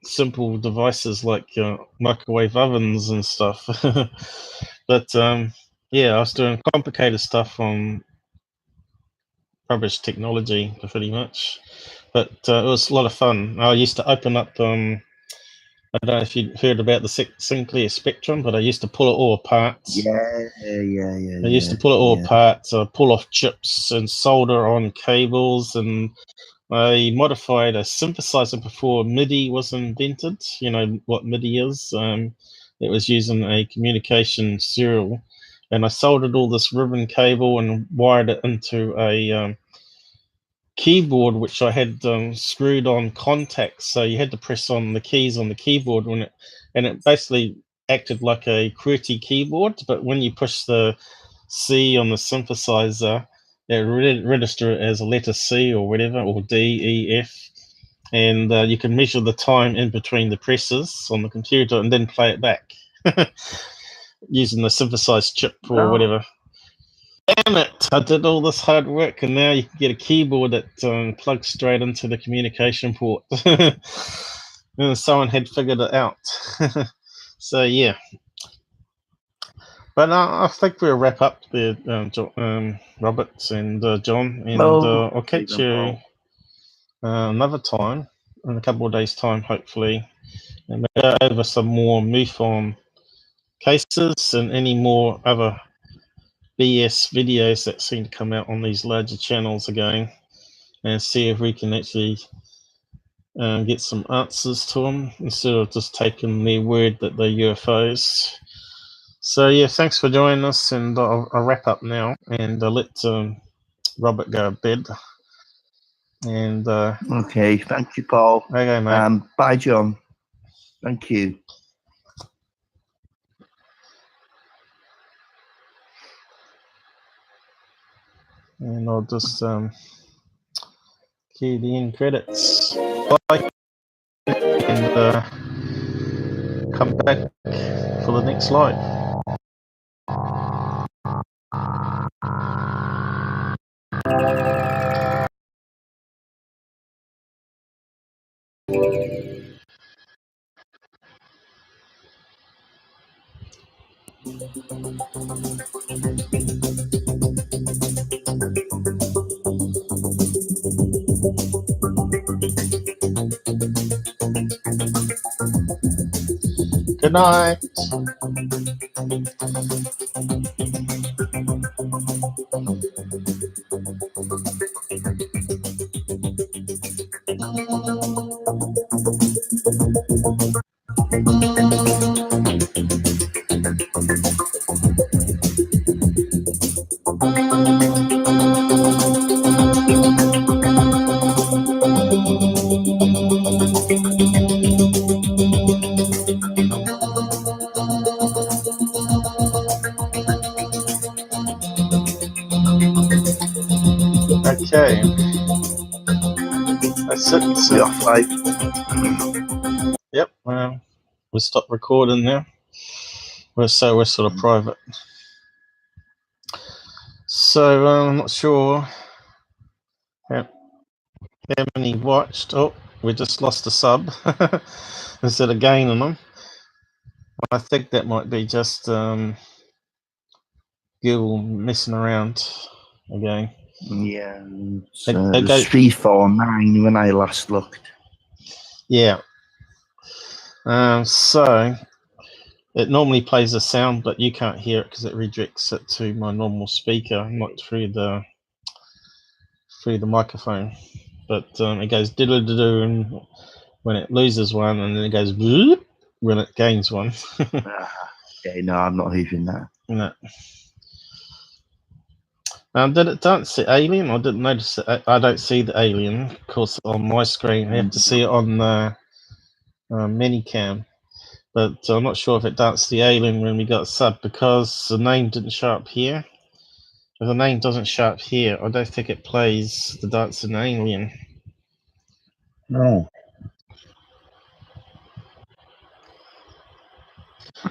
simple devices like microwave ovens and stuff. But yeah, I was doing complicated stuff on rubbish technology pretty much, but it was a lot of fun. I used to open up I don't know if you heard about the Sinclair Spectrum, but I used to pull it all apart. I used to pull it all apart, pull off chips and solder on cables, and I modified a synthesizer before MIDI was invented. You know what MIDI is? It was using a communication serial, and I soldered all this ribbon cable and wired it into a keyboard, which I had screwed on contacts. So you had to press on the keys on the keyboard and it basically acted like a QWERTY keyboard. But when you push the C on the synthesizer, it register it as a letter C or whatever, or D, E, F, and you can measure the time in between the presses on the computer and then play it back using the synthesized chip or whatever. Damn it! I did all this hard work, and now you can get a keyboard that plugs straight into the communication port. And someone had figured it out. So yeah. But I think we'll wrap up there, Robert and John, and I'll catch you another time, in a couple of days' time, hopefully, and we'll go over some more MUFON cases and any more other BS videos that seem to come out on these larger channels again, and see if we can actually get some answers to them instead of just taking their word that they're UFOs. So yeah, thanks for joining us, and I'll wrap up now, and I'll let Robert go to bed. And okay, thank you, Paul. Okay, mate. Bye, John. Thank you. And I'll just cue the end credits. Bye. And come back for the next live. Good night. Okay. That's it. We're off live. Yep. Well, we'll stop recording now. We're sort of private. So I'm not sure how many watched. Oh, we just lost a sub instead of gaining them. I think that might be just Google messing around again. Yeah, it was 349 when I last looked. Yeah. So it normally plays a sound, but you can't hear it because it redirects it to my normal speaker, not through the microphone. But it goes diddle-diddle when it loses one, and then it goes bloop when it gains one. Okay, no, I'm not hearing that. No. Did it dance the alien? I didn't notice it. I don't see the alien, of course, on my screen. I have to see it on the minicam. But I'm not sure if it danced the alien when we got sub, because the name didn't show up here. If the name doesn't show up here, I don't think it plays the dancing alien. No.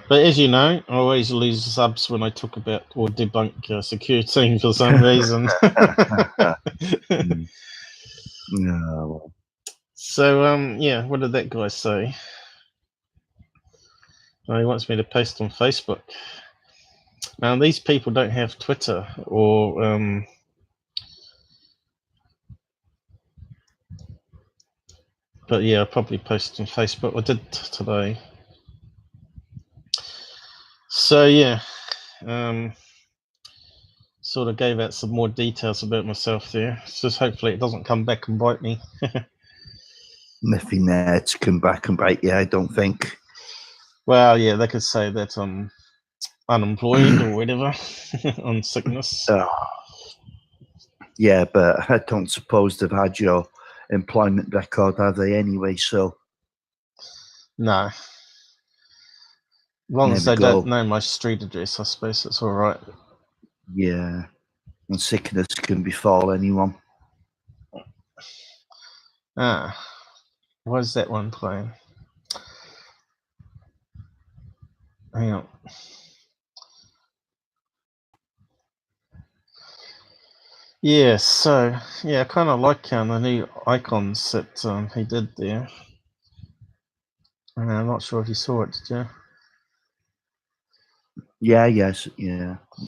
But as you know, I always lose subs when I talk about or debunk Secureteam for some reason. No. So, yeah, what did that guy say? Oh, he wants me to post on Facebook. Now, these people don't have Twitter or but yeah, I'll probably post on Facebook. I did today. So yeah, sort of gave out some more details about myself there. Just hopefully it doesn't come back and bite me. Nothing there to come back and bite you, I don't think. Well, yeah, they could say that I'm unemployed or whatever on sickness. Yeah, but I don't suppose they've had your employment record, have they, anyway? So No. As long as they go. don't know my street address, I suppose it's all right. Yeah, and sickness can befall anyone. Ah, where's that one playing? Hang on. Yeah, so yeah, I kind of like the new icons that he did there. I'm not sure if you saw it, did you? Yeah, yes, yeah.